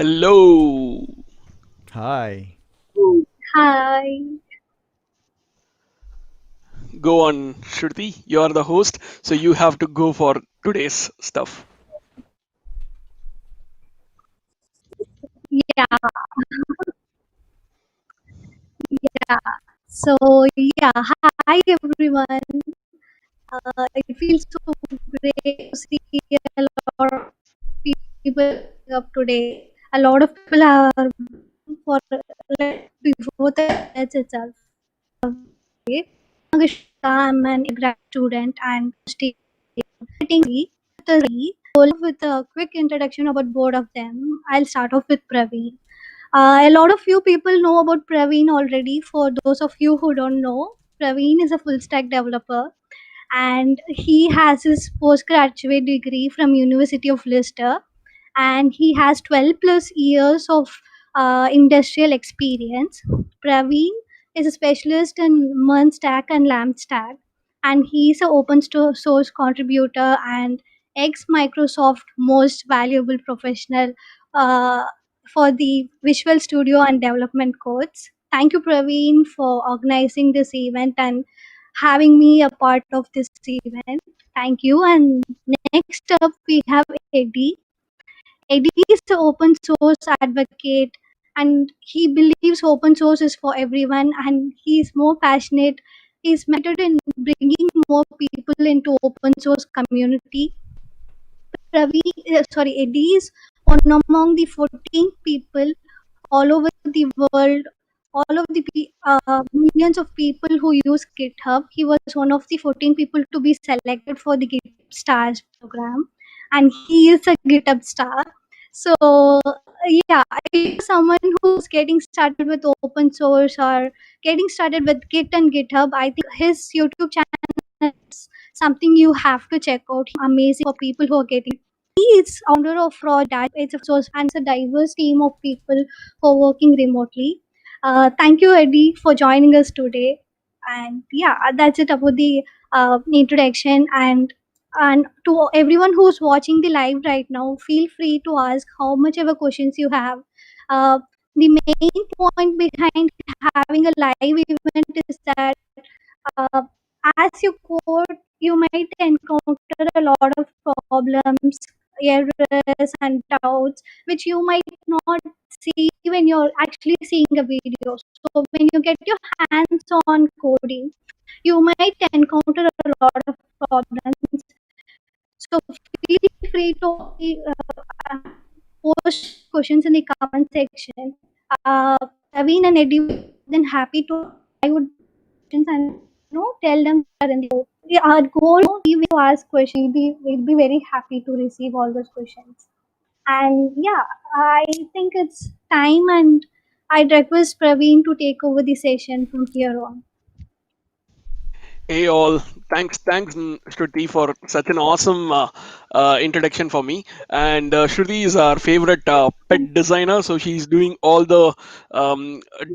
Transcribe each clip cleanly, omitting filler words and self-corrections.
Hello. Hi. Hi. Go on, Shruti. You are the host, so you have to go for today's stuff. Yeah, yeah. So, yeah, hi everyone. It feels so great to see a lot of people up today. A lot of people are for like before the match itself. Okay. I'm an grad student and studying with a quick introduction about both of them. I'll start off with Praveen. A lot of you people know about Praveen already. For those of you who don't know, Praveen is a full stack developer and he has his postgraduate degree from University of Leicester, and he has 12 plus years of industrial experience. Praveen is a specialist in MERN stack and LAMP stack, and he's an source contributor and ex Microsoft most valuable professional uh, for the Visual Studio and development codes. Thank you, Praveen, for organizing this event and having me a part of this event. Thank you. And next up, we have Eddie. Eddie is an open source advocate and he believes open source is for everyone and he's more passionate. He's committed in bringing more people into open source community. Eddie is one among the 14 people all over the world, all of the millions of people who use GitHub. He was one of the 14 people to be selected for the GitHub Stars program, and he is a GitHub star. So, yeah, if someone who's getting started with open source or getting started with Git and GitHub, I think his YouTube channel is something you have to check out. Amazing for people who are getting. He is founder of Raw Data. It's a source and it's a diverse team of people who are working remotely. Thank you, Eddie, for joining us today. And yeah, that's it about the introduction. And to everyone who's watching the live right now, feel free to ask how much ever questions you have. Uh, the main point behind having a live event is that uh, as you code, you might encounter a lot of problems, errors, and doubts, which you might not see when you're actually seeing a video. So when you get your hands on coding, you might encounter a lot of problems. So feel free to uh, post questions in the comment section. Uh, Naveen and Eddie would be then happy to I would questions and tell them that in the our goal is to ask questions. We'll be very happy to receive all those questions. And yeah, I think it's time, and I'd request Praveen to take over the session from here on. Hey all, thanks, Shruti, for such an awesome introduction for me. And Shruti is our favorite pet designer, so she's doing all the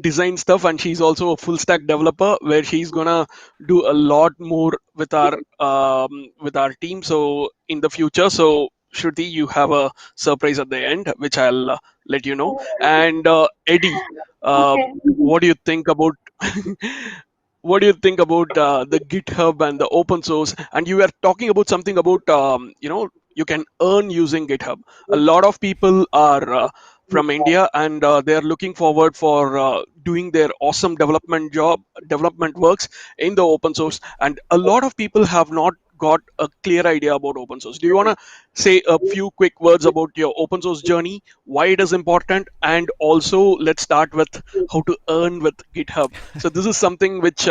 design stuff, and she's also a full stack developer, where she's gonna do a lot more with our team. So in the future, so Shruti, you have a surprise at the end, which I'll let you know. And Eddie, uh, Okay. what do you think about what do you think about the GitHub and the open source? And you were talking about something about you can earn using GitHub. A lot of people are from India, and they are looking forward for doing their awesome development works in the open source. And a lot of people have not got a clear idea about open source. Do you want to say a few quick words about your open source journey, why it is important, and also let's start with how to earn with GitHub? So this is something which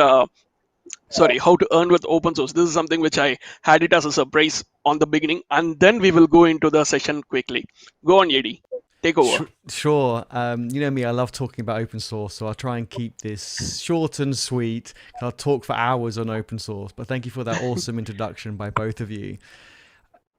sorry, how to earn with open source. This is something which I had it as a surprise on the beginning, and then we will go into the session quickly. Go on, Yedi, take over. Sure. You know me, I love talking about open source, so I'll try and keep this short and sweet. I'll talk for hours on open source, but thank you for that awesome introduction by both of you.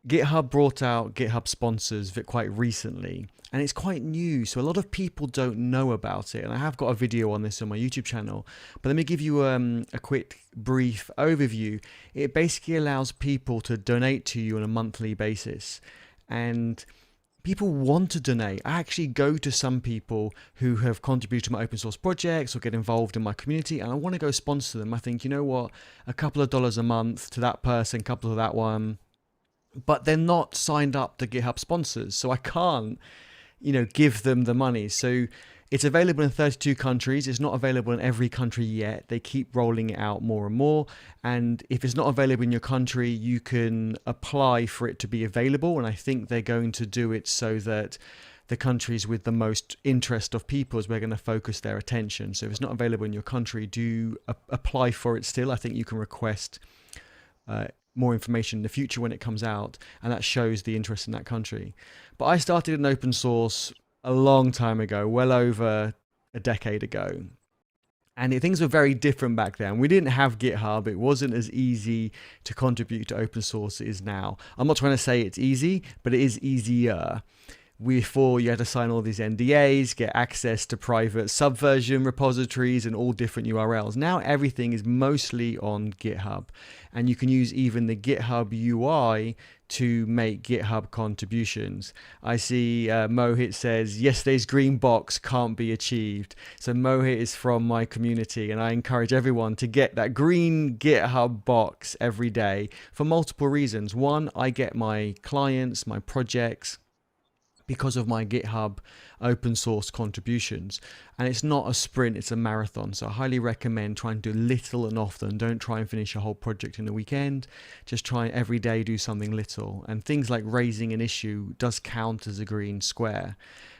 GitHub brought out GitHub sponsors quite recently, and it's quite new, so a lot of people don't know about it. And I have got a video on this on my YouTube channel, but let me give you a quick, brief overview. It basically allows people to donate to you on a monthly basis, and people want to donate. I actually go to some people who have contributed to my open source projects or get involved in my community, and I want to go sponsor them. I think, you know what, a couple of dollars a month to that person, a couple of that one, but they're not signed up to GitHub sponsors, so I can't, give them the money. So it's available in 32 countries. It's not available in every country yet. They keep rolling it out more and more. And if it's not available in your country, you can apply for it to be available. And I think they're going to do it so that the countries with the most interest of people is where they're going to focus their attention. So if it's not available in your country, do apply for it still. I think you can request more information in the future when it comes out, and that shows the interest in that country. But I started in open source a long time ago, well over a decade ago. And things were very different back then. We didn't have GitHub. It wasn't as easy to contribute to open source as it is now. I'm not trying to say it's easy, but it is easier. Before, you had to sign all these NDAs, get access to private subversion repositories and all different URLs. Now everything is mostly on GitHub, and you can use even the GitHub UI to make GitHub contributions. I see Mohit says, yesterday's green box can't be achieved. So Mohit is from my community, and I encourage everyone to get that green GitHub box every day for multiple reasons. One, I get my clients, my projects, because of my GitHub open source contributions. And it's not a sprint, it's a marathon. So I highly recommend trying to do little and often. Don't try and finish a whole project in a weekend. Just try every day, do something little. And things like raising an issue does count as a green square.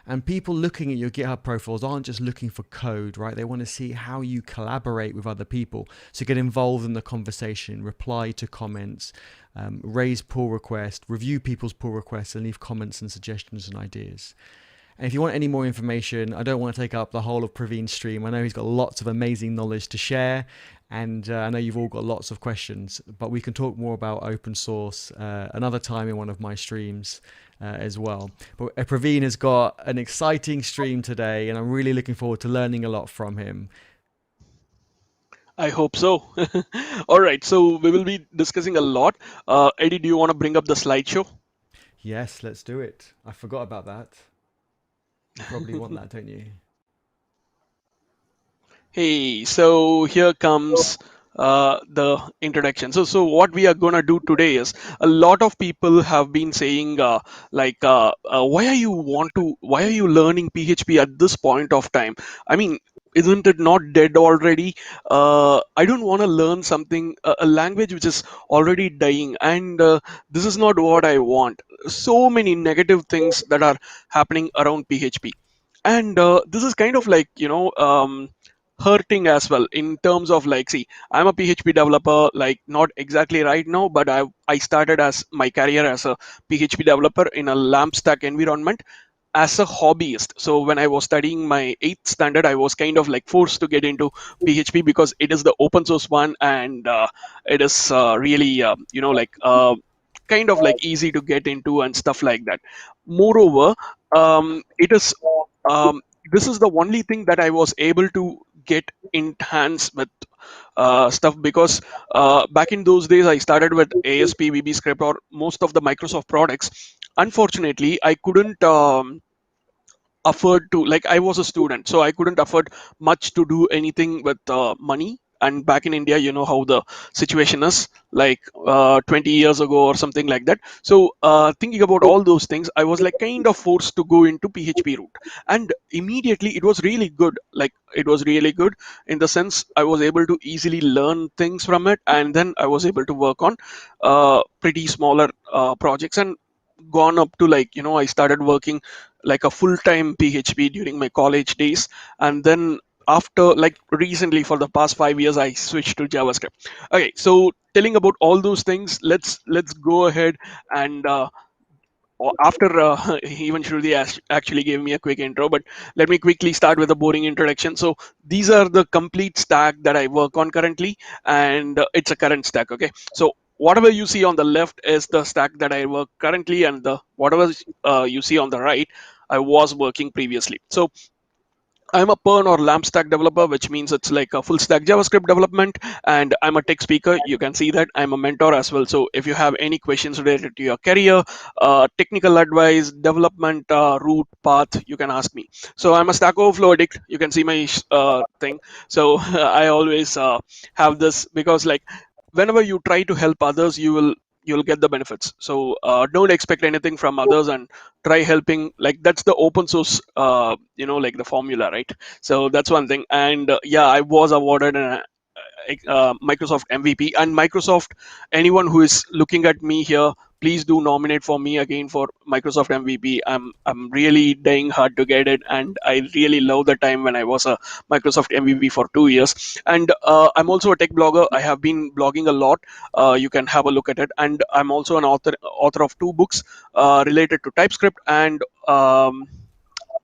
And people looking at your GitHub profiles aren't just looking for code, right? They want to see how you collaborate with other people. So get involved in the conversation, reply to comments, raise pull requests, review people's pull requests, and leave comments and suggestions and ideas. And if you want any more information, I don't want to take up the whole of Praveen's stream. I know he's got lots of amazing knowledge to share, and I know you've all got lots of questions, but we can talk more about open source another time in one of my streams as well. But Praveen has got an exciting stream today, and I'm really looking forward to learning a lot from him. I hope so. All right, so we will be discussing a lot. Eddie, do you want to bring up the slideshow? Yes, let's do it. I forgot about that. You probably want that, don't you? Hey, so here comes the introduction. So what we are gonna do today is, a lot of people have been saying why are you learning PHP at this point of time? I mean, isn't it not dead already? I don't want to learn something, a language which is already dying, and this is not what I want. So many negative things that are happening around PHP, and this is kind of like, hurting as well, in terms of, like, see, I'm a PHP developer, like, not exactly right now, but I started as my career as a PHP developer in a LAMP stack environment as a hobbyist. So when I was studying my 8th standard, I was kind of like forced to get into PHP because it is the open source one, and it is really kind of like easy to get into and stuff like that. Moreover, it is this is the only thing that I was able to get in hands with stuff, because back in those days I started with ASP, VB Script, or most of the Microsoft products. Unfortunately, I couldn't afford to, like, I was a student, so I couldn't afford much to do anything with money. And back in India, you know how the situation is, like 20 years ago or something like that. So thinking about all those things, I was like kind of forced to go into PHP route, and immediately it was really good. Like, it was really good in the sense I was able to easily learn things from it, and then I was able to work on pretty smaller projects, and gone up to, like, I started working like a full-time PHP during my college days. And then after, like, recently, for the past 5 years, I switched to JavaScript. Okay, so telling about all those things, let's go ahead and after even Shruti actually gave me a quick intro, but let me quickly start with a boring introduction. So these are the complete stack that I work on currently, and it's a current stack. Okay, so whatever you see on the left is the stack that I work currently, and the whatever you see on the right, I was working previously. So I'm a Perl or LAMP stack developer, which means it's like a full stack JavaScript development. And I'm a tech speaker. You can see that I'm a mentor as well. So if you have any questions related to your career, technical advice, development route, path, you can ask me. So I'm a Stack Overflow addict. You can see my thing. So I always have this because like whenever you try to help others, you'll get the benefits. So don't expect anything from others and try helping. Like that's the open source like the formula, right? So that's one thing. And yeah, I was awarded an Microsoft MVP. And Microsoft, anyone who is looking at me here, please do nominate for me again for Microsoft MVP. I'm really dying hard to get it, and I really love the time when I was a Microsoft MVP for 2 years. And I'm also a tech blogger. I have been blogging a lot. You can have a look at it. And I'm also an author of 2 books related to TypeScript and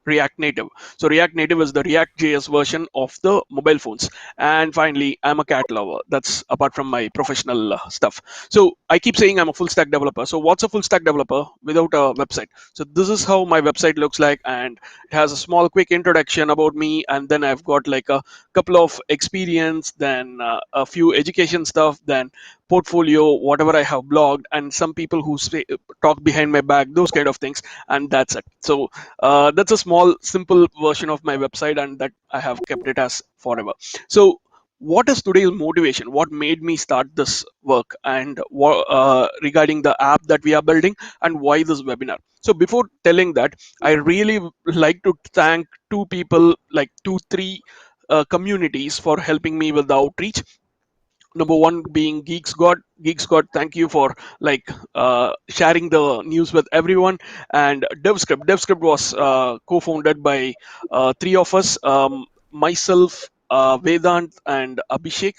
React Native. So React Native is the React JS version of the mobile phones. And finally, I'm a cat lover. That's apart from my professional stuff. So I keep saying I'm a full stack developer. So what's a full stack developer without a website? So this is how my website looks like, and it has a small quick introduction about me, and then I've got like a couple of experience, then a few education stuff, then portfolio, whatever I have blogged, and some people who talk behind my back, those kind of things, and that's it. So that's a small simple version of my website, and that I have kept it as forever. So what is today's motivation? What made me start this work, and regarding the app that we are building, and why this webinar? So before telling that, I really like to thank 2 people, like 2 3 communities, for helping me with the outreach. Number one being geeks god, thank you for like sharing the news with everyone. And devscript was co-founded by 3 of us, myself, Vedant and Abhishek.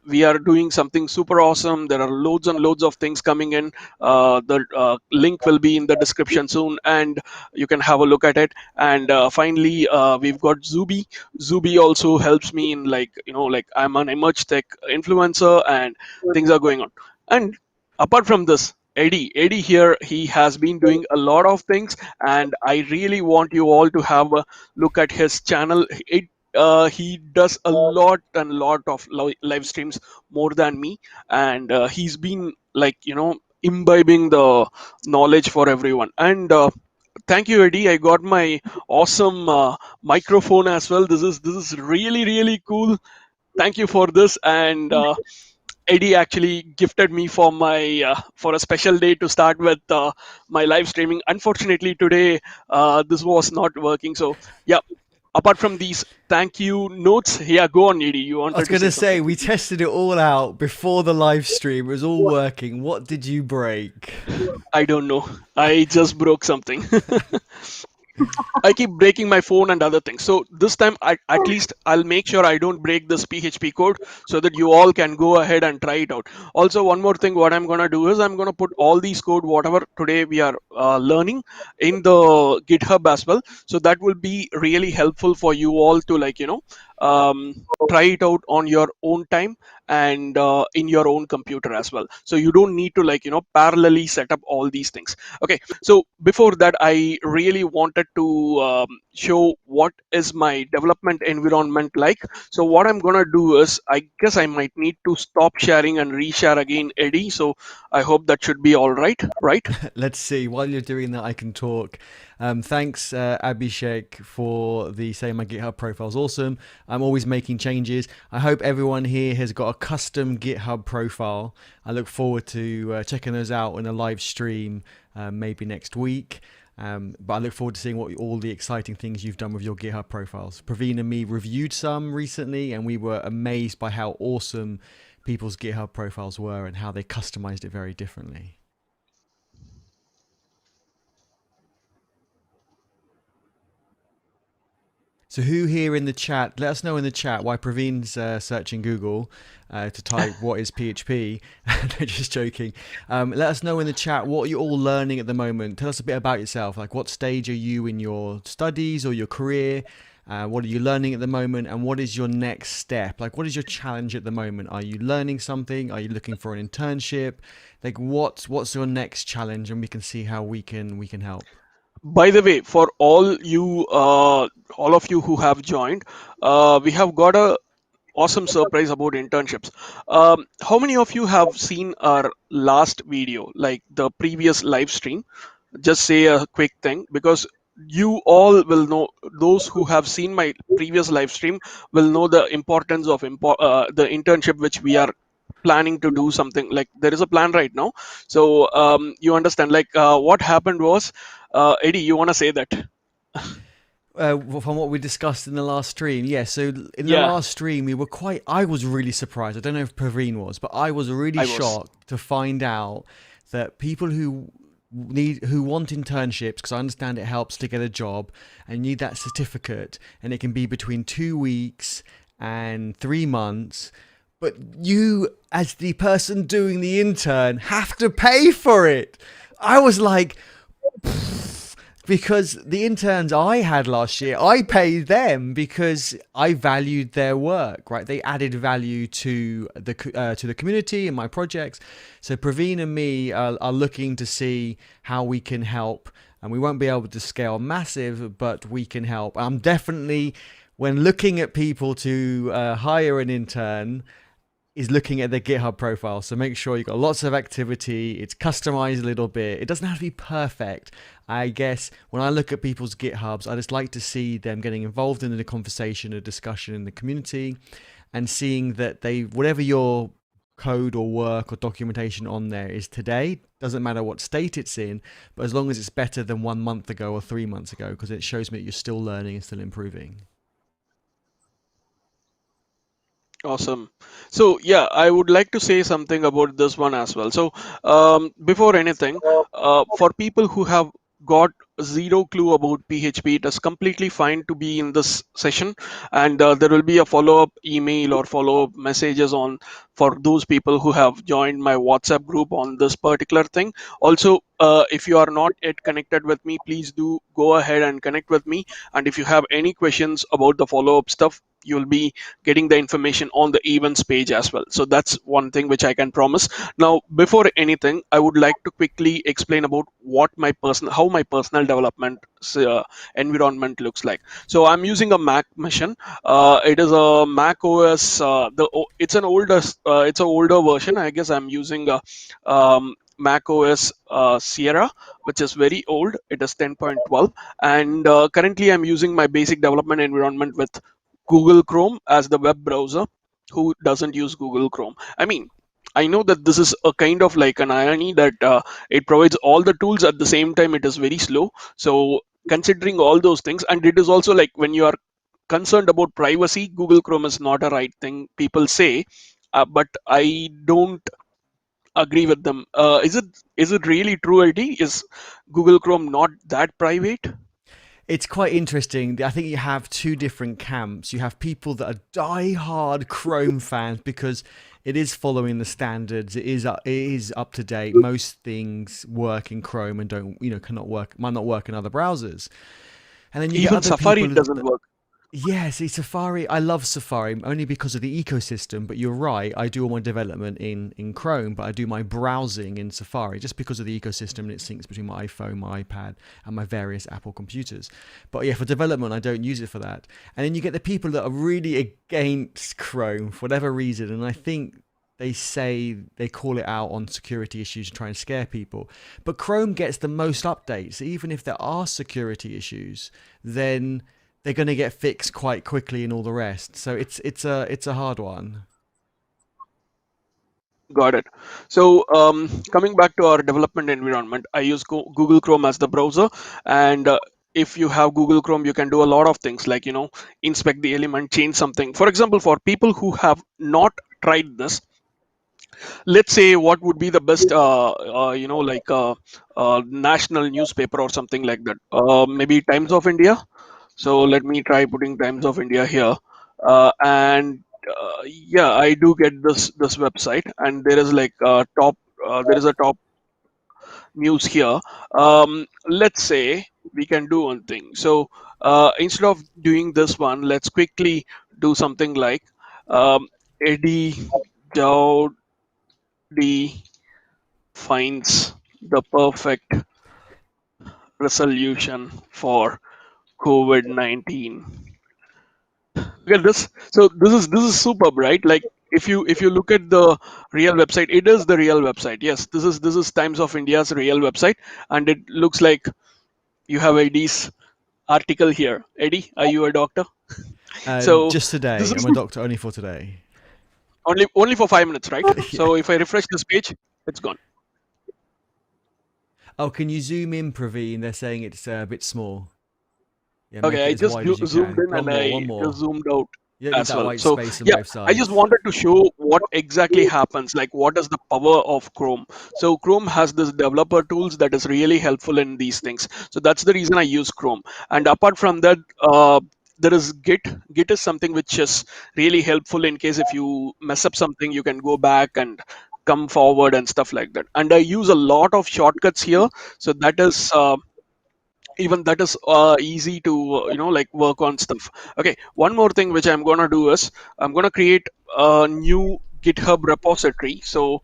We are doing something super awesome. There are loads and loads of things coming in. The link will be in the description soon, and you can have a look at it. And finally, we've got Zuby also helps me in, like, like I'm an emerge tech influencer, and things are going on. And apart from this, Eddie here, he has been doing a lot of things, and I really want you all to have a look at his channel. He does a lot and lot of live streams more than me, and he's been like imbibing the knowledge for everyone. And thank you, Eddie. I got my awesome microphone as well. This is really really cool. Thank you for this. And Eddie actually gifted me for my for a special day to start with my live streaming. Unfortunately, today this was not working. So yeah. Apart from these thank you notes, yeah, go on, Eddie. You I was wanted to going say to say, something. we tested it all out before the live stream. It was all working. What did you break? I don't know. I just broke something. I keep breaking my phone and other things. So this time, at least I'll make sure I don't break this PHP code, so that you all can go ahead and try it out. Also, one more thing, what I'm gonna do is I'm gonna put all these code, whatever today we are learning, in the GitHub as well. So that will be really helpful for you all to, like, try it out on your own time, and in your own computer as well. So you don't need to, like, parallelly set up all these things. Okay. So before that, I really wanted to show what is my development environment like. So what I'm gonna do is, I guess I might need to stop sharing and reshare again, Eddie. So I hope that should be all right, right? Let's see. While you're doing that, I can talk. Thanks, Abhishek, for the saying my GitHub profile is awesome. I'm always making changes. I hope everyone here has got a custom GitHub profile. I look forward to checking those out in a live stream, maybe next week. But I look forward to seeing what all the exciting things you've done with your GitHub profiles. Praveen and me reviewed some recently, and we were amazed by how awesome people's GitHub profiles were and how they customized it very differently. So who here in the chat, let us know in the chat why Praveen's searching Google to type what is PHP. No, just joking. Let us know in the chat what you're all learning at the moment. Tell us a bit about yourself. Like, what stage are you in your studies or your career? What are you learning at the moment? And what is your next step? Like, what is your challenge at the moment? Are you learning something? Are you looking for an internship? Like, what's your next challenge? And we can see how we can help. By the way, for all of you who have joined, we have got a awesome surprise about internships. How many of you have seen our last video, like the previous live stream? Just say a quick thing, because you all will know, those who have seen my previous live stream will know the importance of the internship which we are planning to do. Something like, there is a plan right now. So you understand, like, what happened was, Eddie, you want to say that? From what we discussed in the last stream, yeah. So in the Yeah, last stream, we were quite. I was really surprised. I don't know if Praveen was, but I was really I was. shocked to find out that people who want internships, because I understand it helps to get a job and need that certificate, and it can be between 2 weeks and 3 months. But you, as the person doing the intern, have to pay for it. I was like, because the interns I had last year, I paid them because I valued their work. Right, they added value to the community and my projects. So Praveen and me are looking to see how we can help, and we won't be able to scale massive, but we can help. I'm definitely, when looking at people to hire an intern, is looking at their GitHub profile. So make sure you've got lots of activity. It's customized a little bit. It doesn't have to be perfect. I guess when I look at people's GitHubs, I just like to see them getting involved in the conversation, a discussion in the community, and seeing that they, whatever your code or work or documentation on there is today, doesn't matter what state it's in, but as long as it's better than 1 month ago or 3 months ago, because it shows me that you're still learning and still improving. Awesome. So yeah, I would like to say something about this one as well. So before anything, for people who have got zero clue about PHP, it is completely fine to be in this session, and there will be a follow-up email or follow-up messages on for those people who have joined my WhatsApp group on this particular thing. Also, if you are not yet connected with me, please do go ahead and connect with me. And if you have any questions about the follow-up stuff, you'll be getting the information on the events page as well. So that's one thing which I can promise. Now, before anything, I would like to quickly explain about how my personal development environment looks like. So I'm using a Mac machine. It is a Mac OS. It's an older version. I guess I'm using a Mac OS Sierra, which is very old. It is 10.12, and currently I'm using my basic development environment with Google Chrome as the web browser. Who doesn't use Google Chrome? I mean, I know that this is a kind of like an irony that it provides all the tools at the same time. It is very slow. So considering all those things, and it is also like, when you are concerned about privacy, Google Chrome is not a right thing, people say, but I don't agree with them. Is it really true, ID? Is Google Chrome not that private? It's quite interesting. I think you have two different camps. You have people that are die-hard Chrome fans because it is following the standards. It is up to date. Most things work in Chrome and don't, might not work in other browsers. And then you get Even other Safari people doesn't that, work. yeah, see, Safari, I love Safari only because of the ecosystem, but you're right, I do all my development in Chrome, but I do my browsing in Safari just because of the ecosystem, and it syncs between my iPhone, my iPad, and my various Apple computers. But yeah, for development, I don't use it for that. And then you get the people that are really against Chrome for whatever reason, and I think they call it out on security issues to try and scare people. But Chrome gets the most updates. Even if there are security issues, then they're going to get fixed quite quickly and all the rest. So it's a hard one. Got it. So coming back to our development environment, I use Google Chrome as the browser, and if you have Google Chrome, you can do a lot of things like, inspect the element, change something. For example, for people who have not tried this, let's say, what would be the best, like national newspaper or something like that? Maybe Times of India. So let me try putting Times of India here, and yeah, I do get this website, and there is like there is a top news here. Let's say we can do one thing. So instead of doing this one, let's quickly do something like, Eddie Jaoude finds the perfect resolution for COVID-19. Look at this. So this is superb, right? Like if you look at the real website, it is the real website. Yes, this is Times of India's real website, and it looks like you have Eddie's article here. Eddie, are you a doctor? So Just this today. is I'm a doctor only for today. only for 5 minutes, right? Yeah. So if I refresh this page, it's gone. Oh, can you zoom in, Praveen? They're saying it's a bit small. Yeah, make Okay, it I as just wide as you zoomed can. in and One I just more. zoomed out You don't need as that well. white So space on yeah, both I just sides. wanted to show what exactly happens, like what is the power of Chrome. So Chrome has this developer tools that is really helpful in these things. So that's the reason I use Chrome. And apart from that, there is Git. Git is something which is really helpful in case if you mess up something, you can go back and come forward and stuff like that. And I use a lot of shortcuts here. So that is even that is easy to like work on stuff. Okay, one more thing which I'm gonna do is I'm gonna create a new GitHub repository. So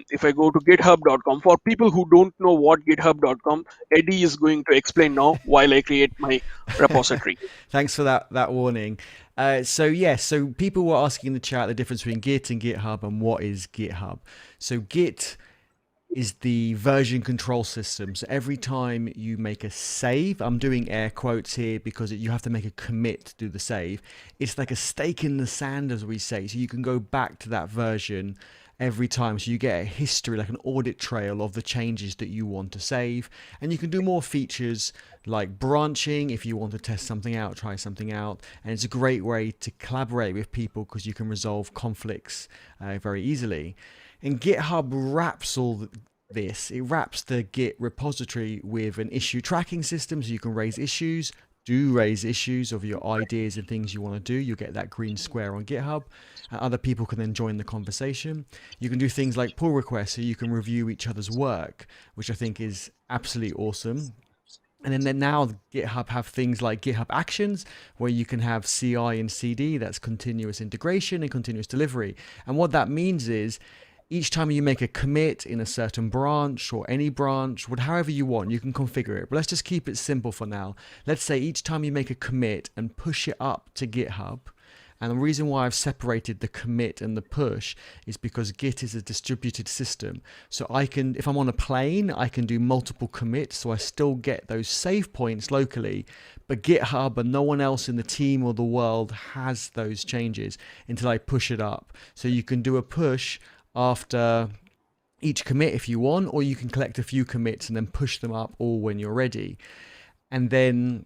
if I go to github.com, for people who don't know what github.com, Eddie is going to explain now while I create my repository. Thanks for that warning. So yes, so people were asking in the chat the difference between Git and GitHub and what is GitHub. So Git is the version control system. So every time you make a save, I'm doing air quotes here because you have to make a commit to do the save. It's like a stake in the sand, as we say. So you can go back to that version every time. So you get a history, like an audit trail of the changes that you want to save. And you can do more features like branching if you want to test something out, try something out. And it's a great way to collaborate with people because you can resolve conflicts very easily. And GitHub wraps all this. It wraps the Git repository with an issue tracking system so you can raise issues. Do raise issues of your ideas and things you want to do. You'll get that green square on GitHub, and other people can then join the conversation. You can do things like pull requests so you can review each other's work, which I think is absolutely awesome. And then now GitHub have things like GitHub Actions, where you can have CI and CD, that's continuous integration and continuous delivery. And what that means is each time you make a commit in a certain branch or any branch, however you want, you can configure it. But let's just keep it simple for now. Let's say each time you make a commit and push it up to GitHub, and the reason why I've separated the commit and the push is because Git is a distributed system. So I can, if I'm on a plane, I can do multiple commits, so I still get those save points locally. But GitHub and no one else in the team or the world has those changes until I push it up. So you can do a push after each commit if you want, or you can collect a few commits and then push them up all when you're ready. And then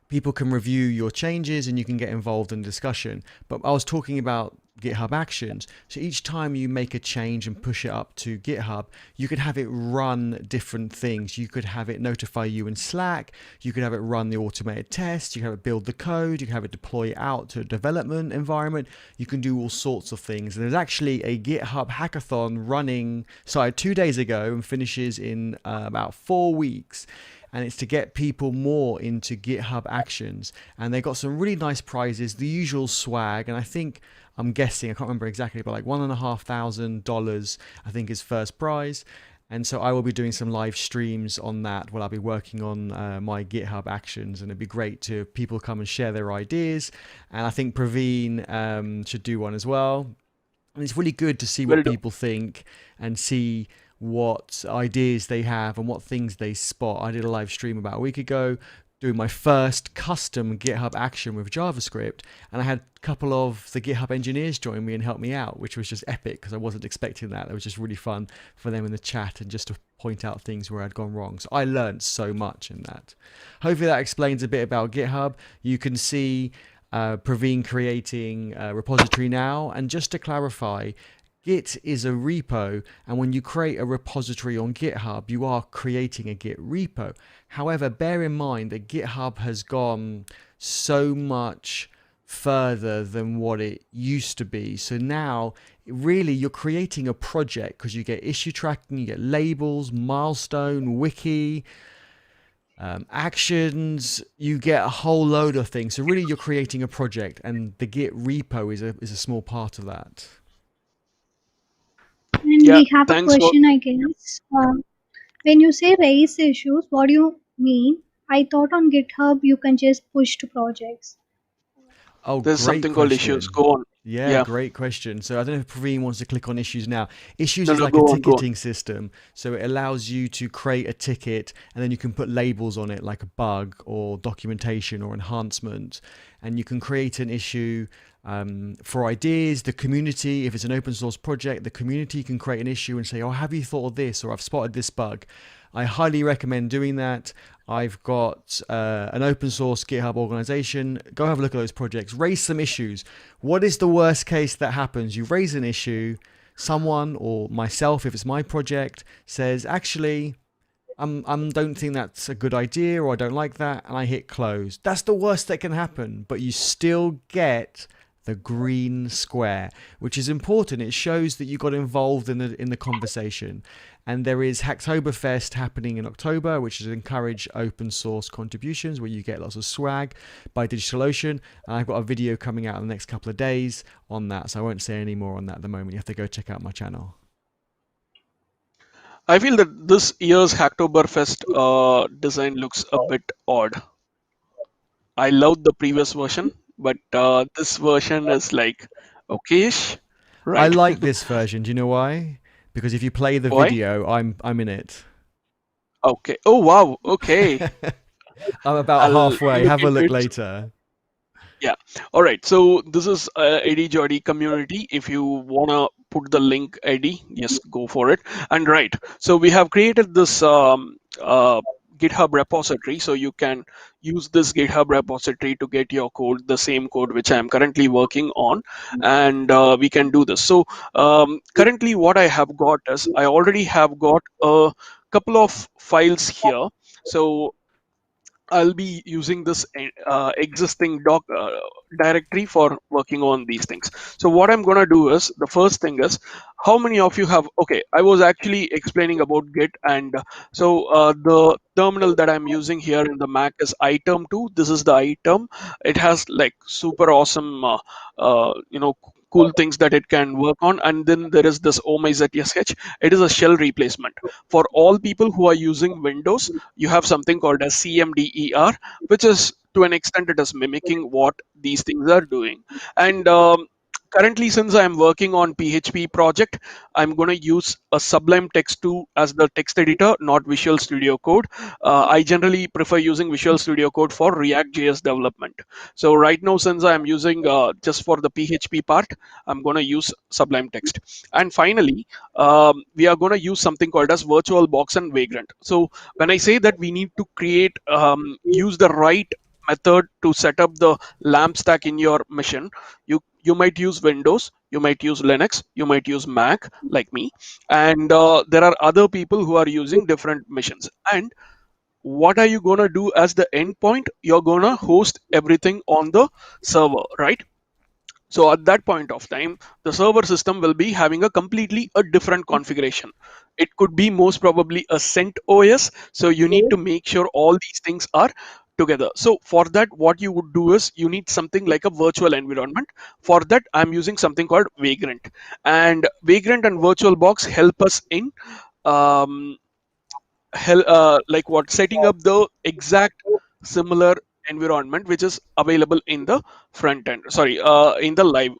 people can review your changes and you can get involved in discussion. But I was talking about GitHub Actions. So each time you make a change and push it up to GitHub, you could have it run different things. You could have it notify you in Slack. You could have it run the automated tests. You can have it build the code. You can have it deploy out to a development environment. You can do all sorts of things. And there's actually a GitHub hackathon running, started 2 days ago and finishes in about 4 weeks. And it's to get people more into GitHub Actions. And they got some really nice prizes, the usual swag. And I'm guessing, I can't remember exactly, but like $1,500, I think is first prize. And so I will be doing some live streams on that while I'll be working on my GitHub Actions. And it'd be great to people come and share their ideas. And I think Praveen should do one as well. And it's really good to see what people think and see what ideas they have and what things they spot. I did a live stream about a week ago doing my first custom GitHub action with JavaScript, and I had a couple of the GitHub engineers join me and help me out, which was just epic because I wasn't expecting that. It was just really fun for them in the chat and just to point out things where I'd gone wrong. So I learned so much in that. Hopefully that explains a bit about GitHub. You can see Praveen creating a repository now, and just to clarify, Git is a repo, and when you create a repository on GitHub, you are creating a Git repo. However, bear in mind that GitHub has gone so much further than what it used to be. So now, really, you're creating a project because you get issue tracking, you get labels, milestone, wiki, actions, you get a whole load of things. So really, you're creating a project, and the Git repo is a small part of that. And Yeah, we have a thanks for question, I guess. When you say raise issues, what do you mean? I thought on GitHub you can just push to projects. Oh, There's great something called issues. question. Go on. Yeah, Yeah. great question. So I don't know if Praveen wants to click on issues now. Issues No, is no, like a go on, go on. ticketing system. So it allows you to create a ticket and then you can put labels on it like a bug or documentation or enhancement. And you can create an issue for ideas. The community, if it's an open source project, the community can create an issue and say, oh, have you thought of this? Or I've spotted this bug. I highly recommend doing that. I've got an open source GitHub organization. Go have a look at those projects. Raise some issues. What is the worst case that happens? You raise an issue. Someone or myself, if it's my project, says, actually, I don't think that's a good idea or I don't like that. And I hit close. That's the worst that can happen. But you still get the green square, which is important. It shows that you got involved in the conversation. And there is Hacktoberfest happening in October, which is encourage open source contributions, where you get lots of swag by DigitalOcean. And I've got a video coming out in the next couple of days on that, so I won't say any more on that at the moment. You have to go check out my channel. I feel that this year's Hacktoberfest design looks a bit odd. I loved the previous version, but this version is like okayish, I right? like this version. Do you know why? Because if you play the Why? video, I'm in it. Okay. Oh wow. Okay. I'm about I'll halfway. look Have a into look it. later. Yeah. All right. So this is Eddie Jaoude community. If you wanna put the link, Eddie, yes, go for it. And right. So we have created this GitHub repository. So you can use this GitHub repository to get your code, the same code which I am currently working on, and we can do this. So currently, what I have got is I already have got a couple of files here. So I'll be using this existing doc directory for working on these things. So what I'm gonna do is the first thing is how many of you have? Okay, I was actually explaining about Git, and the terminal that I'm using here in the Mac is iTerm2. This is the iTerm. It has like super awesome, cool things that it can work on. And then there is this 𝐬𝐷𝐷𝐷𝐿. It is a shell replacement for all people who are using Windows. You have something called as CMDER, which is to an extent it is mimicking what these things are doing. And currently, since I'm working on PHP project, I'm going to use a Sublime Text 2 as the text editor, not Visual Studio Code. I generally prefer using Visual Studio Code for React.js development. So right now, since I'm using just for the PHP part, I'm going to use Sublime Text. And finally, we are going to use something called as VirtualBox and Vagrant. So when I say that we need to create, use the right method to set up the lamp stack in your machine, you might use Windows, you might use Linux, you might use Mac like me, and there are other people who are using different machines. And what are you going to do as the endpoint? You're going to host everything on the server, right? So at that point of time, the server system will be having a completely a different configuration. It could be most probably a CentOS. So you need to make sure all these things are together. So for that, what you would do is you need something like a virtual environment. For that, I'm using something called Vagrant. And Vagrant and VirtualBox help us in um, like what setting up the exact similar environment which is available in the front end, sorry, in the live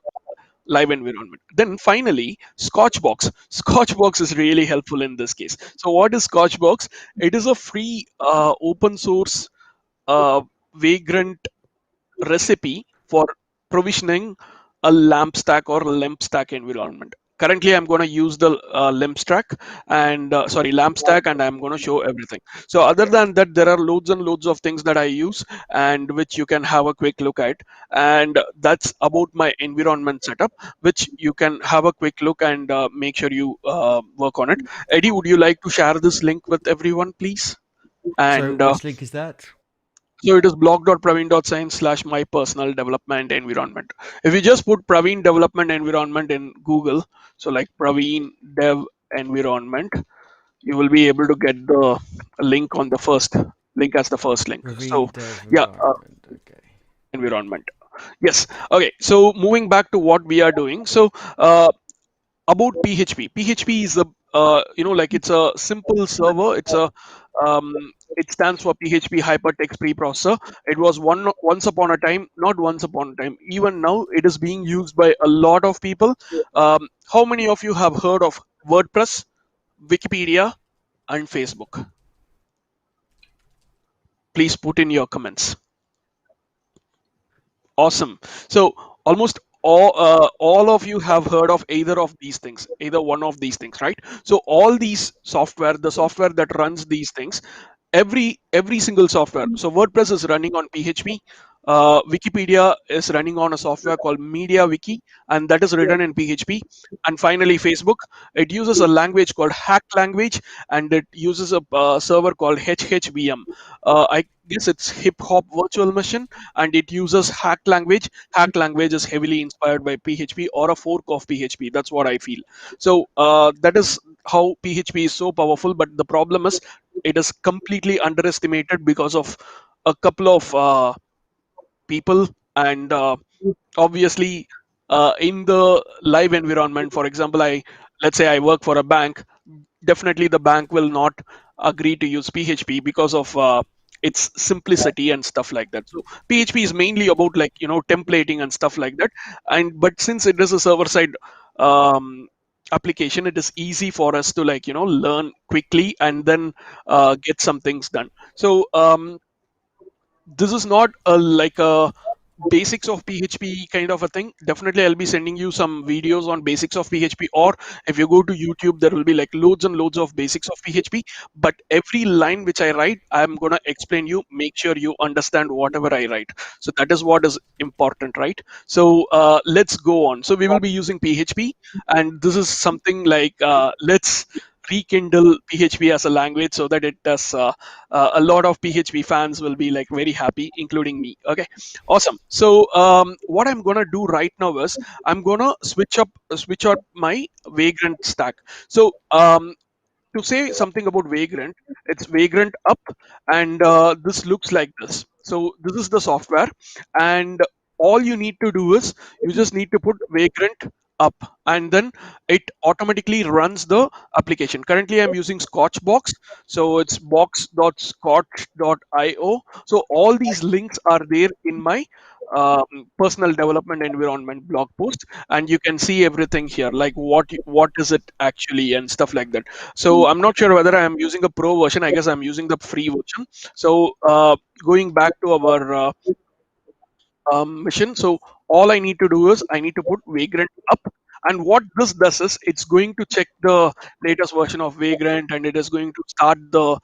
environment. Then finally, Scotchbox. Scotchbox is really helpful in this case. So what is Scotchbox? It is a free open source Vagrant recipe for provisioning a lamp stack or lamp stack environment. Currently, I'm going to use the lamp stack and lamp stack, and I'm going to show everything. So other than that, there are loads and loads of things that I use and which you can have a quick look at. And that's about my environment setup, which you can have a quick look and make sure you work on it. Eddie, would you like to share this link with everyone, please? So, And which link is that? so it is blog.praveen.science/ my personal development environment. If you just put Praveen development environment in Google, so like Praveen dev environment, you will be able to get the link on the first link as the first link. So Raveen Dev yeah, Environment. Okay. environment. Yes. Okay. So moving back to what we are doing. So about PHP. PHP is like it's a simple server. It stands for PHP Hypertext Preprocessor. It was once upon a time, not once upon a time. Even now, it is being used by a lot of people. How many of you have heard of WordPress, Wikipedia, and Facebook? Please put in your comments. Awesome. So almost all of you have heard of either of these things, either one of these things, right? So all these software, the software that runs these things, every single software. So WordPress is running on PHP. Wikipedia is running on a software called MediaWiki, and that is written in PHP. And finally, Facebook, it uses a language called Hack language, and it uses a server called 𝐻𝐻VM. I guess it's Hip Hop Virtual Machine, and it uses Hack language. Hack language is heavily inspired by PHP or a fork of PHP. That's what I feel. So that is how PHP is so powerful. But the problem is, it is completely underestimated because of a couple of people, and obviously in the live environment. For example, let's say I work for a bank. Definitely the bank will not agree to use PHP because of its simplicity and stuff like that. So PHP is mainly about, like, templating and stuff like that. And but since it is a server side um, application, it is easy for us to, like, learn quickly and then get some things done. So this is not a like a basics of PHP kind of a thing. Definitely I'll be sending you some videos on basics of PHP, or if you go to YouTube, there will be like loads and loads of basics of PHP. But every line which I write, I'm gonna explain you, make sure you understand whatever I write. So that is what is important, right? So let's go on. So we will be using PHP, and this is something like, let's rekindle PHP as a language so that it does a lot of PHP fans will be like very happy, including me. Okay, awesome. So what I'm gonna do right now is I'm gonna switch out my Vagrant stack. So to say something about Vagrant, it's Vagrant up, and this looks like this. So this is the software, and all you need to do is you just need to put Vagrant up, and then it automatically runs the application. Currently I'm using Scotchbox, so it's box.scotch.io. So all these links are there in my um, personal development environment blog post, and you can see everything here, like what is it actually and stuff like that. So I'm not sure whether I'm using a pro version. I guess I'm using the free version. So going back to our mission. So all I need to do is I need to put Vagrant up. And what this does is it's going to check the latest version of Vagrant, and it is going to start the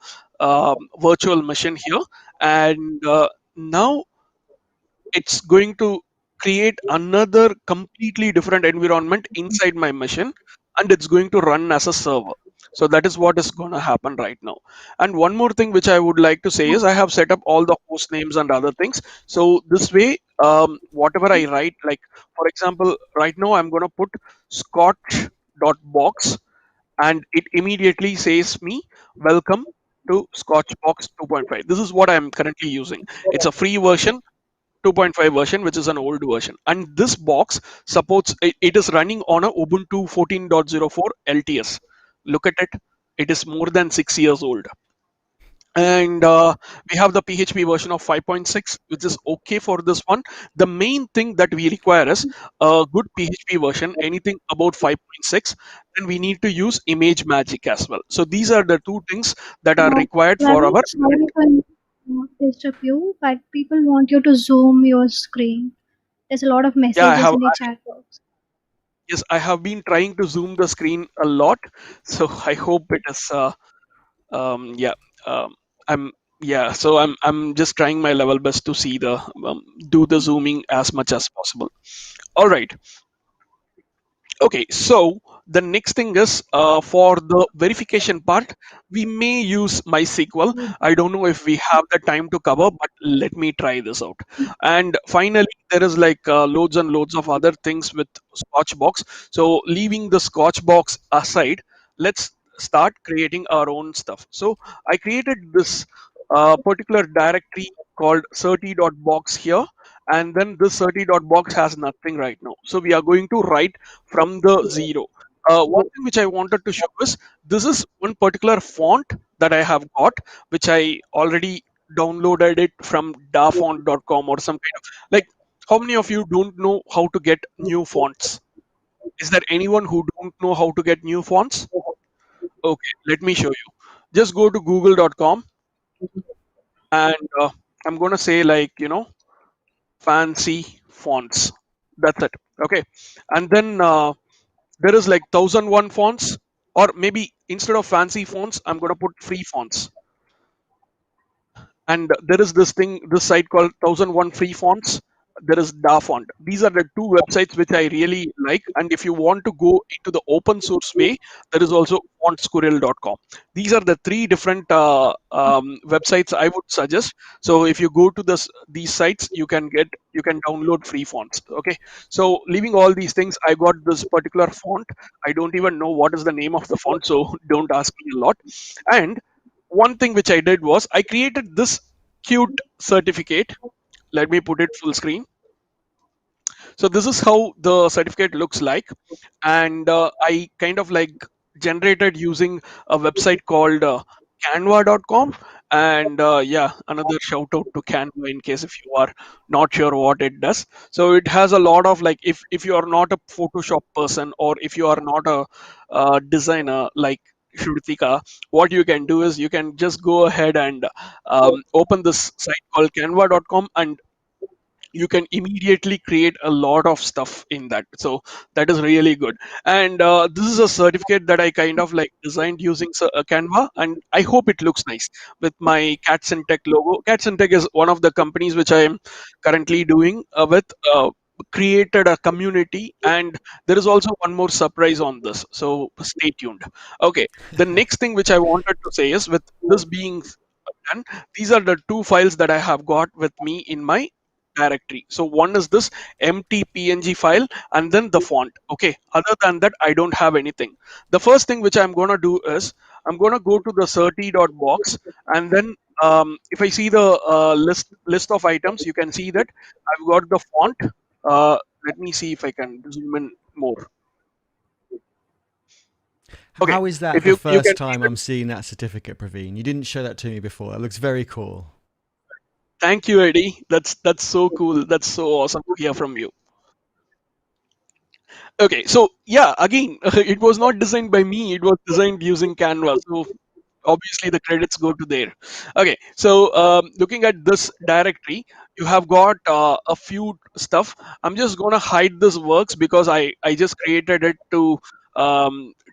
virtual machine here. And now it's going to create another completely different environment inside my machine, and it's going to run as a server. So that is what is going to happen right now. And one more thing which I would like to say is I have set up all the host names and other things. So this way, whatever I write, like for example, right now I'm going to put scotch.box, and it immediately says me welcome to Scotchbox 2.5. This is what I'm currently using. It's a free version, 2.5 version, which is an old version. And this box supports, it is running on a Ubuntu 14.04 LTS. Look at it. It is more than 6 years old. And we have the PHP version of 5.6, which is okay for this one. The main thing that we require is a good PHP version. Anything about 5.6, then we need to use Image Magic as well. So these are the two things that are required for Ravi, our. sorry to disturb you, but people want you to zoom your screen. There's a lot of Yeah, messages in the chat box. yes, I have been trying to zoom the screen a lot, so I hope it is. Yeah, um, I'm. Yeah, so I'm just trying my level best to see the do the zooming as much as possible. All right. Okay, so the next thing is for the verification part, we may use MySQL. I don't know if we have the time to cover, but let me try this out. And finally, there is like loads and loads of other things with Scotchbox. So leaving the Scotchbox aside, let's start creating our own stuff. So I created this particular directory called certi.box here, and then this certi.box has nothing right now. So we are going to write from the zero. One thing which I wanted to show is this is one particular font that I have got, which I already downloaded it from dafont.com or some kind of like. How many of you don't know how to get new fonts? Is there anyone who don't know how to get new fonts? Okay, let me show you. Just go to google.com and I'm going to say like, fancy fonts. That's it. Okay. And then there is like 1001 fonts, or maybe instead of fancy fonts, I'm going to put free fonts. And there is this site called 1001 free fonts. There is dafont. These are the two websites which I really like, and if you want to go into the open source way, there is also fontsquirrel.com. These are the three different websites I would suggest. So if you go to these sites, you can download free fonts. Okay, so leaving all these things, I got this particular font. I don't even know what is the name of the font, so don't ask me a lot. And one thing which I did was I created this cute certificate. Let me put it full screen. So this is how the certificate looks like, and I kind of like generated using a website called canva.com. And yeah, another shout out to Canva in case if you are not sure what it does. So it has a lot of like, if you are not a Photoshop person, or if you are not a designer like Shrutika, what you can do is you can just go ahead and open this site called canva.com, and you can immediately create a lot of stuff in that. So that is really good. And this is a certificate that I kind of like designed using Canva, and I hope it looks nice with my Cats and Tech logo. Cats and Tech is one of the companies which I am currently doing with created a community, and there is also one more surprise on this, so stay tuned. Okay, the next thing which I wanted to say is, with this being done, these are the two files that I have got with me in my directory. So one is this empty png file, and then the font. Okay, other than that I don't have anything. The first thing which I'm going to do is I'm going to go to the certi.box, and then if I see the list of items, you can see that I've got the font. Let me see if I can zoom in more. Okay, How is that if the you can first see time that. I'm seeing that certificate, Praveen? You didn't show that to me before. It looks very cool. Thank you, Eddie. That's so cool. That's so awesome to hear from you. Okay, so yeah, again, it was not designed by me. It was designed using Canva. So obviously the credits go to there. Okay, so looking at this directory, you have got a few stuff. I'm just gonna hide this works because I just created it to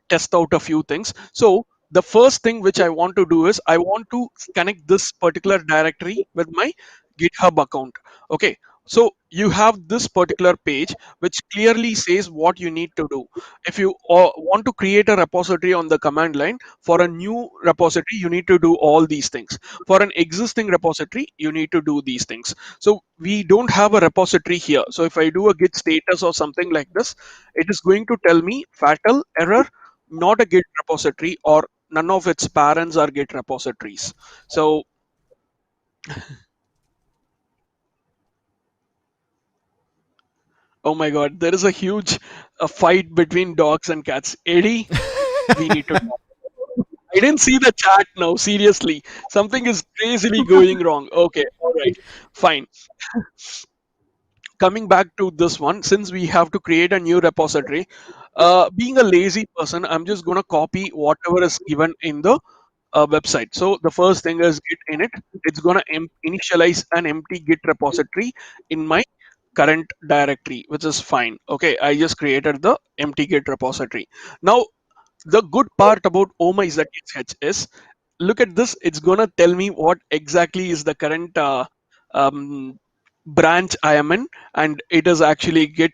test out a few things. So the first thing which I want to do is I want to connect this particular directory with my GitHub account. Okay, so you have this particular page which clearly says what you need to do. If you want to create a repository on the command line, for a new repository you need to do all these things. For an existing repository you need to do these things. So we don't have a repository here, so if I do a git status or something like this, it is going to tell me fatal error, not a git repository, or none of its parents are git repositories. So oh my god, there is a huge fight between dogs and cats. Eddie, we need to talk. I didn't see the chat now. Seriously, something is crazily going wrong. Okay, all right, fine. Coming back to this one, since we have to create a new repository, being a lazy person, I'm just gonna copy whatever is given in the website. So the first thing is git init. It's gonna initialize an empty git repository in my current directory, which is fine. Okay, I just created the empty git repository. Now the good part about 𝐬𝐚𝐲𝐬 is, look at this, it's gonna tell me what exactly is the current um, branch I am in, and it is actually git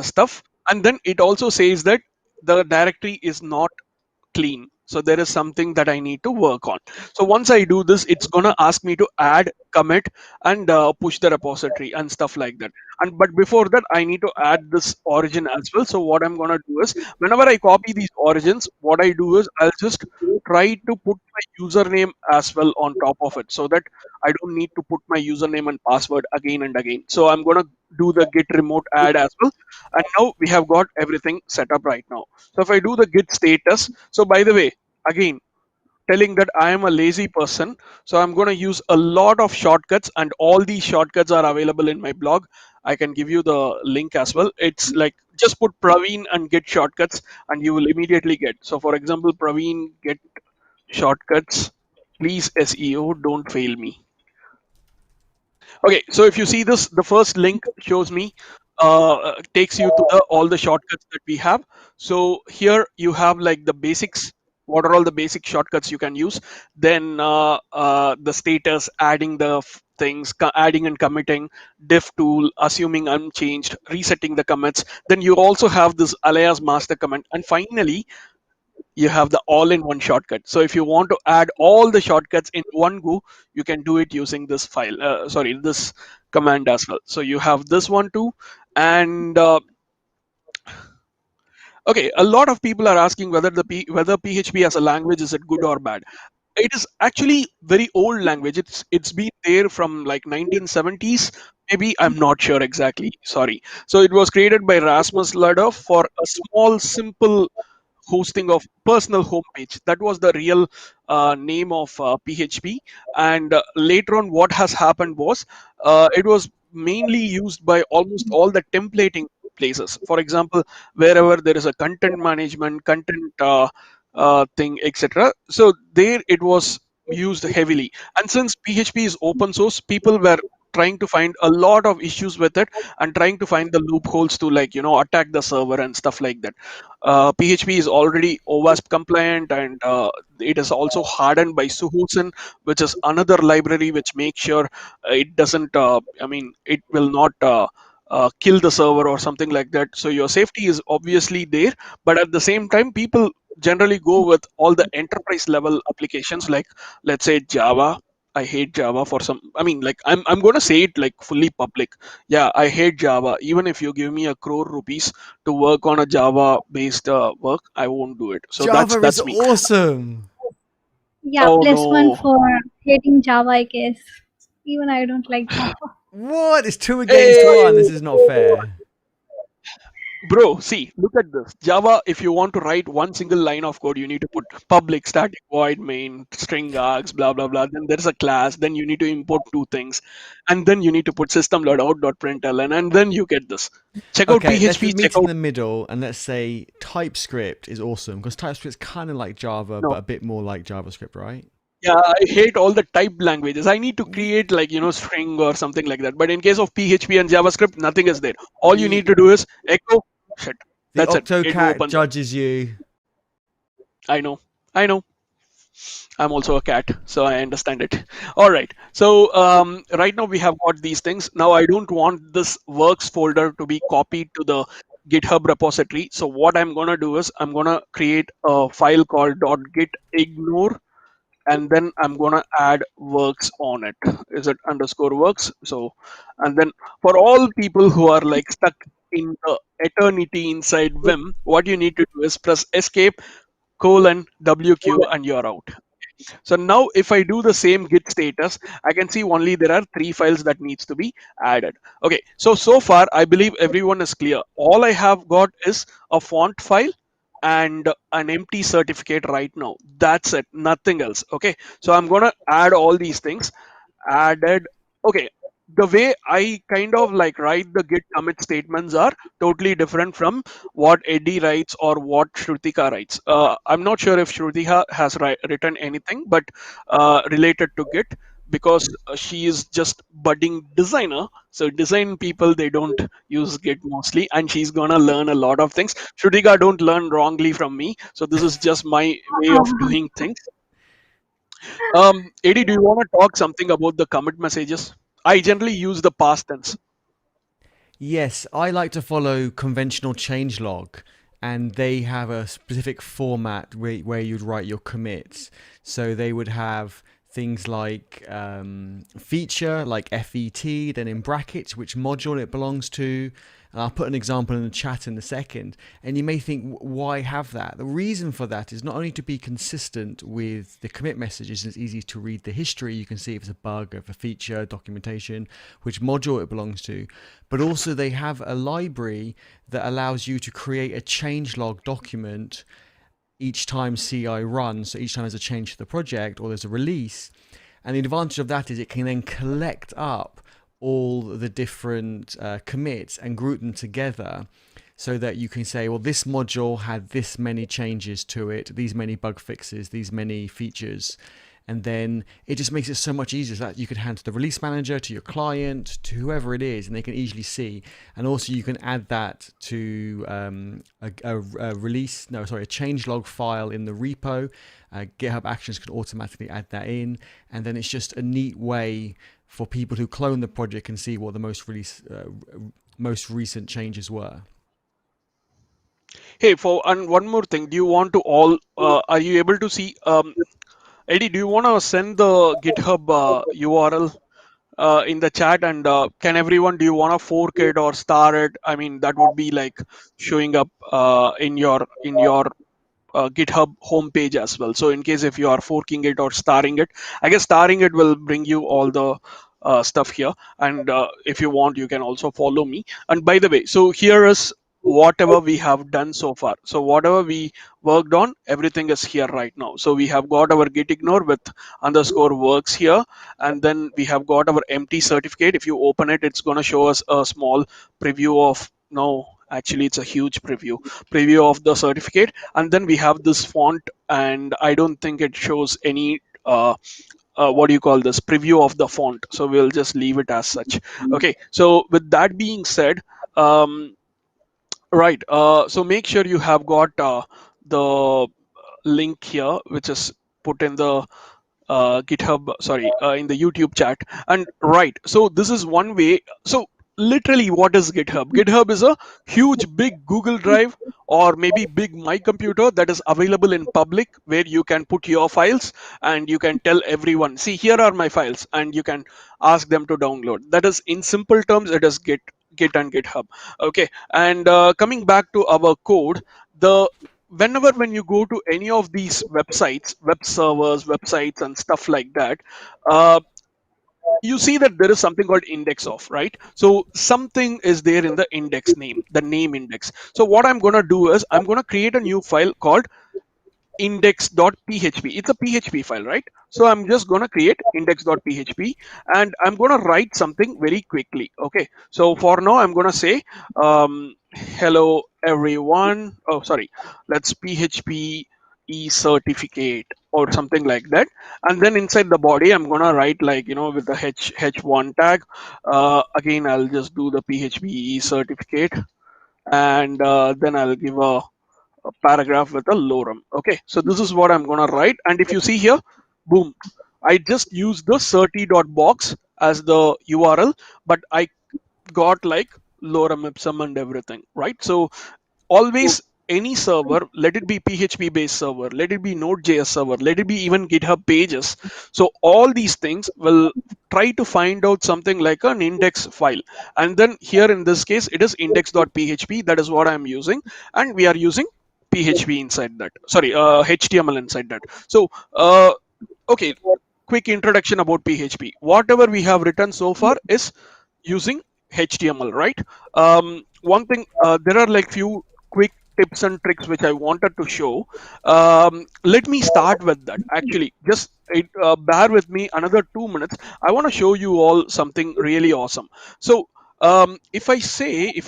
stuff. And then it also says that the directory is not clean, so there is something that I need to work on. So once I do this, it's gonna ask me to add, commit, and push the repository and stuff like that. And but before that, I need to add this origin as well. So what I'm gonna do is, whenever I copy these origins, what I do is I'll just try to put my username as well on top of it, so that I don't need to put my username and password again and again. So I'm gonna do the git remote add as well. And now we have got everything set up right now. So if I do the git status, so by the way, again, telling that I am a lazy person. So I'm going to use a lot of shortcuts, and all these shortcuts are available in my blog. I can give you the link as well. It's like just put Praveen and get shortcuts, and you will immediately get. So for example, Praveen get shortcuts. Please SEO, don't fail me. Okay, so if you see this, the first link shows me, takes you to all the shortcuts that we have. So here you have like the basics. What are all the basic shortcuts you can use? Then the status, adding the things, adding and committing, diff tool, assuming unchanged, resetting the commits. Then you also have this alias master command, and finally you have the all-in-one shortcut. So if you want to add all the shortcuts in one go, you can do it using this file. This command as well. So you have this one too, and okay, a lot of people are asking whether whether PHP as a language is it good or bad. It is actually very old language. It's been there from like 1970s. Maybe I'm not sure exactly. Sorry. So it was created by Rasmus Ladov for a small, simple hosting of personal homepage. That was the real name of PHP. And later on, what has happened was it was mainly used by almost all the templating places. For example, wherever there is a content management, content thing, etc. So there it was used heavily. And since PHP is open source, people were trying to find a lot of issues with it and trying to find the loopholes to, like, attack the server and stuff like that. PHP is already OWASP compliant, and it is also hardened by Suhosen, which is another library which makes sure it doesn't, it will not kill the server or something like that. So your safety is obviously there, but at the same time, people generally go with all the enterprise level applications, like, let's say, Java. I hate Java for some. I mean, like, I'm gonna say it like fully public. Yeah, I hate Java. Even if you give me a crore rupees to work on a Java based work, I won't do it. So that's Java is that's me. awesome. Yeah, Oh +1 no. for hating Java, I guess. Even I don't like Java. What? It's two against one. Hey, This is not fair. bro, see, look at this. Java, if you want to write one single line of code, you need to put public static void main string args, blah blah blah. Then there's a class. Then you need to import two things, and then you need to put system.out.println, and then you get this. Check out Okay, let's PHP. Check meet in out. the middle and let's say TypeScript is awesome because TypeScript's kind of like Java, No. but a bit more like JavaScript, right? Yeah, I hate all the typed languages. I need to create, like, string or something like that. But in case of PHP and JavaScript, nothing is there. All you The need to do is echo shit. the That's it. It Octocat opens up. judges you. I know. I know. I'm also a cat, so I understand it. All right. So right now we have got these things. Now I don't want this works folder to be copied to the GitHub repository. So what I'm gonna do is I'm gonna create a file called .gitignore, and then I'm gonna add works on it. Is it underscore works? So, and then for all people who are like stuck in the eternity inside Vim, what you need to do is press escape colon WQ and you're out. So now if I do the same git status, I can see only there are 3 files that needs to be added. Okay, so far I believe everyone is clear. All I have got is a font file and an empty certificate right now. That's it, nothing else. Okay, so I'm gonna add all these things. Added. Okay, the way I kind of like write the git commit statements are totally different from what Eddie writes or what Shrutika writes. I'm not sure if Shrutika has written anything, but related to git, because she is just budding designer. So design people, they don't use git mostly, and she's gonna learn a lot of things. Shrutika, don't learn wrongly from me. So this is just my way of doing things. Eddie, do you want to talk something about the commit messages? I generally use the past tense. Yes, I like to follow conventional changelog, and they have a specific format where you'd write your commits. So they would have things like feature, like FET, then in brackets, which module it belongs to. And I'll put an example in the chat in a second. And you may think, why have that? The reason for that is not only to be consistent with the commit messages, it's easy to read the history. You can see if it's a bug, if a feature, documentation, which module it belongs to. But also they have a library that allows you to create a changelog document each time CI runs. So each time there's a change to the project or there's a release. And the advantage of that is it can then collect up all the different commits and group them together so that you can say, well, this module had this many changes to it, these many bug fixes, these many features. And then it just makes it so much easier so that you can hand to the release manager, to your client, to whoever it is, and they can easily see. And also you can add that to a changelog file in the repo. GitHub Actions can automatically add that in. And then it's just a neat way for people who clone the project can see what the most recent changes were. Hey, and one more thing. Do you want to all? Are you able to see? Eddie, do you want to send the GitHub URL in the chat? And can everyone? Do you want to fork it or star it? I mean, that would be like showing up in your GitHub homepage as well. So in case if you are forking it or starring it, I guess starring it will bring you all the stuff here. And if you want, you can also follow me. And by the way, so here is whatever we have done so far. So whatever we worked on, everything is here right now. So we have got our git ignore with underscore works here. And then we have got our empty certificate. If you open it, it's going to show us a small preview of, no, actually it's a huge preview of the certificate. And then we have this font, and I don't think it shows any what do you call this, preview of the font. So we'll just leave it as such. Okay, so with that being said, right, so make sure you have got the link here, which is put in the GitHub, sorry, in the YouTube chat. And right, so this is one way. So literally, what is GitHub? GitHub is a huge, big Google Drive or maybe big My Computer that is available in public, where you can put your files and you can tell everyone, see, here are my files, and you can ask them to download. That is, in simple terms, it is Git and GitHub. Okay, and coming back to our code, when you go to any of these websites, web servers, websites, and stuff like that, you see that there is something called index of, right? So something is there in the index name, the name index. So what I'm going to do is I'm going to create a new file called index.php. It's a PHP file, right? So I'm just going to create index.php, and I'm going to write something very quickly. Okay, so for now I'm going to say hello everyone. Oh, sorry, let's PHP 𝐸certificate or something like that. And then inside the body I'm going to write, like, with the h1 tag. Again, I'll just do the PHP 𝐸certificate, and then I'll give a paragraph with a lorem. Okay, so this is what I'm going to write. And if you see here, boom, I just used the certi.box as the URL, but I got like lorem ipsum and everything, right? So always, any server, let it be PHP based server, let it be Node.js server, let it be even GitHub pages. So all these things will try to find out something like an index file. And then here in this case, it is index.php. That is what I'm using. And we are using PHP inside that. Sorry, HTML inside that. So, okay, quick introduction about PHP. Whatever we have written so far is using HTML, right? One thing, there are like few quick tips and tricks which I wanted to show. Let me start with that. Actually, just bear with me another 2 minutes. I want to show you all something really awesome. So if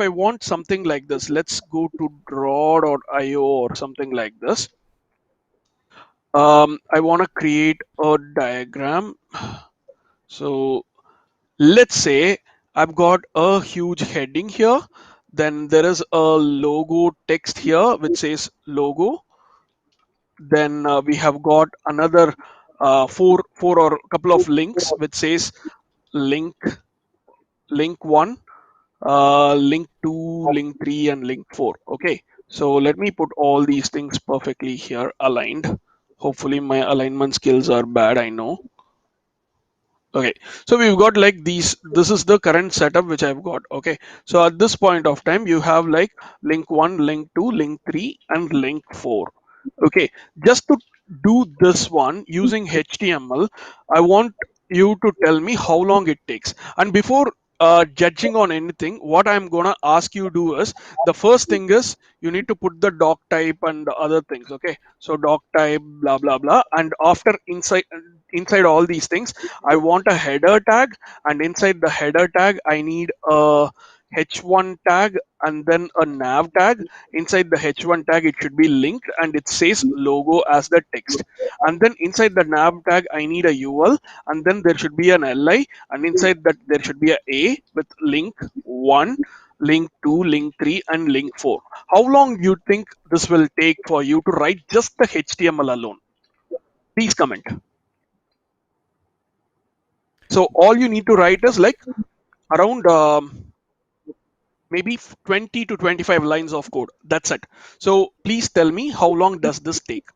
I want something like this, let's go to draw.io or something like this. I want to create a diagram. So let's say I've got a huge heading here. Then there is a logo text here which says logo. Then we have got another four or a couple of links which says link one, link 2, link 3, and link 4. Okay, so let me put all these things perfectly here aligned. Hopefully my alignment skills are bad, I know. Okay, so we've got like these. This is the current setup which I've got. Okay, so at this point of time, you have like link 1, link 2, link 3, and link 4. Okay, just to do this one using HTML, I want you to tell me how long it takes. And before judging on anything, what I'm gonna ask you to do is, the first thing is you need to put the doc type and the other things. Okay, so doc type, blah blah blah, and after inside all these things, I want a header tag, and inside the header tag, I need a h1 tag and then a nav tag. Inside the h1 tag, it should be linked and it says logo as the text. And then inside the nav tag, I need a UL, and then there should be an LI, and inside that there should be a with link 1, link 2, link 3, and link 4. How long do you think this will take for you to write just the HTML alone? Please comment. So all you need to write is like around maybe 20 to 25 lines of code. That's it. So please tell me, how long does this take?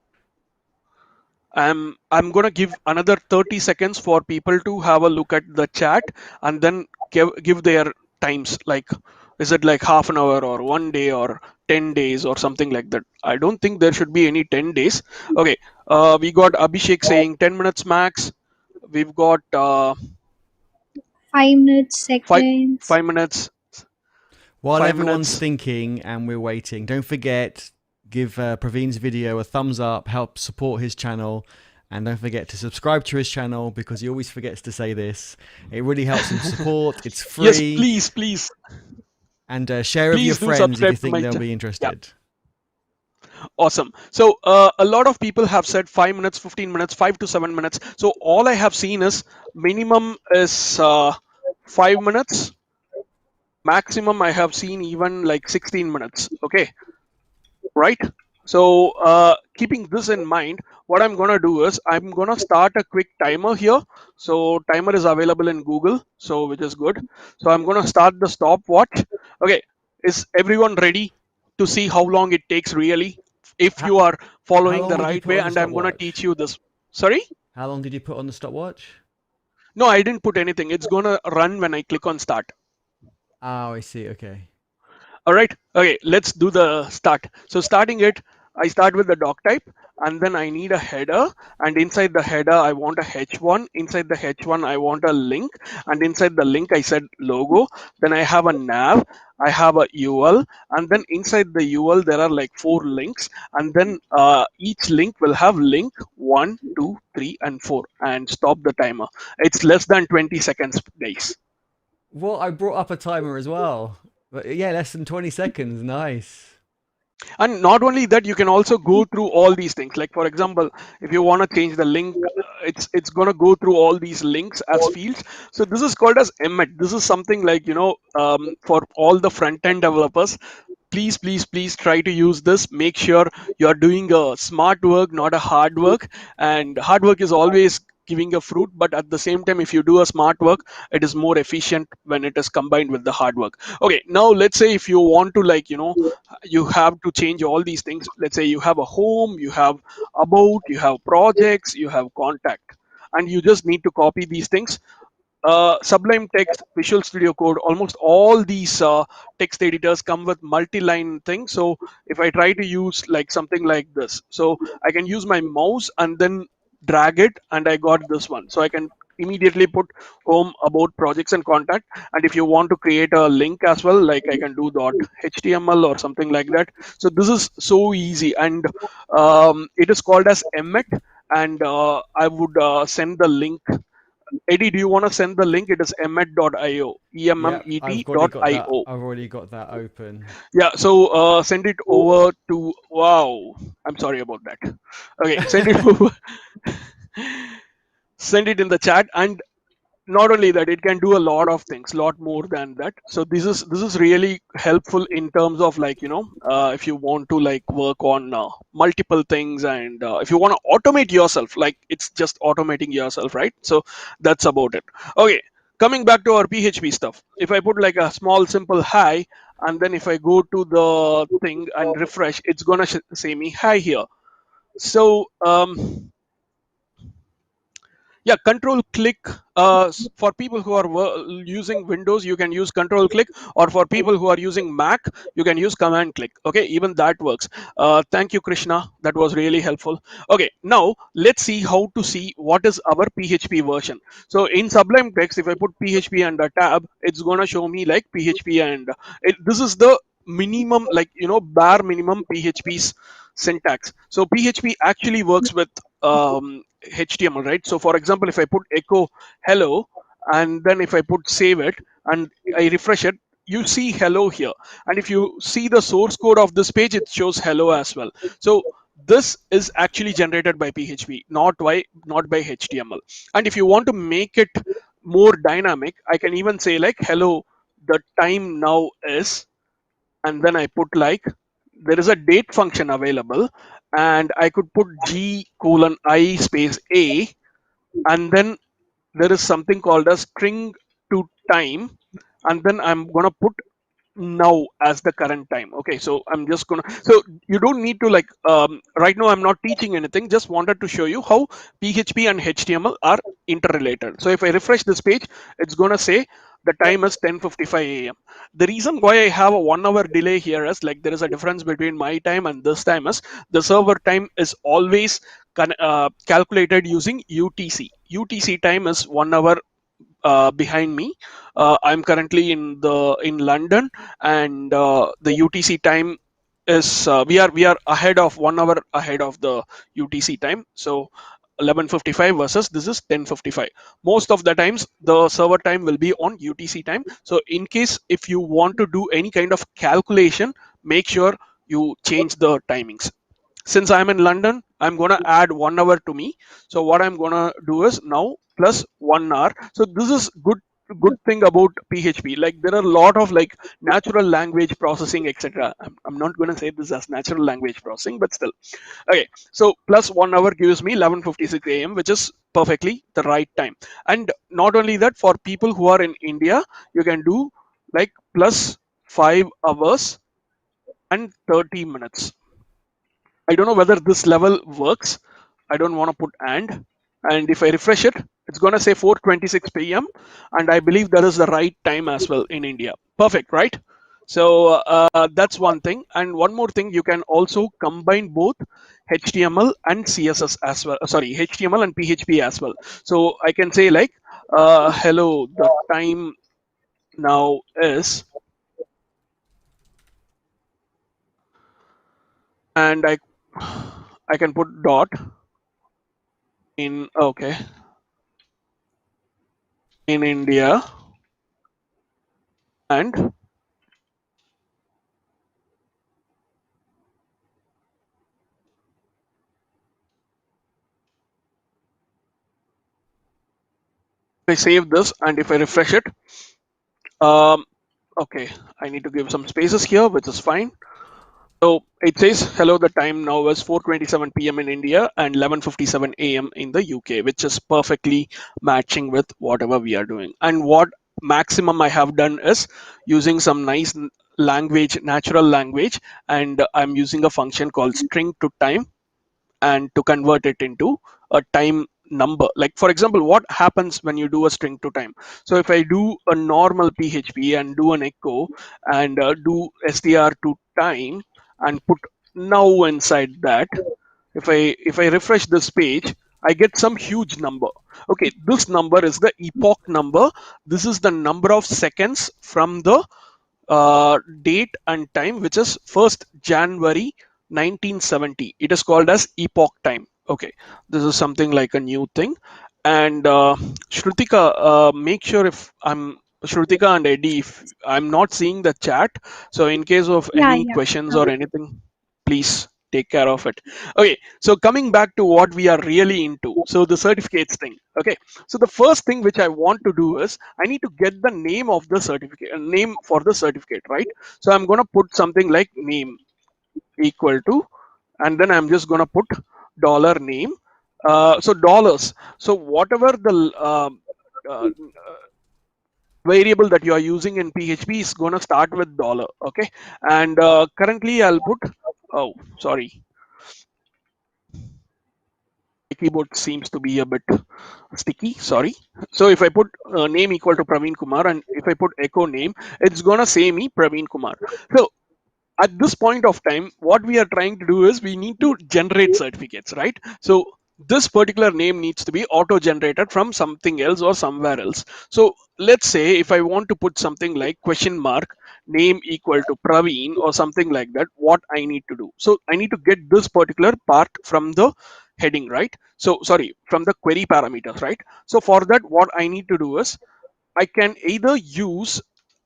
I'm gonna give another 30 seconds for people to have a look at the chat, and then give their times. Like, is it like half an hour or 1 day or 10 days or something like that? I don't think there should be any 10 days. Okay, we got Abhishek saying 10 minutes max. We've got 5 minutes, five seconds. 5 minutes. While 5 minutes. everyone's thinking and we're waiting, don't forget, give Praveen's video a thumbs up, help support his channel, and don't forget to subscribe to his channel because he always forgets to say this. It really helps him support. It's free. Yes, please. And share with your Please do friends if you subscribe to think my they'll channel. be Yeah, interested. awesome. So a lot of people have said 5 minutes, 15 minutes, 5 to 7 minutes. So all I have seen is minimum is 5 minutes. Maximum I have seen even like 16 minutes. Okay, right? So keeping this in mind, what I'm gonna do is I'm gonna start a quick timer here. So timer is available in Google, so which is good. So I'm gonna start the stopwatch. Okay, is everyone ready to see how long it takes really if How, you are how following long the did you right put way? on the And I'm gonna stopwatch? teach you this. Sorry? How long did you put on the stopwatch? No, I didn't put anything. It's gonna run when I click on start. Oh, I see. Okay. All right. Okay, let's do the start. So starting it, I start with the doc type, and then I need a header, and inside the header I want a h1. Inside the h1 I want a link, and inside the link I said logo. Then I have a nav, I have a UL, and then inside the UL there are like 4 links, and then each link will have link 1, 2, 3, and 4. And stop the timer. It's less than 20 seconds, guys. Well, I brought up a timer as well. But yeah, less than 20 seconds. Nice. And not only that, you can also go through all these things. Like for example, if you want to change the link, it's going to go through all these links as fields. So this is called as emmet. This is something like, for all the front end developers, please try to use this. Make sure you are doing a smart work, not a hard work. And hard work is always giving a fruit, but at the same time, if you do a smart work, it is more efficient when it is combined with the hard work. Okay, now let's say if you want to, like, you have to change all these things. Let's say you have a home, you have about, you have projects, you have contact, and you just need to copy these things. Sublime Text, Visual Studio Code, almost all these text editors come with multi-line thing. So if I try to use like something like this, so I can use my mouse and then drag it, and I got this one. So I can immediately put home, about, projects, and contact. And if you want to create a link as well, like I can do dot html or something like that. So this is so easy, and it is called as emmet. And I would send the link. Eddie, do you want to send the link? It is emmet.io, Yeah, emmet.io. I've already got that open. Yeah, so send it over to, wow, I'm sorry about that. Okay, send it over, send it in the chat. And not only that, it can do a lot of things, lot more than that. So this is really helpful in terms of, like, if you want to like work on multiple things, and if you want to automate yourself, like it's just automating yourself, right? So that's about it. Okay, coming back to our PHP stuff, if I put like a small simple hi, and then if I go to the thing and refresh, it's gonna say me hi here. So Yeah, control click. For people who are using Windows, you can use control click, or for people who are using Mac, you can use command click. Okay, even that works. Thank you, Krishna. That was really helpful. Okay, now let's see how to see what is our PHP version. So in Sublime Text, if I put PHP and a tab, it's gonna show me like PHP, and this is the minimum, like bare minimum PHP's syntax. So PHP actually works with HTML, right? So for example, if I put echo hello, and then if I put save it and I refresh it, you see hello here. And if you see the source code of this page, it shows hello as well. So this is actually generated by PHP, not by HTML. And if you want to make it more dynamic, I can even say like hello, the time now is, and then I put like there is a date function available, and I could put G:(I space A, and then there is something called a string to time, and then I'm gonna put now as the current time. Okay, so I'm just gonna, so you don't need to like right now I'm not teaching anything, just wanted to show you how PHP and HTML are interrelated. So if I refresh this page, it's gonna say the time is 10:55 a.m. The reason why I have a 1 hour delay here is like there is a difference between my time and this time is the server time is always calculated using UTC. UTC time is 1 hour behind me. I'm currently in London, and the UTC time is we are ahead of 1 hour ahead of the UTC time. So 11:55 versus this is 10:55. Most of the times the server time will be on UTC time. So in case if you want to do any kind of calculation, make sure you change the timings. Since I'm in London, I'm gonna add 1 hour to me. So what I'm gonna do is now plus 1 hour. So this is good thing about PHP. Like there are a lot of like natural language processing, etc. I'm not gonna say this as natural language processing, but still. Okay, so plus 1 hour gives me 11:56 a.m., which is perfectly the right time. And not only that, for people who are in India, you can do like plus 5 hours and 30 minutes. I don't know whether this level works. I don't want to put and if I refresh it, it's going to say 4:26 p.m. and I believe that is the right time as well in India. Perfect, right? So that's one thing. And one more thing, you can also combine both HTML and CSS as well. Sorry, HTML and PHP as well. So I can say like, hello, the time now is, and I can put dot in, okay, in India, and I save this, and if I refresh it, um, okay, I need to give some spaces here, which is fine. So it says, hello, the time now is 4:27 p.m. in India and 11:57 a.m. in the UK, which is perfectly matching with whatever we are doing. And what maximum I have done is using some nice language, natural language, and I'm using a function called string to time and to convert it into a time number. Like for example, what happens when you do a string to time? So if I do a normal PHP and do an echo and do str to time and put now inside that, if I refresh this page, I get some huge number. Okay, this number is the epoch number. This is the number of seconds from the date and time, which is 1st January 1970. It is called as epoch time. Okay, this is something like a new thing. And Shrutika, make sure if I'm Shrutika and Eddie, if I'm not seeing the chat, so in case of Yeah, any yeah. questions or anything, please take care of it. Okay, so coming back to what we are really into, so the certificates thing. Okay, so the first thing which I want to do is I need to get the name of the certificate, name for the certificate, right? So I'm going to put something like name equal to, and then I'm just going to put dollar name. So dollars. So whatever the variable that you are using in PHP is going to start with dollar. Okay, and currently I'll put, oh, sorry. My keyboard seems to be a bit sticky. Sorry. So if I put name equal to Praveen Kumar and if I put echo name, it's gonna say me Praveen Kumar. So at this point of time, what we are trying to do is we need to generate certificates, right? So this particular name needs to be auto generated from something else or somewhere else. So let's say if I want to put something like question mark name equal to Praveen or something like that, what I need to do. So I need to get this particular part from the heading, right? So sorry, from the query parameters, right? So for that, what I need to do is I can either use,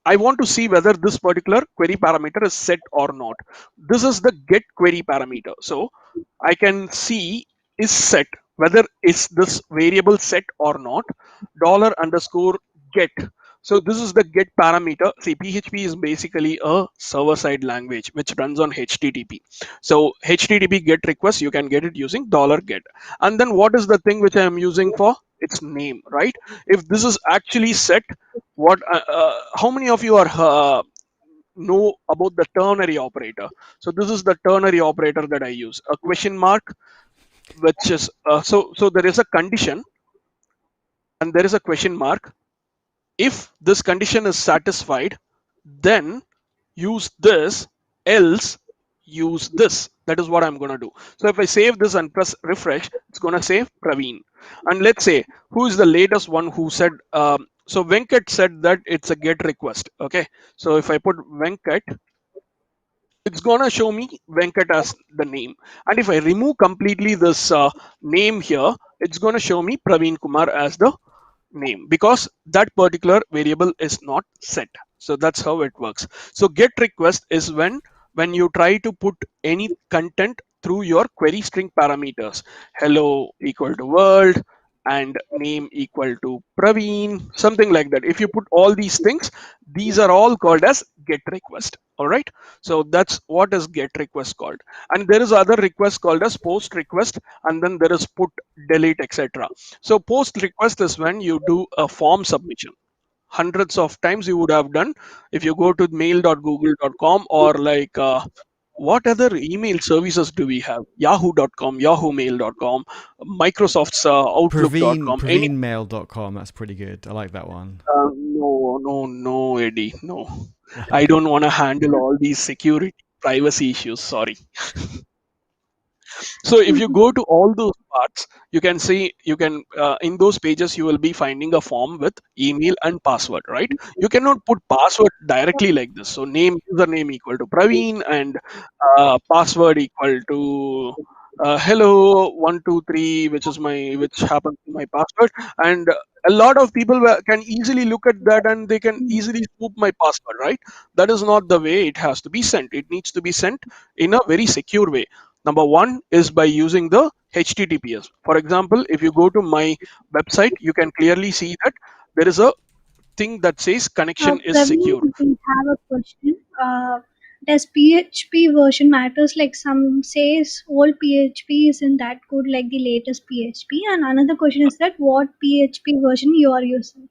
I want to see whether this particular query parameter is set or not. This is the get query parameter. So I can see is set, whether is this variable set or not, dollar underscore get. So this is the get parameter. See, PHP is basically a server-side language which runs on HTTP. So HTTP get request, you can get it using dollar $get. And then what is the thing which I am using for? Its name, right? If this is actually set, what? How many of you are know about the ternary operator? So this is the ternary operator that I use. A question mark, which is so there is a condition and there is a question mark. If this condition is satisfied, then use this, else use this. That is what I'm going to do. So if I save this and press refresh, it's going to save Praveen. And let's say who is the latest one who said, so Venkat said that it's a get request. Okay. So if I put Venkat, it's going to show me Venkat as the name. And if I remove completely this name here, it's going to show me Praveen Kumar as the name because that particular variable is not set. So that's how it works. So get request is when you try to put any content through your query string parameters, hello equal to world and name equal to Praveen, something like that. If you put all these things, these are all called as get request. All right. So that's what is get request called. And there is other request called as post request, and then there is put, delete, etc. So post request is when you do a form submission. Hundreds of times you would have done if you go to mail.google.com or like what other email services do we have? Yahoo.com, yahoomail.com, Microsoft's outlook.com. Any Praveenmail.com. That's pretty good. I like that one. no, Eddie, no. I don't want to handle all these security privacy issues. Sorry. So if you go to all those parts, you can see you can in those pages you will be finding a form with email and password, right? You cannot put password directly like this. So name username equal to Praveen and password equal to hello 123, which is my which happens to my password, and a lot of people can easily look at that and they can easily spook my password, right? That is not the way it has to be sent. It needs to be sent in a very secure way. Number one is by using the HTTPS. For example, if you go to my website, you can clearly see that there is a thing that says connection is Praveen, secure. we have a question. Does PHP version matters? Like some says old PHP isn't that good like the latest PHP. And another question is that what PHP version you are using?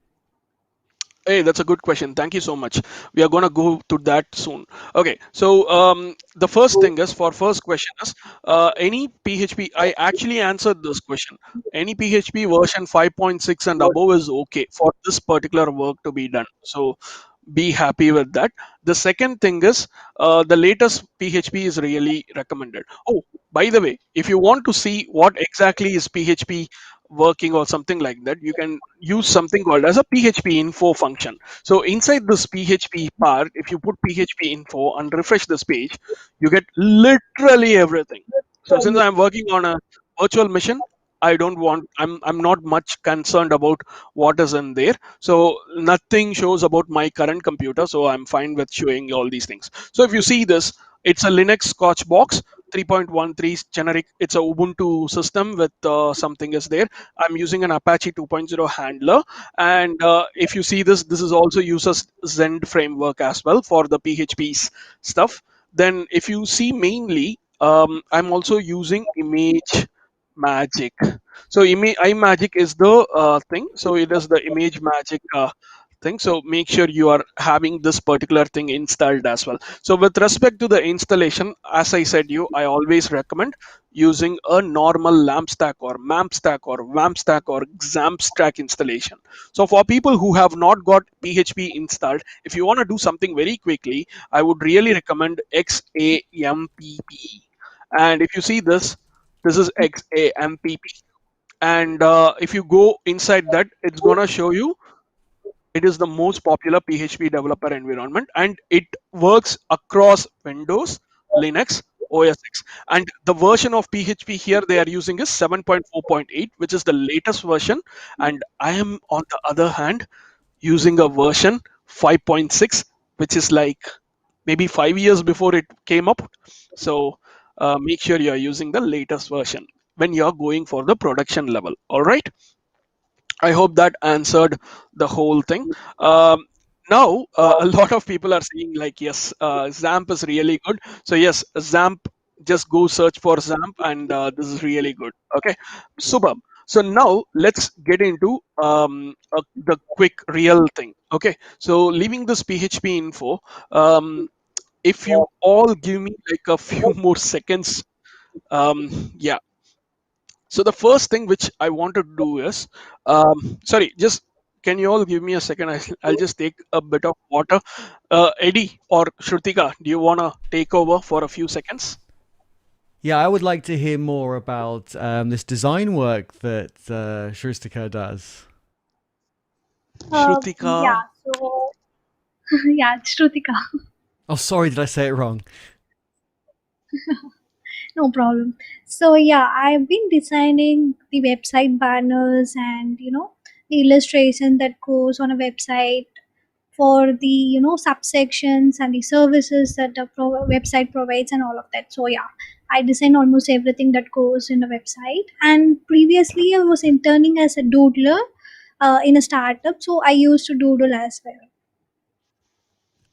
Hey, that's a good question. Thank you so much. We are going to go to that soon. Okay, so the first thing is for first question is any PHP. I actually answered this question. Any PHP version 5.6 and above is okay for this particular work to be done. So be happy with that. The second thing is the latest PHP is really recommended. Oh, by the way, if you want to see what exactly is PHP working or something like that, you can use something called as a PHP info function. So inside this PHP part, if you put PHP info and refresh this page, you get literally everything. So since I'm working on a virtual machine, I'm not much concerned about what is in there. So nothing shows about my current computer. So I'm fine with showing all these things. So if you see this, it's a Linux Scotch box 3.13 generic. It's a Ubuntu system with something is there. I'm using an Apache 2.0 handler, and if you see this, this is also uses Zend framework as well for the PHP's stuff. Then if you see mainly, I'm also using Image Magic. So iMagick is the thing. So it is the Image Magic thing. So make sure you are having this particular thing installed as well. So with respect to the installation, as I said you, I always recommend using a normal lamp stack or mamp stack or wamp stack or xamp stack installation. So for people who have not got PHP installed, if you want to do something very quickly, I would really recommend 𝐿𝐴MPP. And if you see this is 𝐿𝐴MPP. And if you go inside that, it's gonna show you it is the most popular PHP developer environment, and it works across Windows, Linux, OS X. And the version of PHP here they are using is 7.4.8, which is the latest version. And I am, on the other hand, using a version 5.6, which is like maybe 5 years before it came up. So make sure you are using the latest version when you are going for the production level. All right. I hope that answered the whole thing. Now, a lot of people are saying like, yes, XAMPP is really good. So yes, XAMPP, just go search for XAMPP, and this is really good. Okay, superb. So now let's get into the quick real thing. Okay, so leaving this PHP info, if you all give me like a few more seconds, yeah, so the first thing which I want to do is, sorry, just can you all give me a second? I'll just take a bit of water. Eddie or Shrutika, do you want to take over for a few seconds? Yeah, I would like to hear more about this design work that Shrutika does. Shrutika, Yeah, so yeah, it's Shrutika. Oh, sorry, did I say it wrong? No problem. So yeah, I've been designing the website banners and the illustration that goes on a website for the subsections and the services that the website provides and all of that. So yeah, I design almost everything that goes in a website. And previously, I was interning as a doodler in a startup, so I used to doodle as well.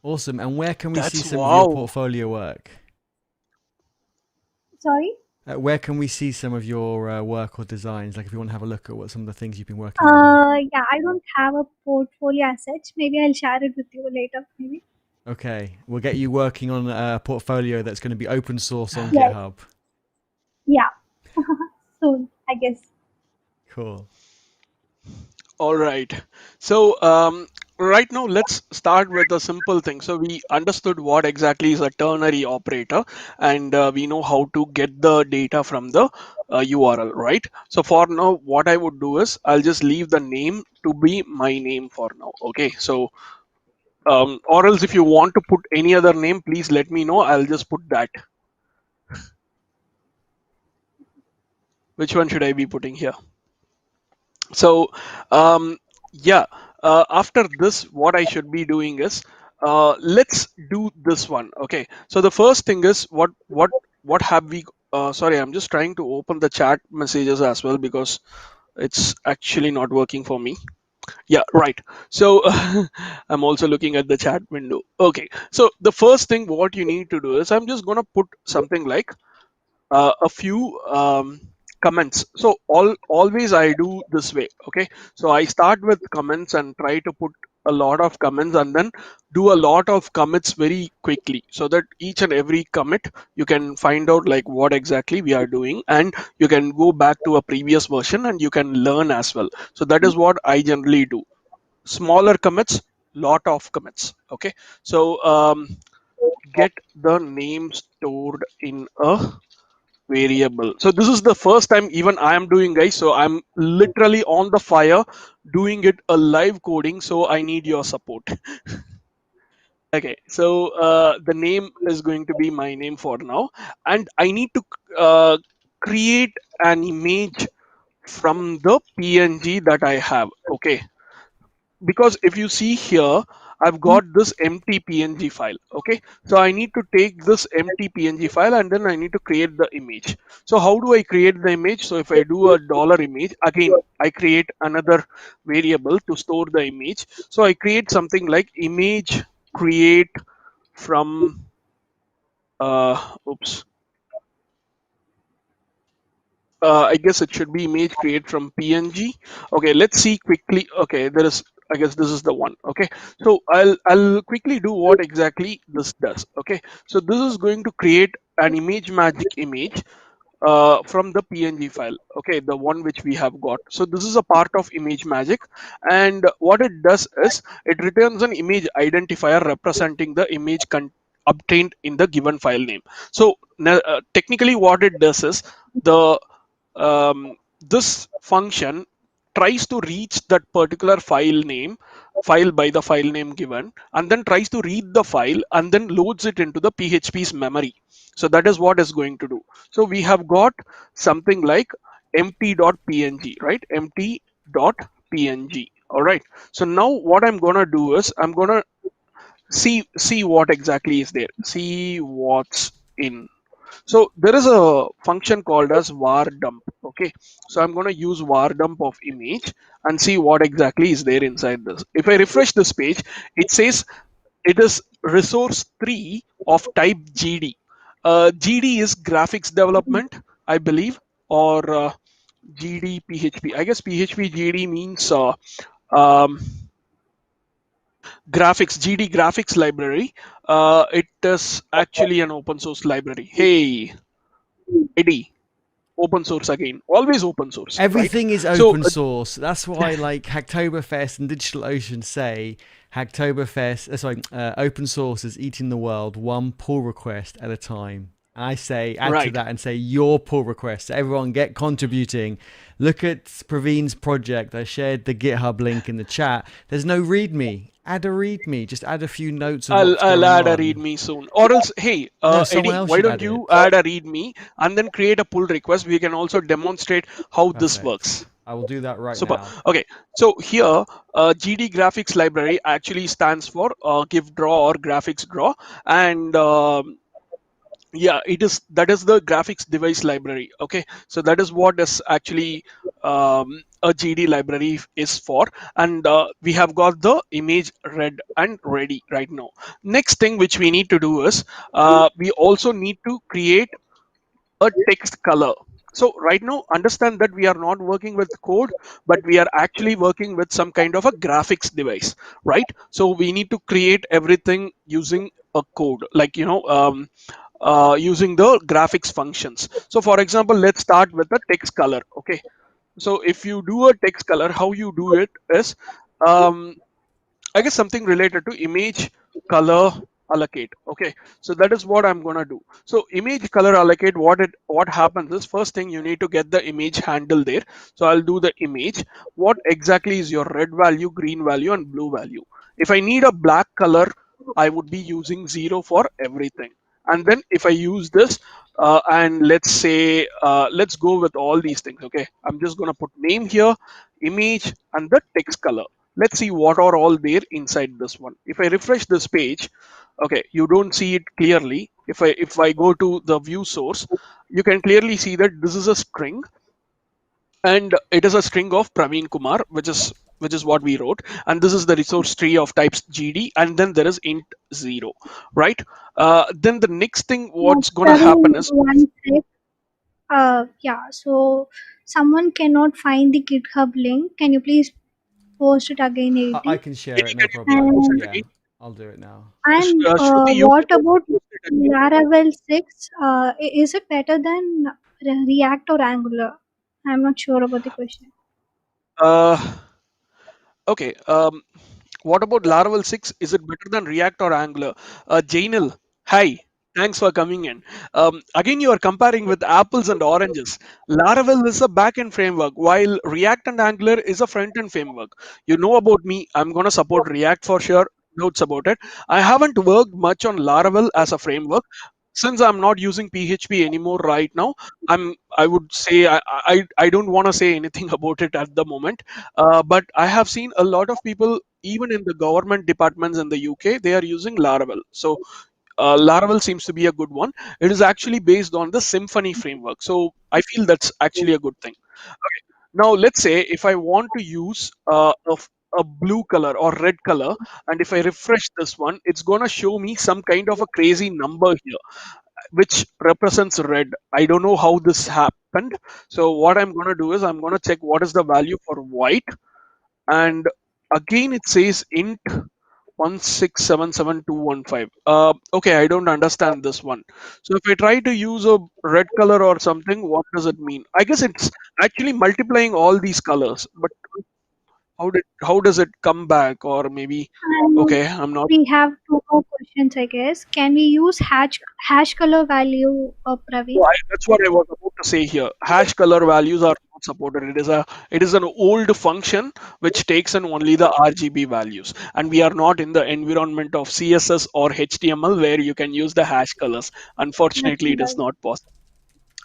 Awesome. And where can we see that's some of your wow. portfolio work? Sorry. Where can we see some of your work or designs? Like if you want to have a look at what some of the things you've been working on. Yeah, I don't have a portfolio as such. Maybe I'll share it with you later. Maybe. Okay, we'll get you working on a portfolio that's going to be open source on Yes. GitHub. Yeah. Soon, I guess. Cool. All right. So right now, let's start with a simple thing. So we understood what exactly is a ternary operator, and we know how to get the data from the URL, right? So for now, what I would do is I'll just leave the name to be my name for now. Okay. So or else if you want to put any other name, please let me know. I'll just put that. Which one should I be putting here? So yeah, after this what I should be doing is let's do this one. Okay, so the first thing is what have we sorry, I'm just trying to open the chat messages as well because it's actually not working for me. Yeah, right. So I'm also looking at the chat window. Okay, so the first thing what you need to do is I'm just going to put something like a few comments. So always I do this way. Okay, so I start with comments and try to put a lot of comments and then do a lot of commits very quickly so that each and every commit you can find out like what exactly we are doing, and you can go back to a previous version and you can learn as well. So that is what I generally do. Smaller commits, lot of commits. Okay, so get the name stored in a variable. So this is the first time even I am doing, guys. So I'm literally on the fire doing it a live coding. So I need your support. Okay, so the name is going to be my name for now, and I need to create an image from the PNG that I have. Okay, because if you see here, I've got this empty PNG file. Okay, so I need to take this empty PNG file and then I need to create the image. So how do I create the image? So if I do a dollar image, again I create another variable to store the image. So I create something like image create from oops, I guess it should be image create from PNG. Okay, let's see quickly. Okay, there is I guess this is the one. Okay, so I'll quickly do what exactly this does. Okay, so this is going to create an image magic image from the PNG file. Okay, the one which we have got. So this is a part of image magic, and what it does is it returns an image identifier representing the image obtained in the given file name. So technically what it does is the this function tries to reach that particular file by the file name given, and then tries to read the file and then loads it into the PHP's memory. So that is what it's going to do. So we have got something like empty.png, right? Empty.png. All right. So now what I'm gonna do is I'm gonna see what exactly is there. See what's in. So there is a function called as var dump. Okay, so I'm going to use var dump of image and see what exactly is there inside this. If I refresh this page, it says it is resource 3 of type GD. GD is graphics development, I believe, or GD PHP. I guess PHP GD means um, graphics, GD graphics library. It is actually an open source library. Hey, Eddie, open source again, always open source, right? Everything is So open source. That's why, like Hacktoberfest and DigitalOcean say, open source is eating the world one pull request at a time. I say, add to right, that and say your pull requests. Everyone get contributing. Look at Praveen's project. I shared the GitHub link in the chat. There's no README. Add a README. Just add a few notes of what's I'll going add a on. readme soon, or else, hey, No, someone Eddie, else why should don't add you it. add a readme and then create a pull request? We can also demonstrate how this Perfect. works. I will do that right Super. now. Okay, so here GD graphics library actually stands for give draw or graphics draw, and yeah, it is, that is the graphics device library. Okay, so that is what is actually a GD library is for, and we have got the image read and ready right now. Next thing which we need to do is we also need to create a text color. So right now, understand that we are not working with code, but we are actually working with some kind of a graphics device, right? So we need to create everything using a code, like, using the graphics functions. So for example, let's start with the text color. Okay, so if you do a text color, how you do it is, um, I guess something related to image color allocate. Okay, so that is what I'm gonna do. So image color allocate, what happens is, first thing you need to get the image handle there. So I'll do the image. What exactly is your red value, green value, and blue value? If I need a black color, I would be using 0 for everything. And then if I use this, and let's say let's go with all these things. Okay, I'm just gonna put name here, image, and the text color. Let's see what are all there inside this one. If I refresh this page, okay, you don't see it clearly. If I go to the view source, you can clearly see that this is a string, and it is a string of Praveen Kumar, which is what we wrote, and this is the resource tree of types GD, and then there is int 0, right? Then the next thing what's gonna Praveen, happen is, one sec. Yeah, so someone cannot find the GitHub link. Can you please post it again, I 80? can share Eddie, it, no can you please problem. post And it Yeah, again? I'll do it now. Shruti, you what can also about post it again. Laravel 6? Is it better than React or Angular? I'm not sure about the question. Uh, okay. What about Laravel 6? Is it better than React or Angular? Jainil, hi. Thanks for coming in. Again, you are comparing with apples and oranges. Laravel is a backend framework, while React and Angular is a front-end framework. You know about me. I'm going to support React for sure. Notes about it. I haven't worked much on Laravel as a framework since I'm not using PHP anymore right now. I would say I don't want to say anything about it at the moment. But I have seen a lot of people, even in the government departments in the UK, they are using Laravel. So Laravel seems to be a good one. It is actually based on the Symfony framework. So I feel that's actually a good thing. Okay. Now let's say if I want to use a blue color or red color, and if I refresh this one, it's gonna show me some kind of a crazy number here, which represents red. I don't know how this happened. So what I'm gonna do is I'm gonna check what is the value for white, and again it says int 1677215. Okay, I don't understand this one. So if I try to use a red color or something, what does it mean? I guess it's actually multiplying all these colors, but how does it come back? Or maybe, And okay, I'm not. we have two more questions, I guess. Can we use hash color value, So Praveen? that's what I was about to say here. Hash color values are not supported. It is an old function which takes in only the RGB values, and we are not in the environment of CSS or HTML where you can use the hash colors. That's Unfortunately, it is right. not possible.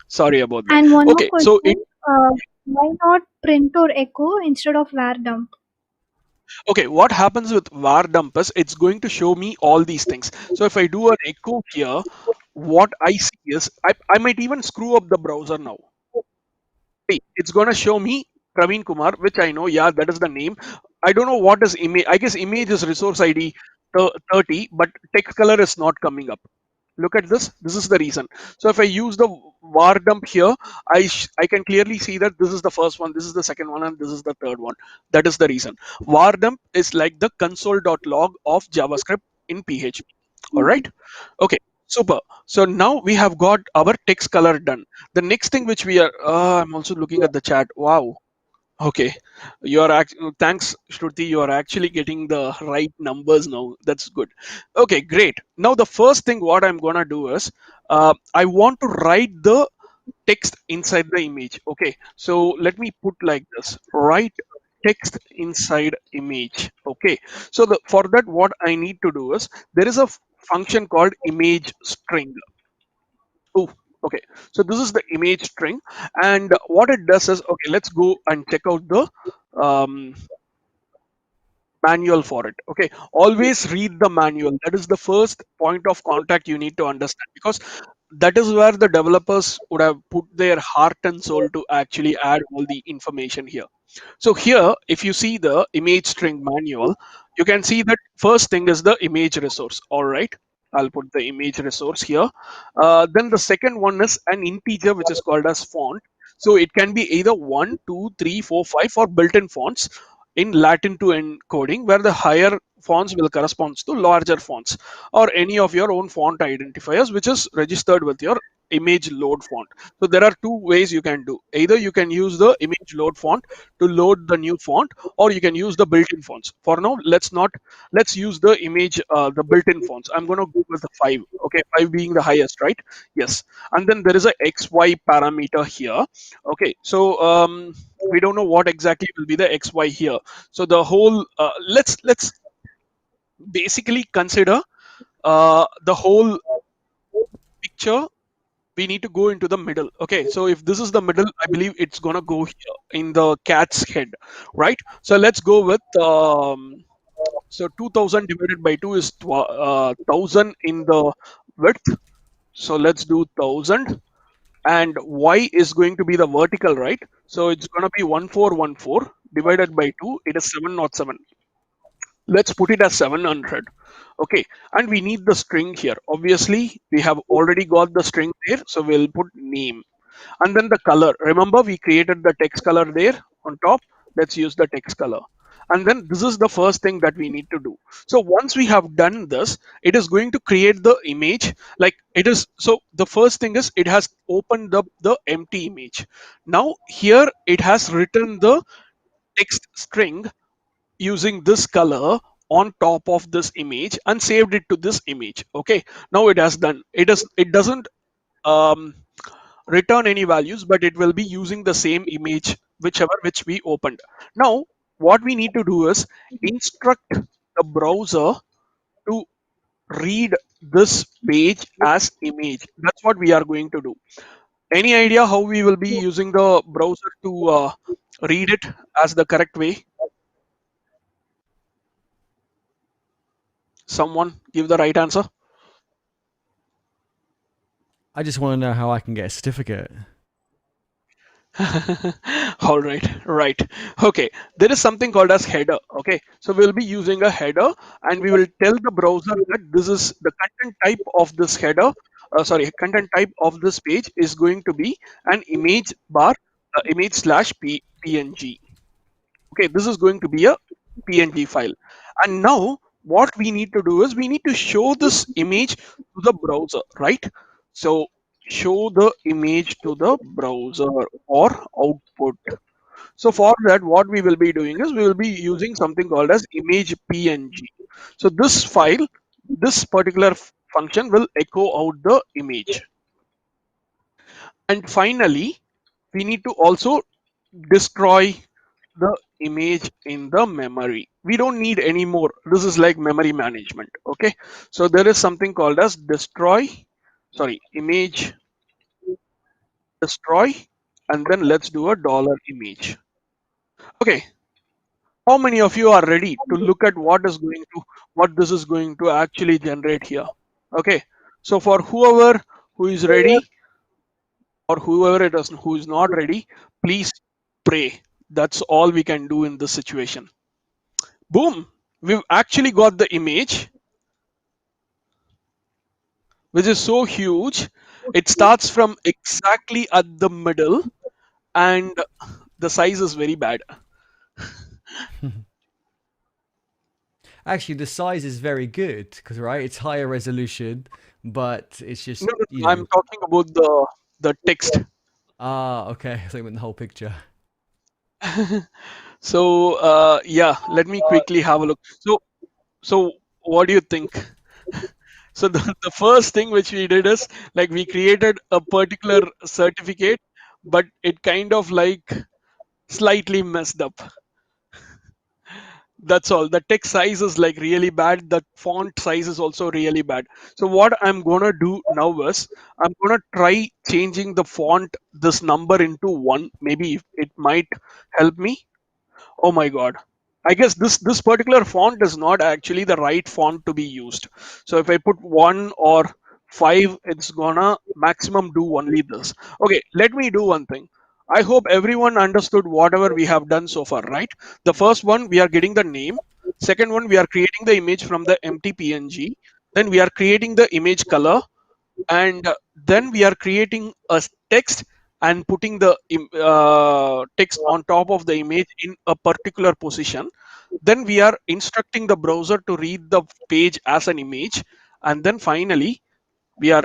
Sorry about that. And one more Okay, so question. Why not print or echo instead of var dump? okay, what happens with var dump is it's going to show me all these things. So if I do an echo here, what I see is I might even screw up the browser now. It's gonna show me Praveen Kumar, which I know, yeah, that is the name. I don't know what is image. I guess image is resource ID 30, but text color is not coming up. Look at this. This is the reason. So if I use the var dump here, I can clearly see that this is the first one, this is the second one, and this is the third one. That is the reason. Var dump is like the console.log of JavaScript in PHP. All right. Okay. Super. So now we have got our text color done. The next thing which we are, I'm also looking at the chat. Wow. Okay, thanks, Shruti. You are actually getting the right numbers now. That's good. Okay, great. Now the first thing what I'm gonna do is, I want to write the text inside the image. Okay, so let me put like this: write text inside image. Okay, so for that, what I need to do is there is a function called image string. Oh, okay. So this is the image string, and what it does is, okay, let's go and check out the um, manual for it. Okay, always read the manual. That is the first point of contact you need to understand, because that is where the developers would have put their heart and soul to actually add all the information here. So here, if you see the image string manual, you can see that first thing is the image resource. All right, I'll put the image resource here. Then the second one is an integer which is called as font. So it can be either 1, 2, 3, 4, 5 or built-in fonts in Latin to encoding, where the higher fonts will correspond to larger fonts, or any of your own font identifiers which is registered with your image load font. So there are two ways you can do. Either you can use the image load font to load the new font, or you can use the built-in fonts. For now, let's use the image, the built-in fonts. I'm going to go with the 5. Okay, 5 being the highest, right? Yes. And then there is a xy parameter here. Okay, so we don't know what exactly will be the xy here. So the whole let's basically consider the whole picture. We need to go into the middle. Okay, so if this is the middle, I believe it's gonna go here in the cat's head, right? So let's go with so 2000 divided by 2 is 1000 in the width. So let's do 1000, and y is going to be the vertical, right? So it's gonna be 1414 divided by 2. It is 707. Let's put it as 700. Okay, and we need the string here. Obviously we have already got the string there, so we'll put name. And then the color, remember we created the text color there on top. Let's use the text color. And then this is the first thing that we need to do. So once we have done this, it is going to create the image. Like it is, so the first thing is it has opened up the empty image. Now here it has written the text string using this color on top of this image and saved it to this image. Okay, now it has done. It doesn't um, return any values, but it will be using the same image which we opened. Now what we need to do is instruct the browser to read this page as image. That's what we are going to do. Any idea how we will be using the browser to read it as the correct way? Someone give the right answer. I just want to know how I can get a certificate. All right, right. Okay, there is something called as header. Okay, so we'll be using a header, and we will tell the browser that this is the content type of this header. Sorry, content type of this page is going to be an image bar, image slash png. Okay, this is going to be a PNG file. And now what we need to do is we need to show this image to the browser, right? So show the image to the browser or output. So for that, what we will be doing is we will be using something called as image PNG. So this file, this particular function will echo out the image. And finally, we need to also destroy the image in the memory. We don't need any more. This is like memory management. Okay. So there is something called as image destroy, and then let's do a dollar image. Okay. How many of you are ready to look at what this is going to actually generate here? Okay. So for who is ready, or whoever it is who is not ready, please pray. That's all we can do in this situation. Boom, we've actually got the image, which is so huge. It starts from exactly at the middle, and the size is very bad. Actually, the size is very good because right, it's higher resolution, but it's just No, no, no, I'm talking about the text. okay. So I meant the whole picture. So yeah, let me quickly have a look. So what do you think? So the first thing which we did is like we created a particular certificate, but it kind of like slightly messed up. That's all. The text size is like really bad. The font size is also really bad. So what I'm gonna do now is I'm gonna try changing the font this number into one. Maybe it might help me. Oh my god. I guess this particular font is not actually the right font to be used. So if I put 1 or 5, it's gonna maximum do only this. Okay, let me do one thing. I hope everyone understood whatever we have done so far, right? The first one, we are getting the name. Second one, we are creating the image from the empty PNG. Then we are creating the image color, and then we are creating a text and putting the text on top of the image in a particular position. Then we are instructing the browser to read the page as an image, and then finally we are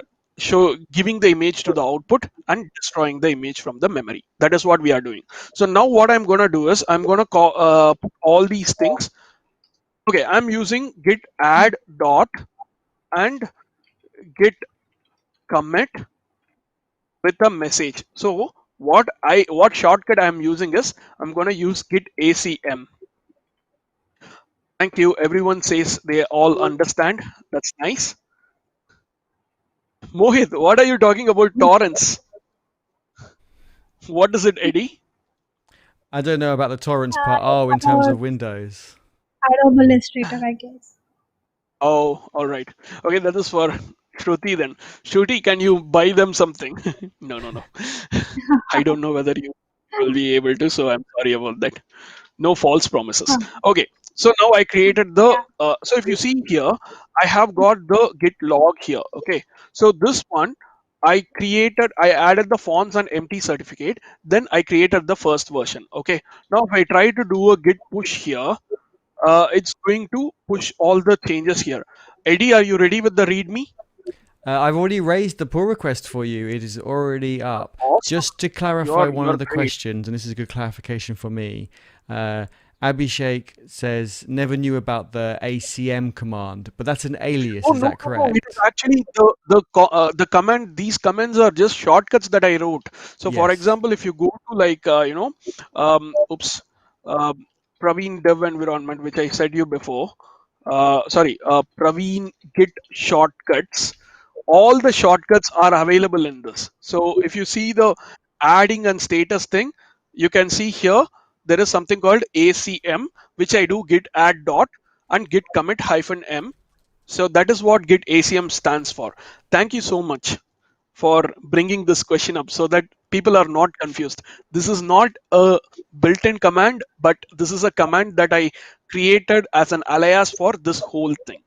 giving the image to the output and destroying the image from the memory. That is what we are doing. So now what I'm going to do is I'm going to put all these things. Okay, I'm using git add dot and git commit with a message. So what shortcut I'm using is I'm gonna use git ACM. Thank you. Everyone says they all understand. That's nice. Mohit, what are you talking about torrents? What is it, Eddie? I don't know about the torrents part. Oh, in It's terms of Windows. Adobe Illustrator, I guess. Oh, all right. Okay, that is for Shruti then. Shruti, can you buy them something? No, no, no. I don't know whether you will be able to, so I'm sorry about that. No false promises. Okay, so now I created the so if you see here, I have got the git log here. Okay, so this one I added the fonts and empty certificate, then I created the first version. Okay, now if I try to do a git push here, it's going to push all the changes here. Eddie, are you ready with the readme? I've already raised the pull request for you. It is already up. Awesome. Just to clarify one You're of the great. questions, and this is a good clarification for me. Abhishek says never knew about the ACM command, but that's an alias. Oh Is no, that no, no! It is correct? actually the command. These commands are just shortcuts that I wrote. So, for Yes. example, if you go to like oops, um, Praveen Dev environment, which I said you before. Praveen Git shortcuts. All the shortcuts are available in this. So, if you see the adding and status thing, you can see here there is something called ACM, which I do git add dot and git commit hyphen m. So that is what Git ACM stands for. Thank you so much for bringing this question up so that people are not confused. This is not a built-in command, but this is a command that I created as an alias for this whole thing.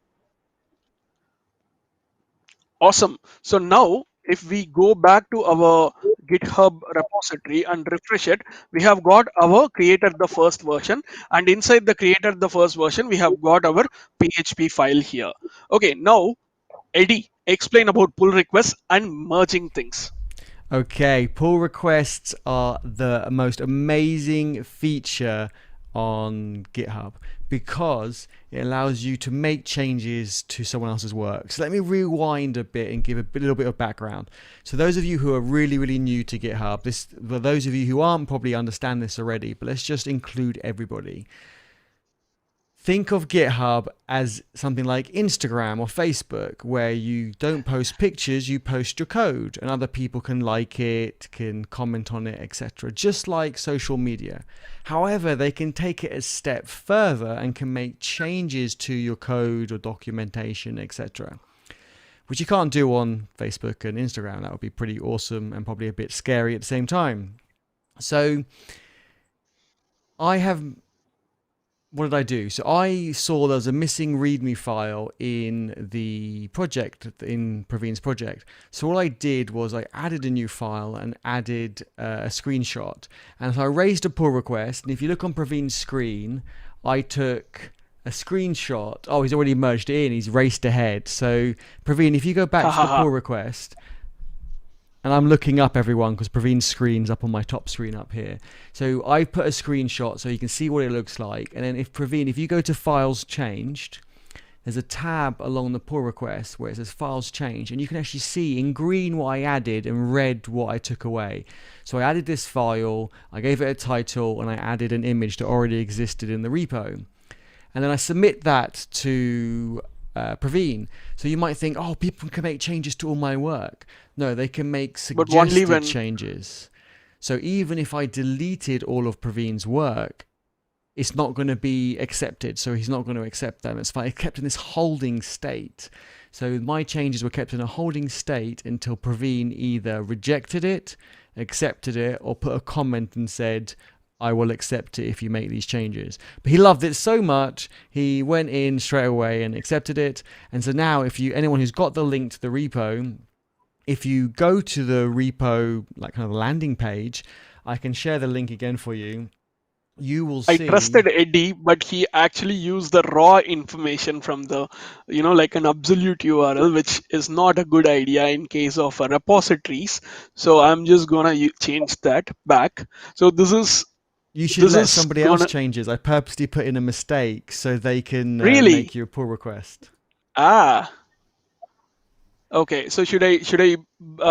Awesome. So now if we go back to our GitHub repository and refresh it, we have got our creator the first version, and inside the creator the first version, we have got our PHP file here. Okay, now Eddie, explain about pull requests and merging things. Okay, pull requests are the most amazing feature on GitHub because it allows you to make changes to someone else's work. So let me rewind a bit and give a little bit of background. So those of you who are really, really new to GitHub, for those of you who aren't probably understand this already, but let's just include everybody. Think of GitHub as something like Instagram or Facebook, where you don't post pictures, you post your code, and other people can like it, can comment on it, etc. Just like social media. However, they can take it a step further and can make changes to your code or documentation, etc. Which you can't do on Facebook and Instagram. That would be pretty awesome and probably a bit scary at the same time. So what did I do? So I saw there was a missing README file in the project, in Praveen's project. So all I did was I added a new file and added a screenshot. And so I raised a pull request. And if you look on Praveen's screen, I took a screenshot. Oh, he's already merged it in. He's raced ahead. So Praveen, if you go back to the pull request, and I'm looking up everyone because Praveen's screen's up on my top screen up here. So I put a screenshot so you can see what it looks like. And then if you go to files changed, there's a tab along the pull request where it says files changed, and you can actually see in green what I added and red what I took away. So I added this file, I gave it a title, and I added an image that already existed in the repo. And then I submit that to Praveen. So you might think, oh, people can make changes to all my work. No, they can make suggested changes. So even if I deleted all of Praveen's work, it's not going to be accepted. So he's not going to accept them. It's fine. It's kept in this holding state. So my changes were kept in a holding state until Praveen either rejected it, accepted it, or put a comment and said, I will accept it if you make these changes. But he loved it so much, he went in straight away and accepted it. And so now anyone who's got the link to the repo, if you go to the repo, like kind of landing page, I can share the link again for you. You will see. I trusted Eddie, but he actually used the raw information from the, like an absolute URL, which is not a good idea in case of repositories. So I'm just gonna change that back. So you should let somebody else changes. I purposely put in a mistake so they can make you a pull request. Okay, so should I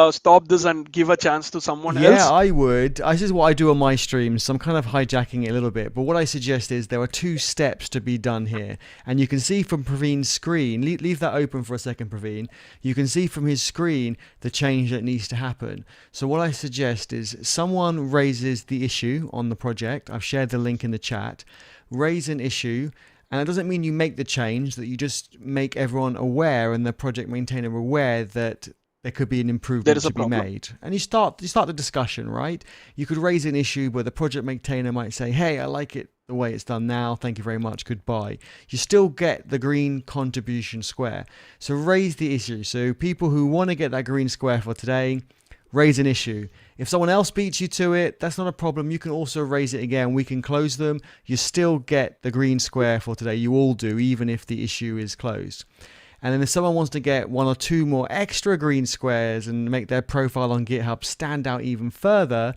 stop this and give a chance to someone else? Yeah, I would. This is what I do on my streams, so I'm kind of hijacking it a little bit. But what I suggest is there are 2 steps to be done here. And you can see from Praveen's screen, leave that open for a second, Praveen. You can see from his screen the change that needs to happen. So what I suggest is someone raises the issue on the project. I've shared the link in the chat. Raise an issue. And it doesn't mean you make the change, that you just make everyone aware and the project maintainer aware that there could be an improvement to be made. And you start the discussion, right? You could raise an issue where the project maintainer might say, hey, I like it the way it's done now. Thank you very much. Goodbye. You still get the green contribution square. So raise the issue. So people who want to get that green square for today, raise an issue. If someone else beats you to it, that's not a problem. You can also raise it again. We can close them. You still get the green square for today. You all do, even if the issue is closed. And then if someone wants to get 1 or 2 more extra green squares and make their profile on GitHub stand out even further,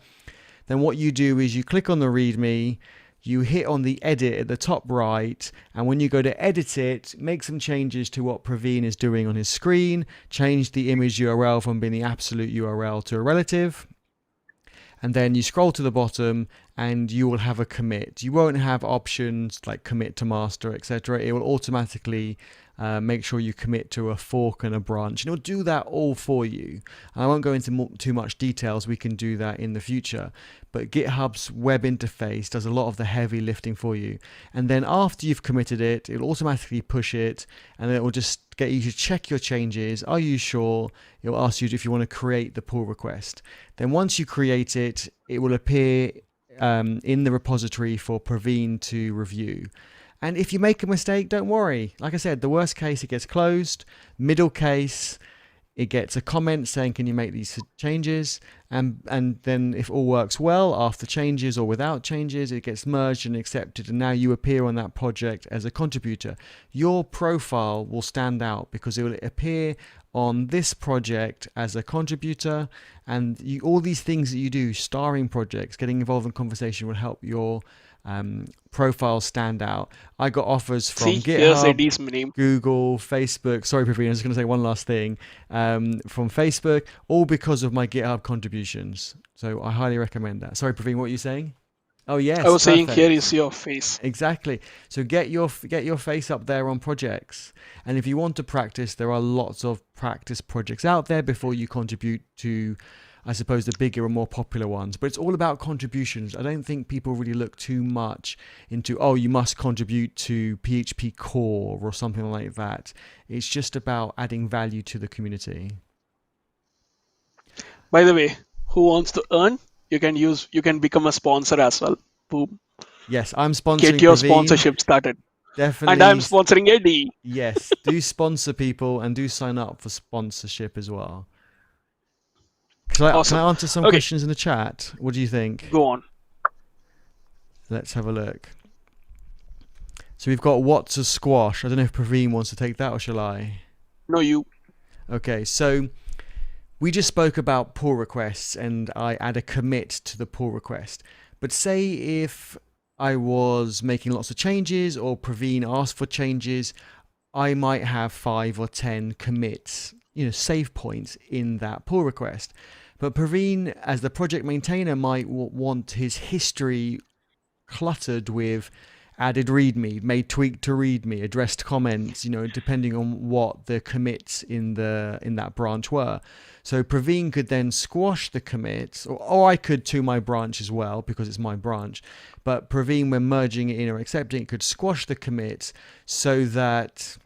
then what you do is you click on the README, you hit on the edit at the top right, and when you go to edit it, make some changes to what Praveen is doing on his screen, change the image URL from being the absolute URL to a relative, and then you scroll to the bottom and you will have a commit. You won't have options like commit to master, etc. It will automatically make sure you commit to a fork and a branch, and it'll do that all for you. And I won't go into too much details. We can do that in the future. But GitHub's web interface does a lot of the heavy lifting for you. And then after you've committed it, it'll automatically push it, and then it will just get you to check your changes. Are you sure? It'll ask you if you want to create the pull request. Then once you create it, it will appear in the repository for Praveen to review. And if you make a mistake, don't worry. Like I said, the worst case, it gets closed. Middle case, it gets a comment saying, can you make these changes? And then if all works well after changes or without changes, it gets merged and accepted. And now you appear on that project as a contributor. Your profile will stand out because it will appear on this project as a contributor, and all these things that you do, starring projects, getting involved in conversation, will help your profile stand out. I got offers from See, here's GitHub, Eddie's name. Google, Facebook. Sorry, Praveen, I was just going to say one last thing. From Facebook, all because of my GitHub contributions. So I highly recommend that. Sorry, Praveen, what were you saying? Oh, yes. I was saying, perfect. here is your face. Exactly. So get your face up there on projects. And if you want to practice, there are lots of practice projects out there before you contribute to, I suppose, the bigger and more popular ones. But it's all about contributions. I don't think people really look too much into, oh, you must contribute to PHP core or something like that. It's just about adding value to the community. By the way, who wants to earn? You can become a sponsor as well. Boom. Yes, I'm sponsoring Get your Praveen. sponsorship started. Definitely. And I'm sponsoring Eddie. Yes, do sponsor people and do sign up for sponsorship as well. Awesome. Can I answer some questions in the chat? What do you think? Go on. Let's have a look. So we've got what's a squash. I don't know if Praveen wants to take that or shall I? No, you. Okay, so we just spoke about pull requests and I add a commit to the pull request. But say if I was making lots of changes or Praveen asked for changes, I might have 5 or 10 commits, save points in that pull request. But Praveen, as the project maintainer, might want his history cluttered with added readme, made tweak to readme, addressed comments, depending on what the commits in that branch were. So Praveen could then squash the commits, or I could to my branch as well, because it's my branch. But Praveen, when merging it in or accepting it, could squash the commits so that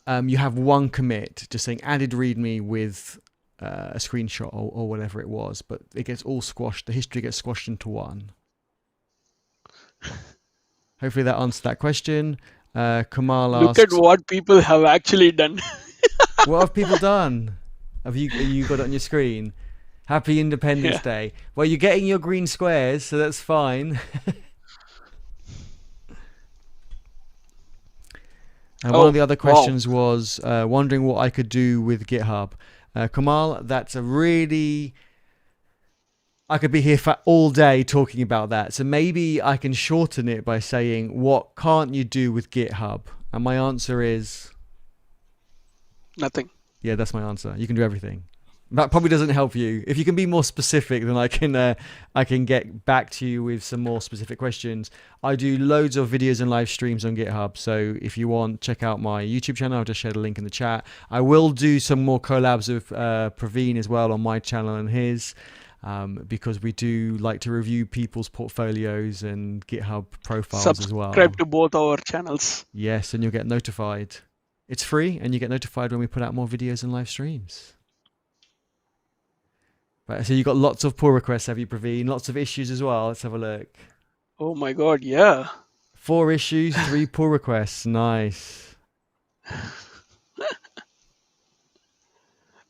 you have one commit, just saying added readme with a screenshot or whatever it was, but it gets all squashed. The history gets squashed into one. Hopefully that answered that question. Kamal asks, Look at what people have actually done. what have people done? Have you got it on your screen? Happy Independence Day. Well, you're getting your green squares, so that's fine. And one of the other questions was wondering what I could do with GitHub. Kamal, that's a really... I could be here for all day talking about that. So maybe I can shorten it by saying, what can't you do with GitHub? And my answer is... Nothing. Yeah, that's my answer. You can do everything. That probably doesn't help you. If you can be more specific, then I can get back to you with some more specific questions. I do loads of videos and live streams on GitHub. So if you want, check out my YouTube channel. I'll just share the link in the chat. I will do some more collabs with Praveen as well on my channel and his. Because we do like to review people's portfolios and GitHub profiles as well. Subscribe to both our channels. Yes, and you'll get notified. It's free, and you get notified when we put out more videos and live streams. Right, so you got lots of pull requests, have you, Praveen? Lots of issues as well. Let's have a look. Oh my God, yeah. 4 issues, 3 pull requests. Nice.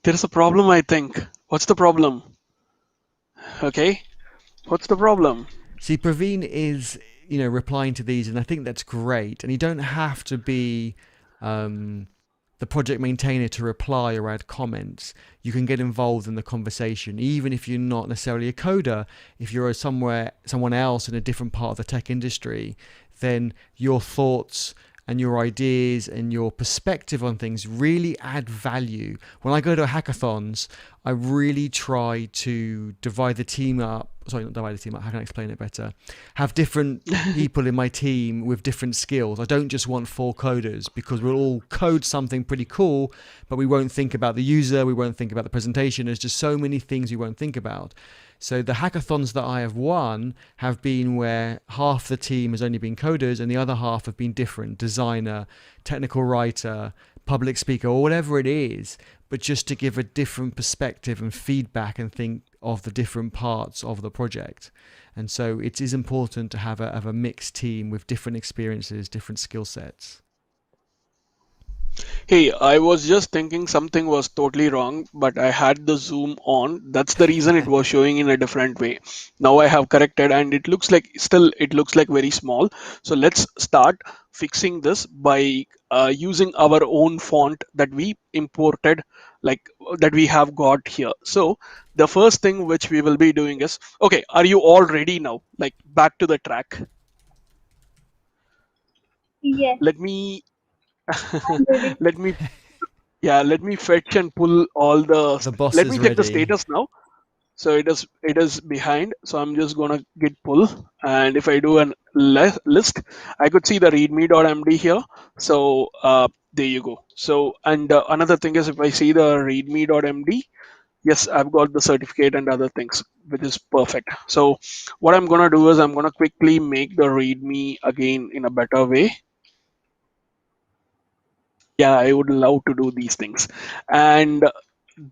There's a problem, I think. What's the problem? Okay, what's the problem? See, Praveen is, replying to these, and I think that's great. And you don't have to be the project maintainer to reply or add comments. You can get involved in the conversation, even if you're not necessarily a coder. If you're someone else in a different part of the tech industry, then your thoughts and your ideas and your perspective on things really add value. When I go to hackathons, I really try to divide the team up. Sorry, not divide the team up. How can I explain it better? Have different people in my team with different skills. I don't just want 4 coders, because we'll all code something pretty cool, but we won't think about the user. We won't think about the presentation. There's just so many things we won't think about. So the hackathons that I have won have been where half the team has only been coders and the other half have been different: designer, technical writer, public speaker, or whatever it is, but just to give a different perspective and feedback and think of the different parts of the project. And so it is important to have a mixed team with different experiences, different skill sets. Hey, I was just thinking something was totally wrong, but I had the zoom on. That's the reason it was showing in a different way. Now I have corrected and it looks like still it looks like very small. So let's start fixing this by using our own font that we imported, like that we have got here. So the first thing which we will be doing is, okay, are you all ready now? Like back to the track. Yes, Let me I'm ready. let me Yeah, let me fetch and pull all the. The boss Let is me check the ready. status now. So it is behind. So I'm just gonna git pull, and if I do an list, I could see the readme.md here. So there you go. So and another thing is, if I see the readme.md, yes, I've got the certificate and other things, which is perfect. So what I'm gonna do is I'm gonna quickly make the readme again in a better way. Yeah, I would love to do these things, and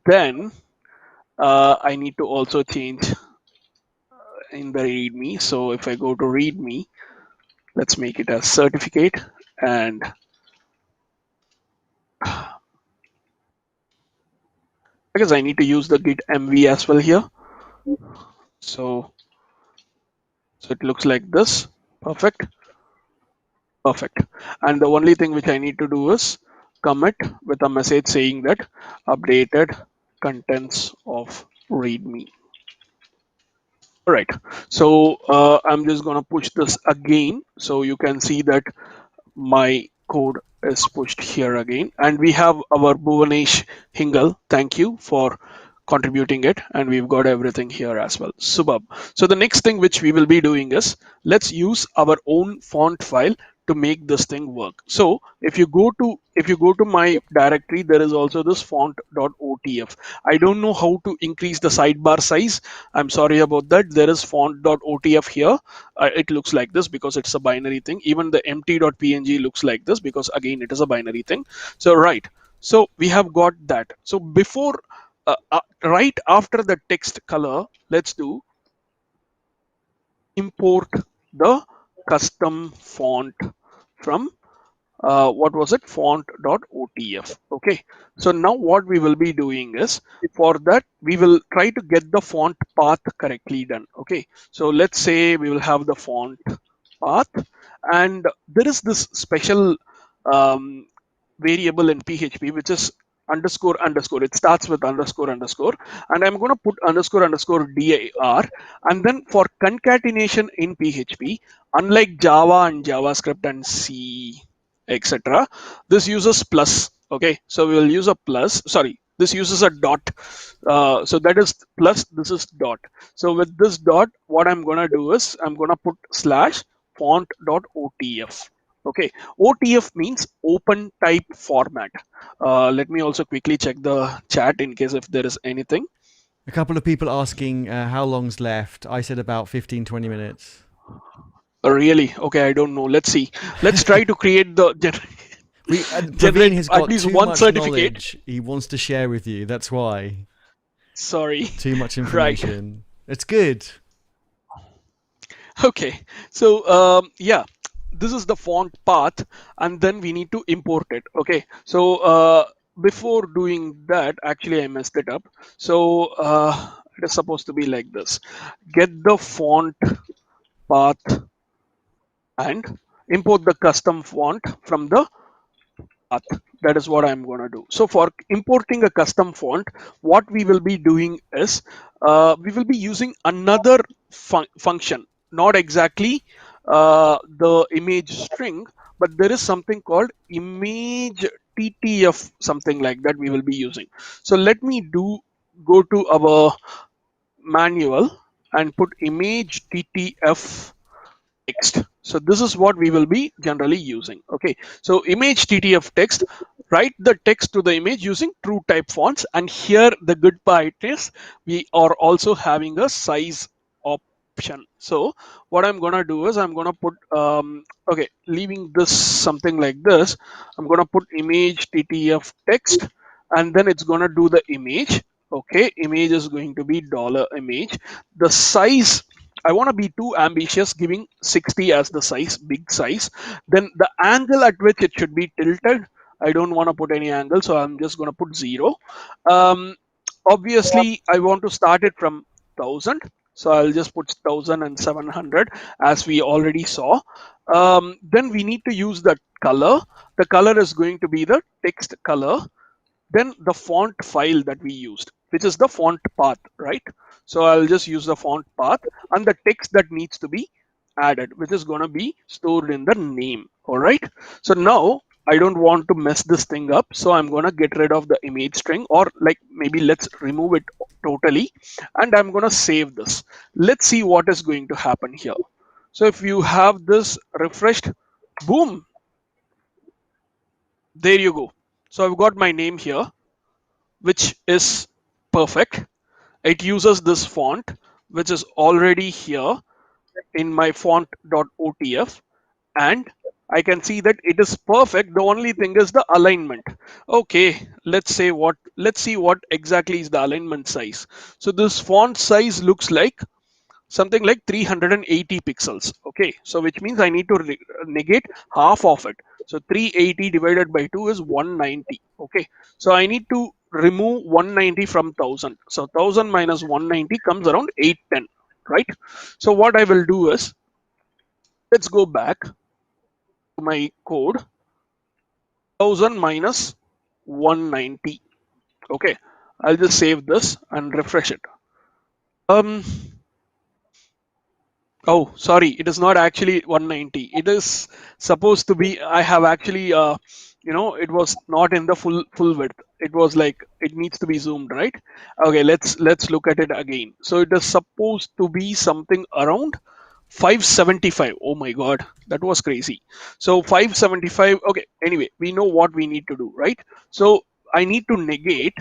then I need to also change in the readme. So if I go to readme, let's make it a certificate, and because I need to use the git mv as well here. So so it looks like this. Perfect, perfect. And the only thing which I need to do is commit with a message saying that updated contents of readme. All right. So I'm just gonna push this again, so you can see that my code is pushed here again, and we have our Bhuvanesh Hingal. Thank you for contributing it, and we've got everything here as well. Subab. So the next thing which we will be doing is, let's use our own font file to make this thing work. So if you go to my directory, there is also this font.otf. I don't know how to increase the sidebar size. I'm sorry about that. There is font.otf here. It looks like this because it's a binary thing. Even the empty.png looks like this because again it is a binary thing. So right, so we have got that. So before right after the text color, let's do import the custom font from what was it, font.otf. Okay, so now what we will be doing is, for that we will try to get the font path correctly done. Okay, so let's say we will have the font path, and there is this special um, variable in PHP which is underscore underscore. It starts with underscore underscore, and I'm going to put underscore underscore dir. And then for concatenation in PHP, unlike Java and JavaScript and C, etc., this uses plus. Okay, so we will use a plus. Sorry, this uses a dot. So that is plus. This is dot. So with this dot, what I'm going to do is I'm going to put slash font.otf. Okay, OTF means open type format. Let me also quickly check the chat in case if there is anything. A couple of people asking how long's left. I said about 15, 20 minutes. Really? Okay, I don't know. Let's see. Let's try to create the Praveen generate has at got least too one much certificate. knowledge he wants to share with you. That's why. Sorry. Too much Right. information. It's good. Okay. So yeah, this is the font path, and then we need to import it. Okay. So before doing that, actually I messed it up. So it is supposed to be like this: get the font path and import the custom font from the path. That is what I'm going to do. So for importing a custom font, what we will be doing is we will be using another function, not exactly the image string, but there is something called image ttf, something like that we will be using. So let me go to our manual and put image ttf text. So this is what we will be generally using. Okay, so image ttf text, write the text to the image using true type fonts. And here the good part is we are also having a size option. So what I'm gonna do is I'm gonna put okay, leaving this something like this, I'm gonna put image ttf text, and then it's gonna do the image. Okay, image is going to be dollar image. The size, I want to be too ambitious, giving 60 as the size, big size. Then the angle at which it should be tilted, I don't want to put any angle, so I'm just going to put 0. Um, Obviously, I want to start it from 1000. So I'll just put 1700 as we already saw. Then we need to use the color. The color is going to be the text color. Then the font file that we used, which is the font path, right? So I'll just use the font path and the text that needs to be added, which is going to be stored in the name. All right. So now I don't want to mess this thing up. So I'm going to get rid of the image string, or like maybe let's remove it totally. And I'm going to save this. Let's see what is going to happen here. So if you have this refreshed, boom, there you go. So I've got my name here, which is perfect. It uses this font, which is already here in my font.otf, and I can see that it is perfect. The only thing is the alignment. Okay, let's see what exactly is the alignment size. So this font size looks like something like 380 pixels. Okay, so which means I need to negate half of it. So 380 divided by 2 is 190. Okay, so I need to remove 190 from 1000. So 1000 minus 190 comes around 810, right? So what I will do is, let's go back to my code. 1000 minus 190. Okay, I'll just save this and refresh it. um Oh, sorry, it is not actually 190. It is supposed to be. I have actually, it was not in the full width. It was like it needs to be zoomed, right? Okay, let's look at it again. So it is supposed to be something around 575. Oh my God, that was crazy. So 575. Okay, anyway, we know what we need to do, right? So I need to negate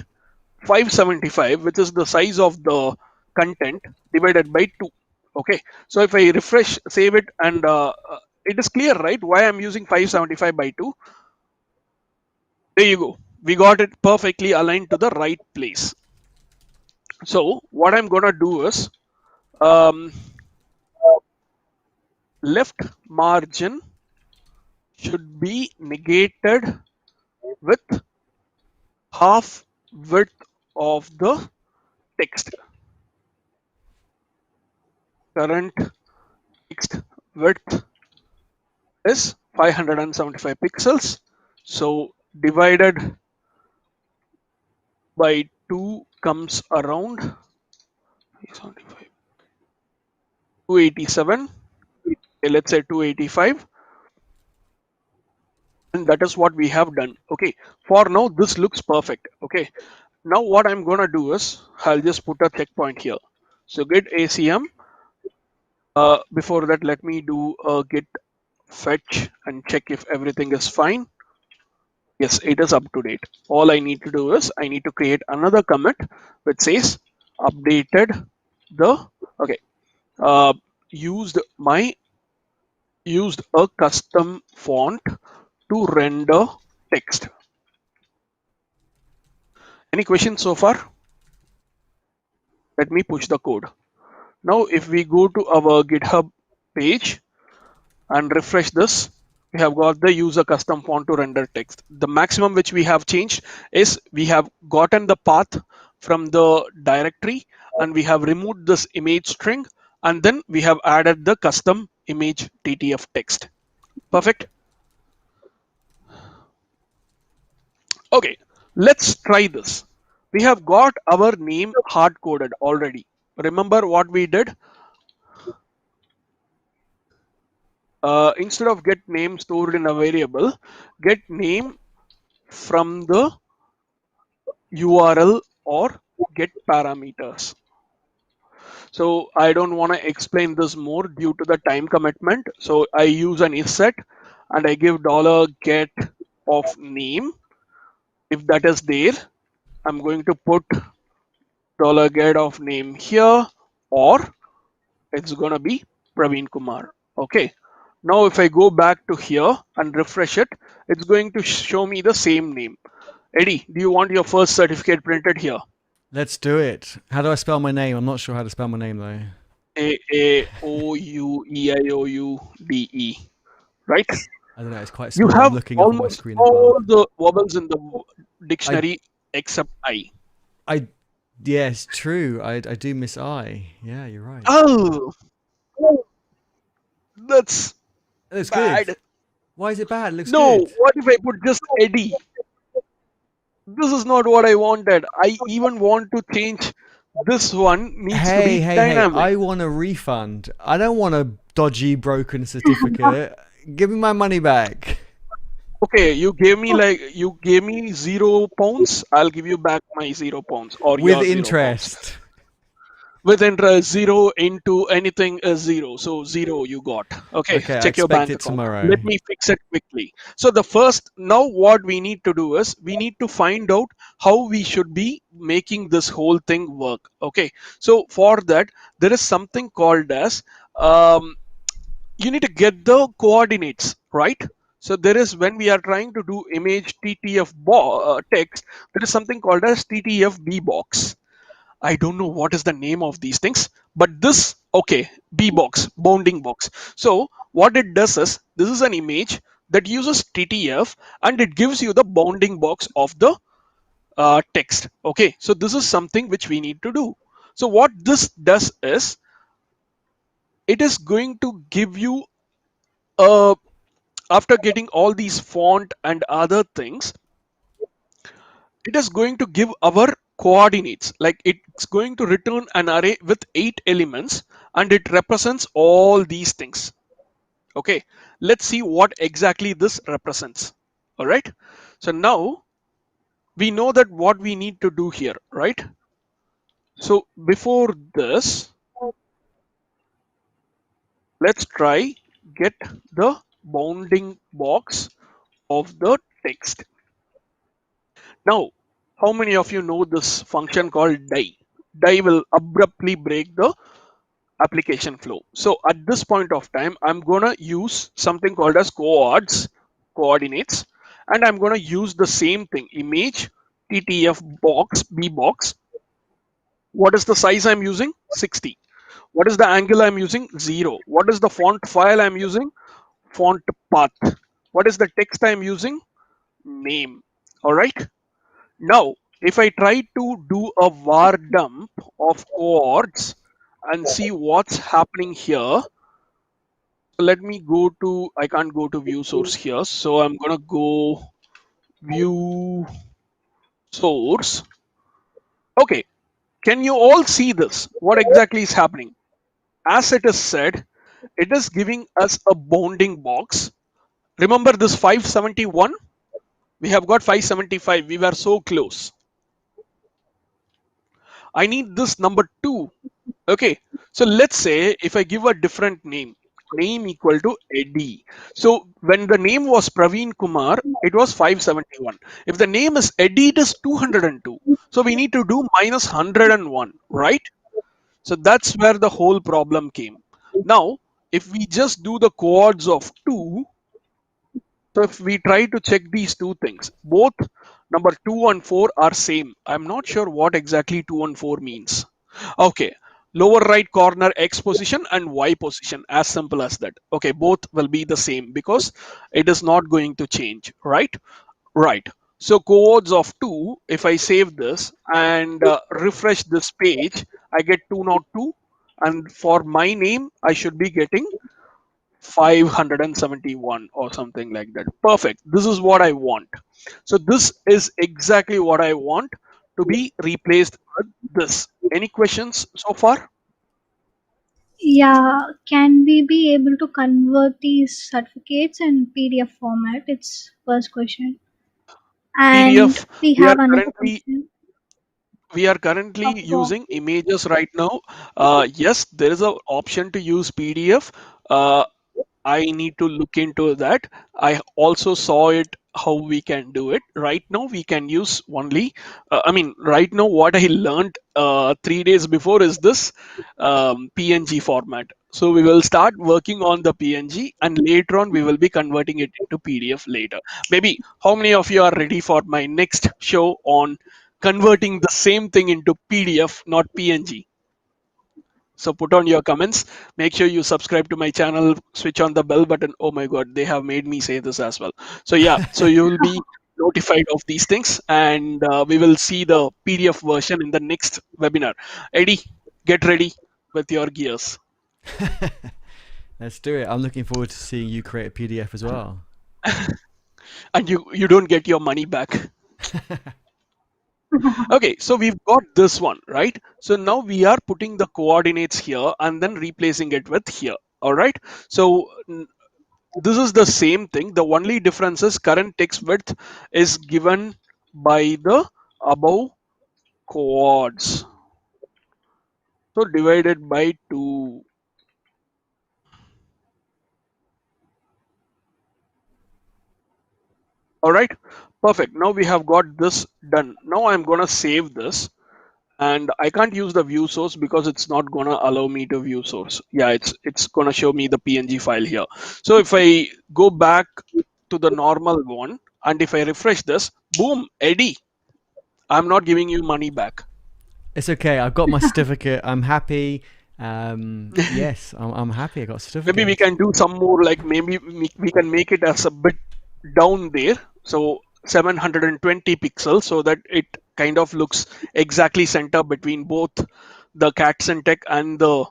575, which is the size of the content, divided by 2. Okay, so if I refresh, save it, and it is clear, right, why I'm using 575 by 2. There you go. We got it perfectly aligned to the right place. So what I'm gonna do is, um, left margin should be negated with half width of the text. Current text width is 575 pixels. So divided by 2 comes around 287. Okay, let's say 285. And that is what we have done. Okay, for now this looks perfect. Okay, now what I'm gonna do is I'll just put a checkpoint here. So git ACM. Before that, let me do a git fetch and check if everything is fine. Yes, it is up to date. All I need to do is I need to create another commit which says updated the, okay, uh, used a custom font to render text. Any questions so far? Let me push the code. Now, if we go to our GitHub page and refresh this, we have got the user custom font to render text. The maximum which we have changed is we have gotten the path from the directory and we have removed this image string, and then we have added the custom image TTF text. Perfect. Okay, let's try this. We have got our name hard coded already. Remember what we did? Instead of get name stored in a variable, get name from the URL or get parameters. So I don't want to explain this more due to the time commitment. So I use an isset and I give $get of name. If that is there, I'm going to put $get of name here, or it's going to be Praveen Kumar. Okay. Now if I go back to here and refresh it, it's going to show me the same name. Eddie, do you want your first certificate printed here? Let's do it. How do I spell my name? I'm not sure how to spell my name though. 𝐸𝐸𝐸𝐸𝐸𝐸, right? I don't know. It's quite You small. I'm have looking up on my almost screen above. all the vowels in the I dictionary except I. I yes, true. I do miss I. Yeah, you're right. Oh, that's It looks good. bad. Why is it bad? It looks No, good. what if I put just Eddie? This is not what I wanted. I even want to change this one needs to Hey, be hey, hey! dynamic. I want a refund. I don't want a dodgy, broken certificate. Give me my money back Okay, you gave me £0. I'll give you back my £0 or with your £0. interest. With interest, zero into anything is zero. So zero you got. Okay, Okay, I check your expect bank it account. tomorrow. Let me fix it quickly. So the first, now what we need to do is we need to find out how we should be making this whole thing work. Okay, so for that, there is something called as, you need to get the coordinates, right? So there is, when we are trying to do image TTF text, there is something called as TTF B box. I don't know what is the name of these things, but this, okay, B box, bounding box. So what it does is, this is an image that uses TTF and it gives you the bounding box of the text. Okay, so this is something which we need to do. So what this does is, it is going to give you, after getting all these font and other things, it is going to give our coordinates. Like, it's going to return an array with 8 elements and it represents all these things. Okay, let's see what exactly this represents. All right, so now we know that what we need to do here, right? So before this, let's try get the bounding box of the text. Now, how many of you know this function called die? Die will abruptly break the application flow. So at this point of time, I'm gonna use something called as coordinates, and I'm gonna use the same thing, image TTF box B box. What is the size I'm using? 60. What is the angle I'm using? 0. What is the font file I'm using? Font path. What is the text I'm using? Name. All right. Now, if I try to do a var dump of coords and see what's happening here, let me go to, I can't go to view source here. So I'm going to go view source. Okay. Can you all see this? What exactly is happening? As it is said, it is giving us a bounding box. Remember this 571? We have got 575. We were so close. I need this number 2. Okay, so let's say if I give a different name equal to Eddie. So when the name was Praveen Kumar, it was 571. If the name is Eddie, it is 202. So we need to do minus 101, right? So that's where the whole problem came. Now, if we just do the coords of 2, so if we try to check these two things, both number 2 and 4 are same. I'm not sure what exactly 2 and 4 means. Okay, lower right corner X position and Y position, as simple as that. Okay, both will be the same because it is not going to change, right? Right. So coords of 2, if I save this and refresh this page, I get 202. And for my name, I should be getting 571 or something like that. Perfect. This is what I want. So this is exactly what I want to be replaced with this. Any questions so far? Yeah, can we be able to convert these certificates in PDF format? It's first question. And PDF, we we are have another currently question. Okay. using images right now. Yes, there is an option to use PDF. I need to look into that. I also saw it how we can do it. Right now, we can use only. Right now, what I learned 3 days before is this PNG format. So we will start working on the PNG, and later on, we will be converting it into PDF later. Maybe how many of you are ready for my next show on converting the same thing into PDF, not PNG? So put on your comments. Make sure you subscribe to my channel. Switch on the bell button. Oh my God, they have made me say this as well. So yeah, so you will be notified of these things, and we will see the PDF version in the next webinar. Eddie, get ready with your gears. Let's do it. I'm looking forward to seeing you create a PDF as well. And you don't get your money back. Okay, so we've got this one, right? So now we are putting the coordinates here and then replacing it with here. All right. So this is the same thing. The only difference is current text width is given by the above coords. So divided by 2. All right. Perfect. Now we have got this done. Now I'm going to save this. And I can't use the view source because it's not gonna allow me to view source. Yeah, it's gonna show me the PNG file here. So if I go back to the normal one and if I refresh this, boom, Eddie, I'm not giving you money back. It's okay. I've got my certificate. I'm happy. Yes, I'm happy. I got a certificate. Maybe we can do some more, like maybe we can make it as a bit down there. So 720 pixels so that it kind of looks exactly center between both the 𝐶𝐞𝐿 and the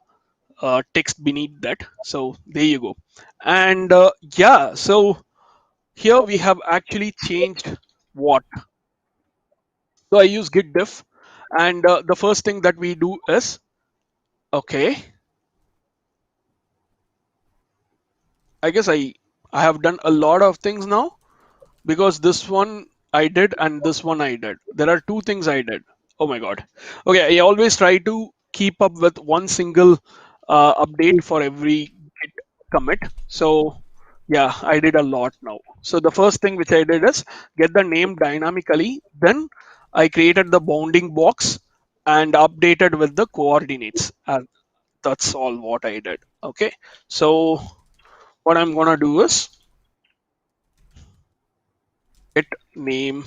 text beneath that. So there you go. And yeah, so here we have actually changed what. So I use git diff, and the first thing that we do is, okay, I guess I have done a lot of things now, because this one I did and this one I did. There are two things I did. Oh my God. Okay, I always try to keep up with one single update for every git commit. So yeah, I did a lot now. So the first thing which I did is get the name dynamically. Then I created the bounding box and updated with the coordinates. And that's all what I did. Okay. So what I'm gonna do is get name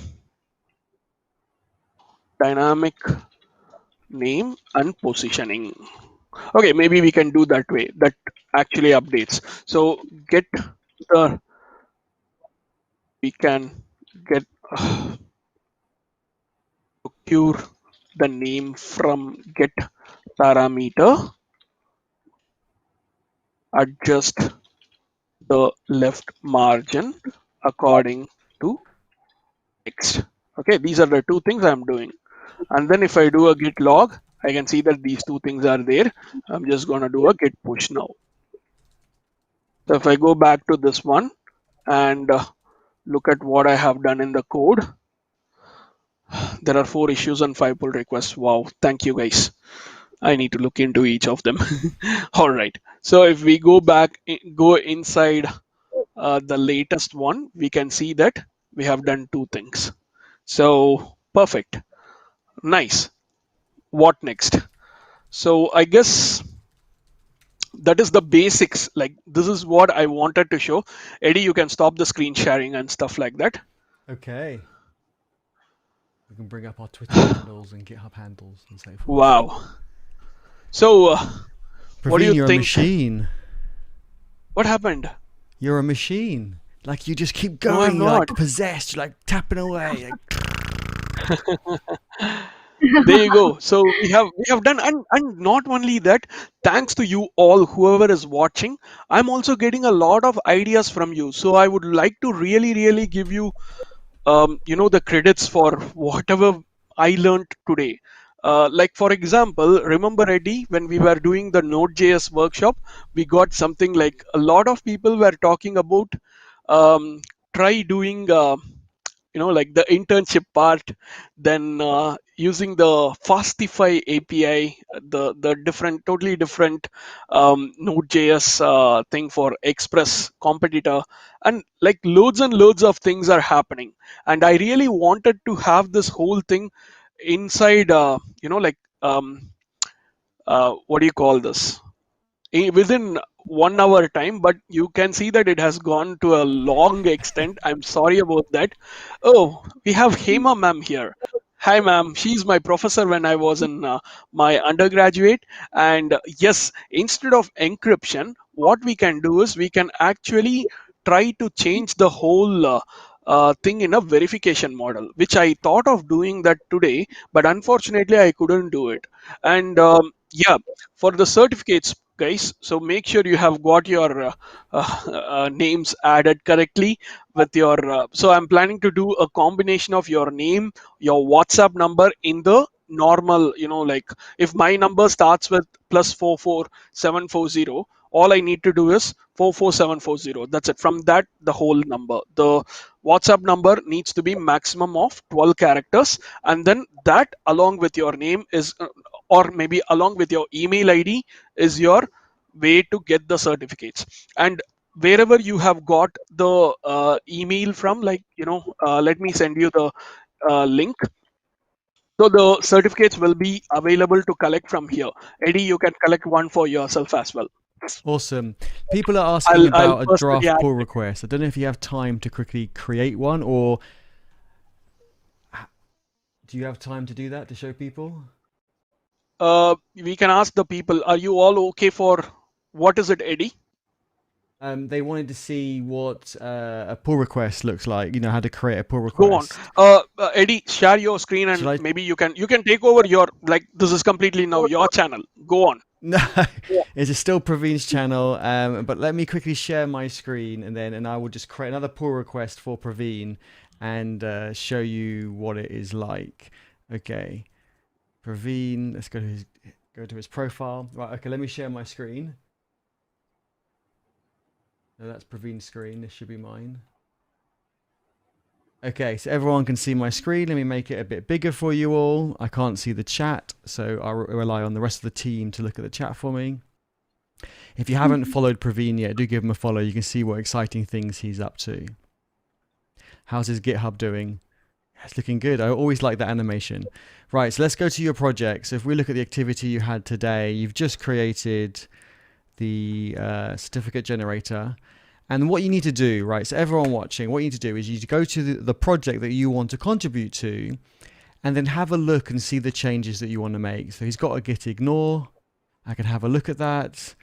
dynamic name and positioning. Okay, maybe we can do that way. That actually updates. So get the we can get procure the name from get parameter, adjust the left margin according to text. Okay, these are the two things I'm doing. And then if I do a git log, I can see that these two things are there. I'm just going to do a git push now. So if I go back to this one and look at what I have done in the code, there are 4 issues and 5 pull requests. Wow, thank you guys. I need to look into each of them. All right. So if we go back, go inside the latest one, we can see that we have done 2 things. So perfect. Nice. What next? So I guess that is the basics. Like this is what I wanted to show. Eddie, you can stop the screen sharing and stuff like that. Okay. We can bring up our Twitter handles and GitHub handles and so forth. Wow. So what do Praveen, you you're think? a machine. What happened? You're a machine. Like you just keep No, I'm going, not. like possessed, like tapping away. There you go. So we have done, and not only that, thanks to you all, whoever is watching, I'm also getting a lot of ideas from you. So I would like to really give you the credits for whatever I learned today. Like for example, remember Eddie, when we were doing the Node.js workshop, we got something like a lot of people were talking about try doing like the internship part, then using the Fastify API, the different, totally different Node.js thing for Express competitor, and like loads and loads of things are happening. And I really wanted to have this whole thing inside, like what do you call this? Within 1 hour time, but you can see that it has gone to a long extent. I'm sorry about that. Oh, we have Hema ma'am here. Hi, ma'am. She's my professor when I was in my undergraduate. And yes, instead of encryption, what we can do is we can actually try to change the whole thing in a verification model, which I thought of doing that today, but unfortunately I couldn't do it. And yeah, for the certificates, guys, so make sure you have got your names added correctly with your. So I'm planning to do a combination of your name, your WhatsApp number in the normal, like if my number starts with +44740, all I need to do is 44740. That's it. From that, the whole number. The WhatsApp number needs to be maximum of 12 characters, and then that along with your name is, or maybe along with your email ID, is your way to get the certificates. And wherever you have got the email from, like, let me send you the link. So the certificates will be available to collect from here. Eddie, you can collect one for yourself as well. Awesome. People are asking I'll about a personally draft add pull it. request. I don't know if you have time to quickly create one, or do you have time to do that to show people? We can ask the people. Are you all okay for what is it, Eddie? They wanted to see what a pull request looks like. You know how to create a pull Go on. request. Eddie, share your screen Should and I? maybe you can take over your, like, this is completely now your channel. Go on. No, it's still Praveen's channel. But let me quickly share my screen, and I will just create another pull request for Praveen and show you what it is like. Okay, Praveen. Let's go to his profile. Right. Okay. Let me share my screen. No, that's Praveen's screen. This should be mine. Okay, so everyone can see my screen. Let me make it a bit bigger for you all. I can't see the chat, so I'll rely on the rest of the team to look at the chat for me. If you haven't followed Praveen yet, do give him a follow. You can see what exciting things he's up to. How's his GitHub doing? It's looking good. I always like that animation. Right, so let's go to your project. So if we look at the activity you had today, you've just created the certificate generator. And what you need to do, right, so everyone watching, what you need to do is you need to go to the project that you want to contribute to, and then have a look and see the changes that you want to make. So he's got a git ignore. I can have a look at that.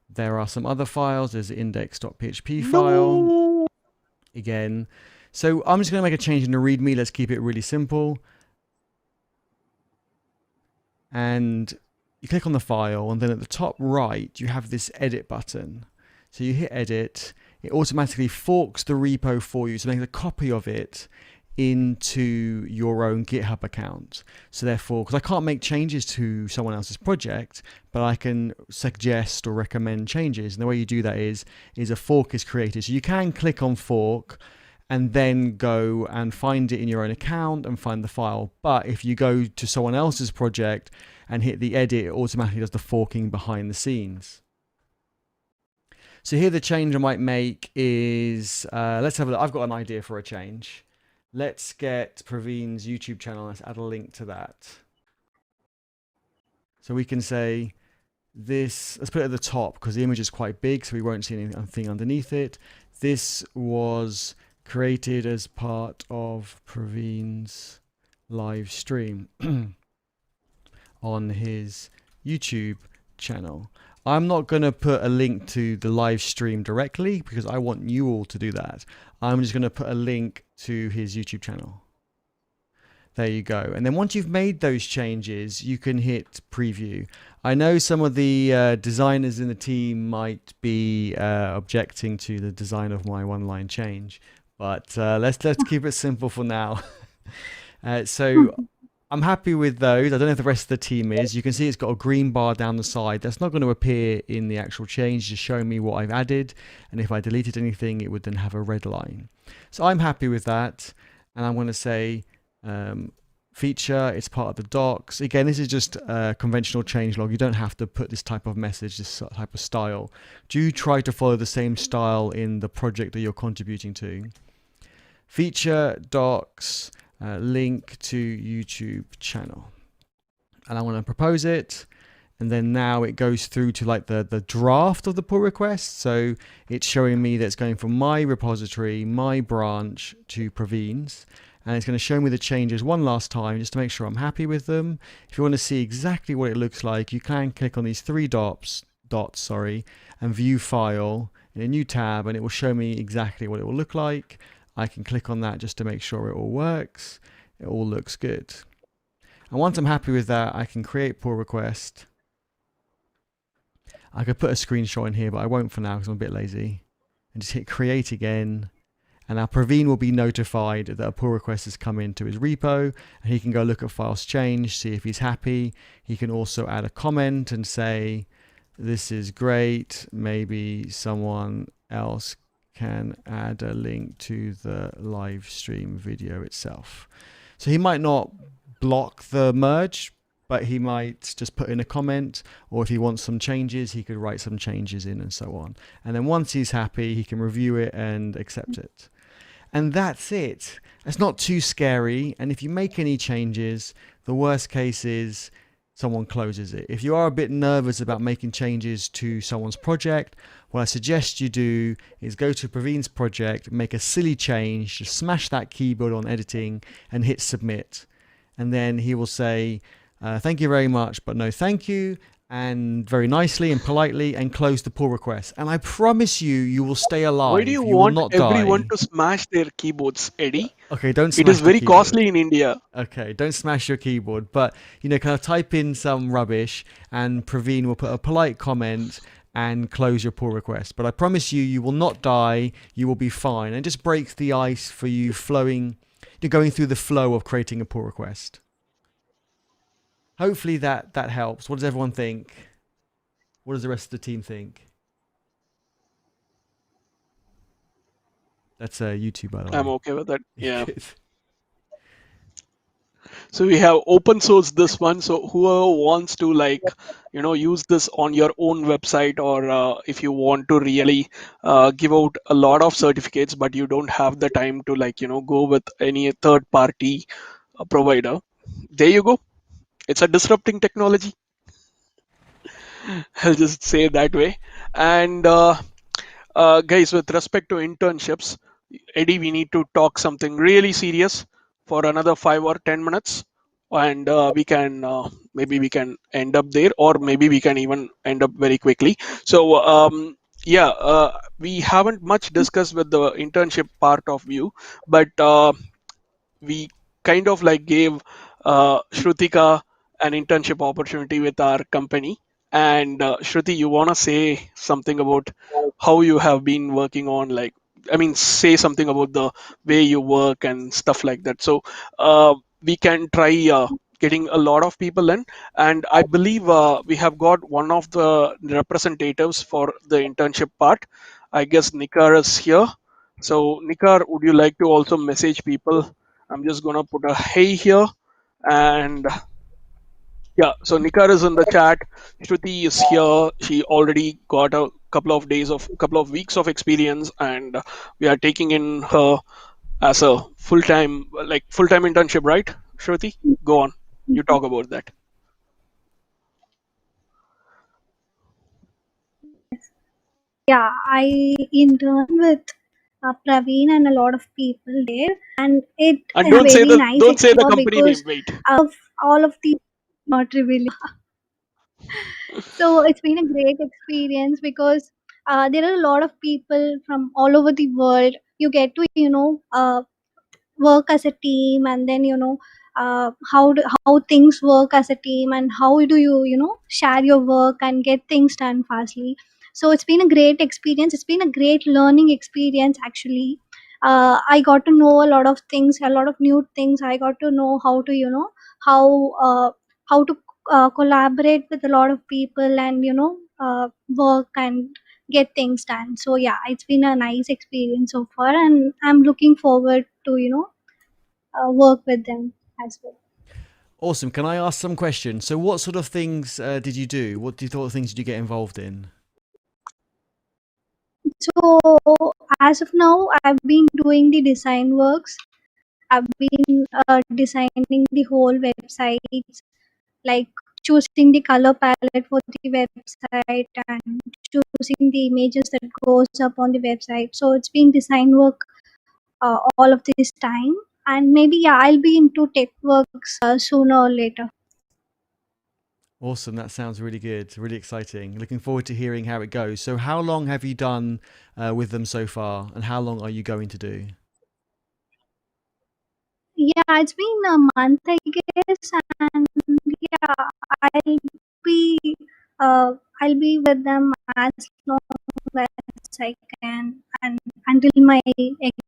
There are some other files. There's the index.php file. No. Again. So I'm just going to make a change in the README. Let's keep it really simple. And you click on the file, and then at the top right, you have this edit button. So you hit edit. It automatically forks the repo for you to make a copy of it into your own GitHub account. So therefore, because I can't make changes to someone else's project, but I can suggest or recommend changes. And the way you do that is a fork is created. So you can click on fork and then go and find it in your own account and find the file. But if you go to someone else's project and hit the edit, it automatically does the forking behind the scenes. So here the change I might make is, let's have a look. I've got an idea for a change. Let's get Praveen's YouTube channel. Let's add a link to that. So we can say this, let's put it at the top because the image is quite big, so we won't see anything underneath it. This was created as part of Praveen's live stream on his YouTube channel. I'm not going to put a link to the live stream directly because I want you all to do that. I'm just going to put a link to his YouTube channel. There you go. And then once you've made those changes, you can hit preview. I know some of the designers in the team might be objecting to the design of my one-line change, but let's keep it simple for now. So I'm happy with those. I don't know if the rest of the team is. You can see it's got a green bar down the side. That's not going to appear in the actual change, just showing me what I've added. And if I deleted anything, it would then have a red line. So I'm happy with that. And I'm going to say feature, it's part of the docs. Again, this is just a conventional changelog. You don't have to put this type of message, this type of style. Do try to follow the same style in the project that you're contributing to. Feature, docs, link to YouTube channel. And I want to propose it. And then now it goes through to like the draft of the pull request. So it's showing me that it's going from my repository, my branch, to Praveen's. And it's going to show me the changes one last time just to make sure I'm happy with them. If you want to see exactly what it looks like, you can click on these three dots, and view file in a new tab, and it will show me exactly what it will look like. I can click on that just to make sure it all works. It all looks good. And once I'm happy with that, I can create pull request. I could put a screenshot in here, but I won't for now because I'm a bit lazy. And just hit create again. And now Praveen will be notified that a pull request has come into his repo, and he can go look at files changed, see if he's happy. He can also add a comment and say, this is great. Maybe someone else can add a link to the live stream video itself. So he might not block the merge, but he might just put in a comment, or if he wants some changes, he could write some changes in and so on. And then once he's happy, he can review it and accept it. And that's it. It's not too scary. And if you make any changes, the worst case is someone closes it. If you are a bit nervous about making changes to someone's project, what I suggest you do is go to Praveen's project, make a silly change, just smash that keyboard on editing and hit submit. And then he will say, thank you very much, but no thank you, and very nicely and politely, and close the pull request. And I promise you, you will stay alive. Why do you will want not everyone die. to smash their keyboards, Eddie? Okay, don't smash It is the very keyboard. costly in India. Okay, don't smash your keyboard, but kind of type in some rubbish, and Praveen will put a polite comment and close your pull request. But I promise you, you will not die. You will be fine, and just breaks the ice for you going through the flow of creating a pull request. Hopefully that helps. What does everyone think? What does the rest of the team think? That's YouTube, by the way. I'm okay with that. Yeah. So we have open source this one. So whoever wants to use this on your own website, or if you want to really give out a lot of certificates, but you don't have the time to go with any third party provider, there you go. It's a disrupting technology. I'll just say it that way. And guys, with respect to internships, Eddie, we need to talk something really serious for another 5 or 10 minutes, and maybe we can end up there, or maybe we can even end up very quickly. So we haven't much discussed with the internship part of you, but we kind of gave Shrutika an internship opportunity with our company. And Shruti, you want to say something about how you have been working on, say something about the way you work and stuff like that. So we can try getting a lot of people in. And I believe we have got one of the representatives for the internship part. I guess Nikar is here. So Nikar, would you like to also message people? I'm just gonna put a hey here, and yeah, so Nikar is in the chat. Shruti is here. She already got a couple of weeks of experience, and we are taking in her as a full-time internship, right? Shruti, go on. You talk about that. Yeah, I interned with Praveen and a lot of people there, and it And is a very nice don't say the experience company name. because Wait. of all of the not revealing. So it's been a great experience because there are a lot of people from all over the world. You get to work as a team, and then how things work as a team, and how do you share your work and get things done fastly. So it's been a great experience. It's been a great learning experience, actually. I got to know a lot of things, a lot of new things. I got to know how to how how to collaborate with a lot of people, and work and get things done. So yeah, it's been a nice experience so far, and I'm looking forward to work with them as well. Awesome. Can I ask some questions? So what sort of things did you do? What sort of things did you get involved in? So as of now, I've been doing the design works. I've been designing the whole websites, like choosing the color palette for the website and choosing the images that goes up on the website. So it's been design work all of this time, and maybe yeah, I'll be into tech works sooner or later. Awesome. That sounds really good. Really exciting. Looking forward to hearing how it goes. So, how long have you done with them so far, and how long are you going to do? Yeah, it's been a month, I guess, and yeah, I'll be I'll be with them as long as I can, and until my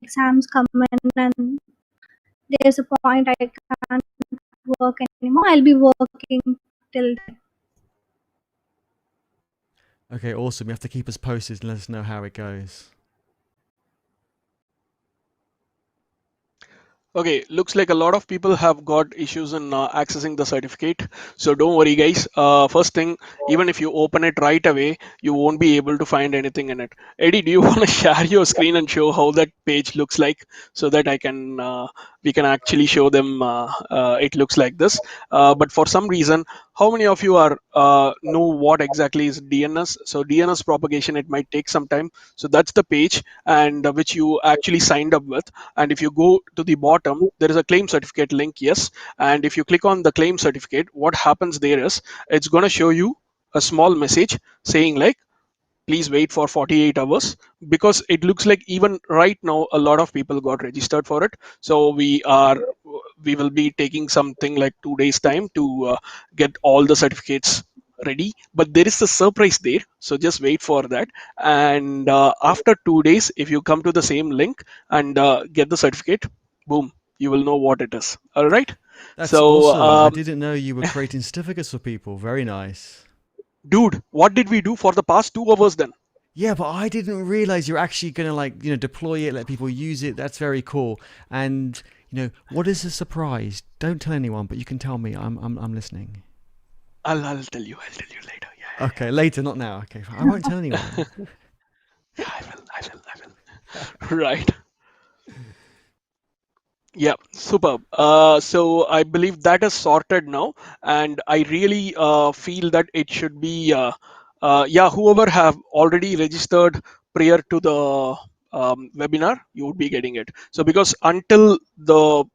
exams come in and there's a point I can't work anymore, I'll be working till then. Okay, awesome. You have to keep us posted and let us know how it goes. Okay, looks like a lot of people have got issues in accessing the certificate. So don't worry, guys. First thing, even if you open it right away, you won't be able to find anything in it. Eddie, do you want to share your screen and show how that page looks like so that we can actually show them it looks like this. But for some reason, how many of you are know what exactly is DNS? So DNS propagation, it might take some time. So that's the page and which you actually signed up with. And if you go to the bottom, there is a claim certificate link, yes. And if you click on the claim certificate, what happens there is it's going to show you a small message saying like, please wait for 48 hours, because it looks like even right now a lot of people got registered for it. So we will be taking something like 2 days time to get all the certificates ready, but there is a surprise there, so just wait for that. And after 2 days, if you come to the same link and get the certificate, boom, you will know what it is. All right. That's So awesome. I didn't know you were creating certificates for people. Very nice. dude, what did we do for the past 2 hours then? Yeah, but I didn't realize you're actually going to deploy it, let people use it. That's very cool. And what is a surprise? Don't tell anyone, but you can tell me. I'm listening. I'll tell you. I'll tell you later. Yeah, Okay, later, not now. Okay, I won't tell anyone. yeah, I will. Right. Yeah, superb. So I believe that is sorted now, and I really feel that it should be, yeah, whoever have already registered prior to the webinar, you would be getting it. So because until the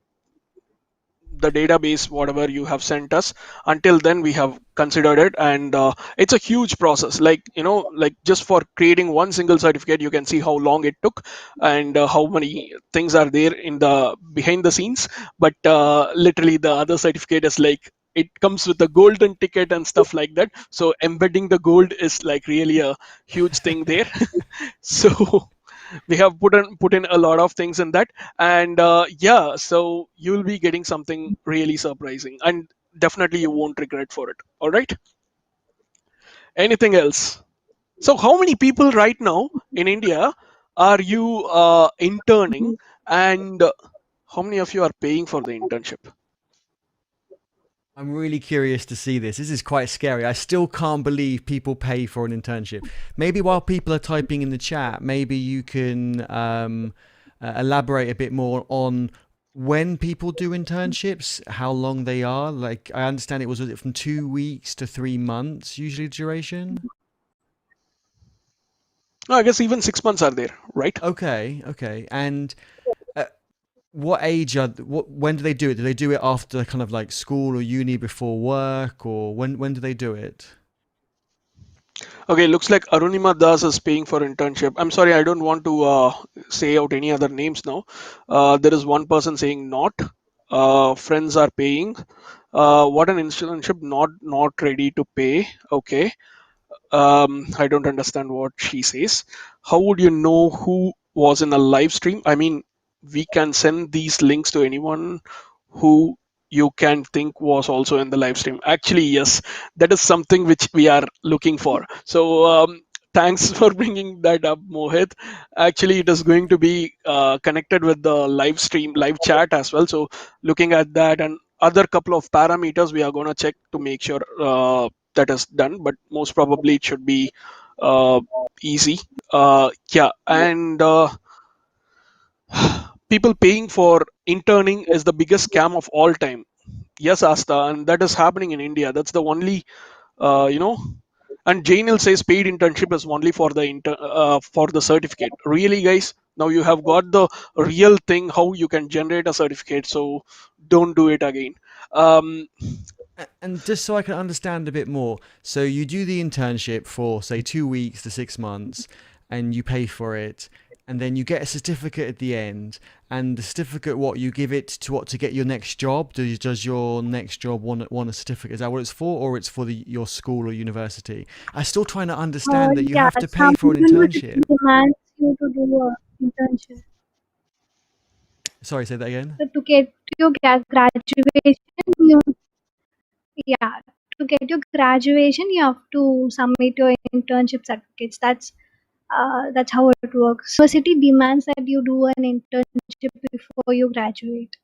database whatever you have sent us, until then we have considered it, and it's a huge process, like like just for creating one single certificate you can see how long it took, and how many things are there in the behind the scenes. But literally the other certificate is like it comes with a golden ticket and stuff like that, so embedding the gold is like really a huge thing there. So we have put in a lot of things in that, and yeah, so you'll be getting something really surprising, and definitely you won't regret for it. All right. Anything else? So how many people right now in India are you interning, and how many of you are paying for the internship? I'm really curious to see this. This is quite scary. I still can't believe people pay for an internship. Maybe while people are typing in the chat, maybe you can elaborate a bit more on when people do internships, how long they are. Like, I understand was it from 2 weeks to 3 months, usually duration? No, I guess even 6 months are there, right? Okay, okay. And uh, what age when do they do it? Do they do it after kind of like school or uni before work, or when do they do it? Okay, looks like Arunima Das is paying for internship. I'm sorry, I don't want to say out any other names now. There is one person saying not. Friends are paying. What an internship, not ready to pay. Okay. I don't understand what she says. How would you know who was in a live stream? I mean, we can send these links to anyone who you can think was also in the live stream. Actually, yes, that is something which we are looking for. So, thanks for bringing that up, Mohit. Actually, it is going to be connected with the live stream, live chat as well. So, looking at that and other couple of parameters, we are going to check to make sure that is done. But most probably, it should be uh, easy. Yeah, and people paying for interning is the biggest scam of all time. Yes, Asta, and that is happening in India. That's the only, you know. And Janil says paid internship is only for the for the certificate. Really, guys? Now you have got the real thing how you can generate a certificate. So don't do it again. Um, And just so I can understand a bit more, so you do the internship for say 2 weeks to 6 months, and you pay for it, and then you get a certificate at the end. And the certificate, what you give it to what to get your next job? Does your next job want a certificate? Is that what it's for, or it's for your school or university? I'm still trying to understand that you Yeah, have to pay some for an internship. university demands you to do a internship. Sorry, say that again. So to get your graduation, you yeah, to get your graduation, you have to submit your internship certificates. That's how it works. University demands that you do an internship before you graduate.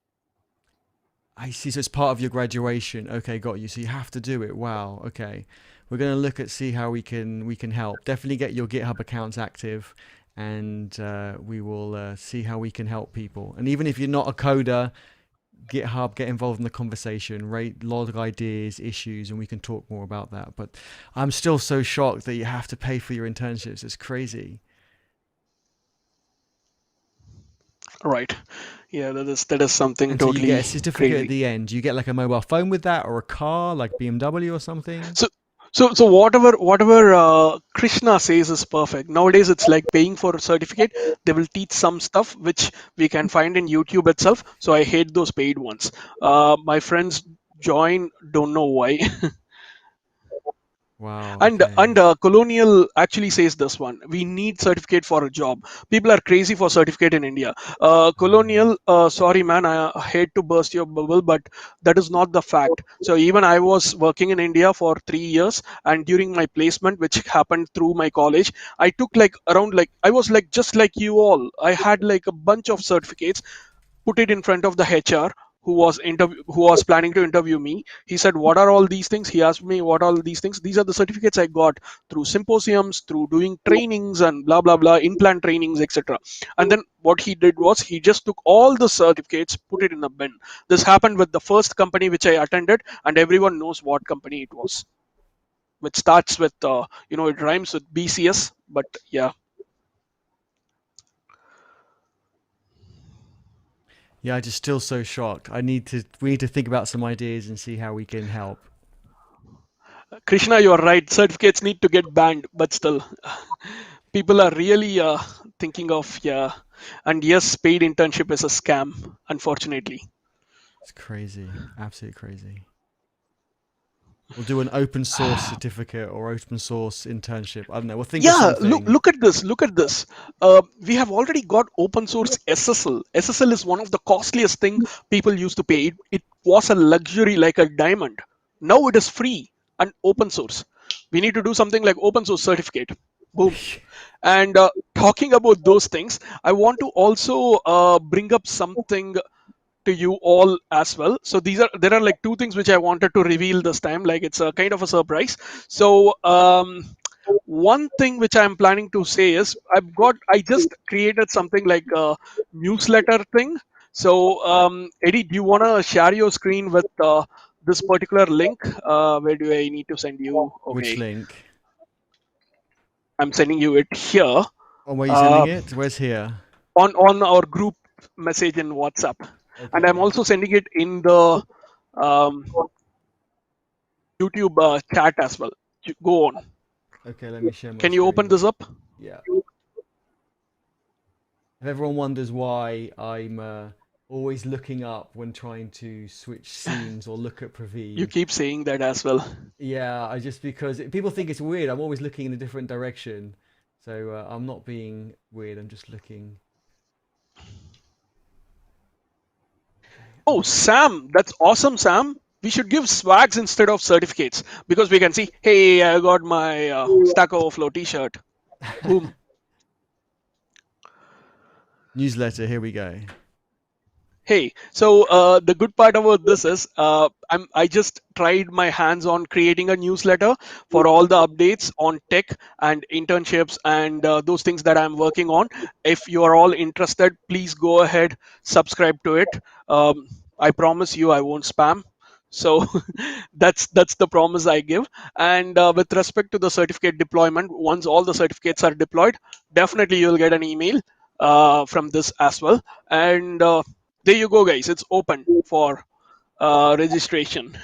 I see. So it's part of your graduation. Okay, got you. So you have to do it. Wow. Okay, we're gonna look at see how we can help. Definitely get your GitHub accounts active, and we will see how we can help people. And even if you're not a coder, GitHub, get involved in the conversation, rate log ideas, issues, and we can talk more about that. But I'm still so shocked that you have to pay for your internships. It's crazy. right. Yeah, that is something And so you get totally a certificate at crazy. the end. You get like a mobile phone with that, or a car like BMW or something. So so whatever Krishna says is perfect. Nowadays it's like paying for a certificate. They will teach some stuff which we can find in YouTube itself. So I hate those paid ones. My friends join, don't know why. Wow. And Okay. Colonial actually says this one: we need certificate for a job. People are crazy for certificate in India. Oh. Colonial, sorry man, I hate to burst your bubble, but that is not the fact. So even I was working in India for 3 years, and during my placement, which happened through my college, I took like around, like I was like just like you all. I had like a bunch of certificates, put it in front of the HR who was planning to interview me. He said, "What are all these things?" He asked me, "What are all these things?" These are the certificates I got through symposiums, through doing trainings and blah blah blah, in-plant trainings, etc. And then what he did was he just took all the certificates, put it in a bin. This happened with the first company which I attended, and everyone knows what company it was, which starts with it rhymes with BCS, but yeah. Yeah, I'm just still so shocked. We need to think about some ideas and see how we can help. Krishna, you're right. Certificates need to get banned, but still, people are really thinking of, yeah. And yes, paid internship is a scam, unfortunately. It's crazy, absolutely crazy. We'll do an open source certificate or open source internship. I don't know. We'll think of Yeah, look something. look at this. Look at this. We have already got open source SSL. SSL is one of the costliest thing people used to pay. It was a luxury like a diamond. Now it is free and open source. We need to do something like open source certificate. Boom. And talking about those things, I want to also bring up something to you all as well. So there are like two things which I wanted to reveal this time. Like it's a kind of a surprise. So one thing which I'm planning to say is I just created something like a newsletter thing. So Eddie, do you want to share your screen with this particular link? Where do I need to send you? Which Okay, link? I'm sending you it here. Oh, where are you sending Uh, it? Where's here? on our group message in WhatsApp, and I'm Okay. also sending it in the um, YouTube chat as well. Go on. Okay, let me share my Can you open screen. this up? Yeah. If everyone wonders why I'm always looking up when trying to switch scenes or look at You Praveen, keep saying that as well. yeah, I just because people think it's weird. I'm always looking in a different direction. So I'm not being weird. I'm just looking. Okay. Oh, Sam, that's awesome, Sam. We should give swags instead of certificates because we can see, hey, I got my Stack Overflow T-shirt. Boom. Newsletter. Here we go. Hey, so the good part about this is I just tried my hands on creating a newsletter for all the updates on tech and internships and those things that I'm working on. If you are all interested, please go ahead, subscribe to it. I promise you I won't spam. So that's the promise I give. And with respect to the certificate deployment, once all the certificates are deployed, definitely you'll get an email from this as well. And there you go, guys. It's open for registration.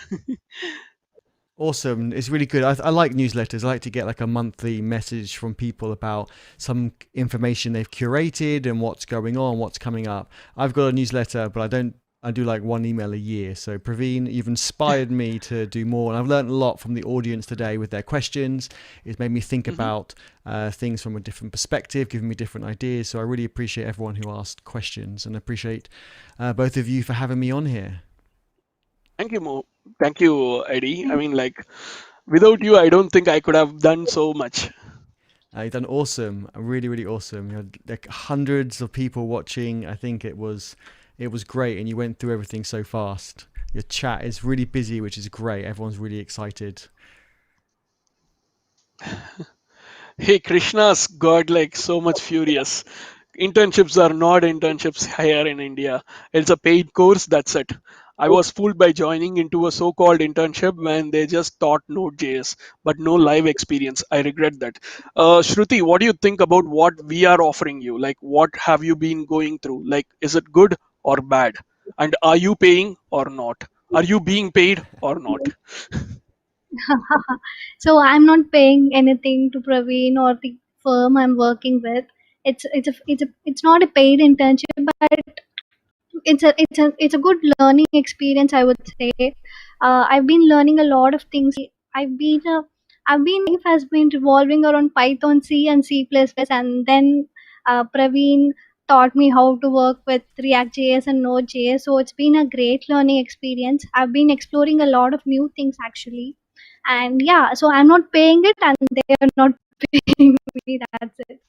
Awesome. It's really good. I like newsletters. I like to get like a monthly message from people about some information they've curated and what's going on, what's coming up. I've got a newsletter, but I do like one email a year. So Praveen, you've inspired me to do more. And I've learned a lot from the audience today with their questions. It's made me think Mhm. about things from a different perspective, giving me different ideas. So I really appreciate everyone who asked questions, and appreciate both of you for having me on here. Thank you, Mo. Thank you, Eddie. I mean, like, without you, I don't think I could have done so much. You've done awesome, really, really awesome. You had like hundreds of people watching. I think it was great, and you went through everything so fast. Your chat is really busy, which is great. Everyone's really excited. Hey, Krishna's got like so much furious. Internships are not internships here in India. It's a paid course, that's it. I was fooled by joining into a so called internship when they just taught Node.js, but no live experience. I regret that. Shruti, what do you think about what we are offering you? Like, what have you been going through? Like, is it good or bad? And are you paying or not? Are you being paid or not? So I'm not paying anything to Praveen or the firm I'm working with. It's not a paid internship, but it's a good learning experience, I would say. I've been learning a lot of things. I've been uh, I've been life has been revolving around Python, C, and C++, and then Praveen taught me how to work with React.js and Node.js. So it's been a great learning experience. I've been exploring a lot of new things actually, and yeah, so I'm not paying it, and they are not paying me. That's it.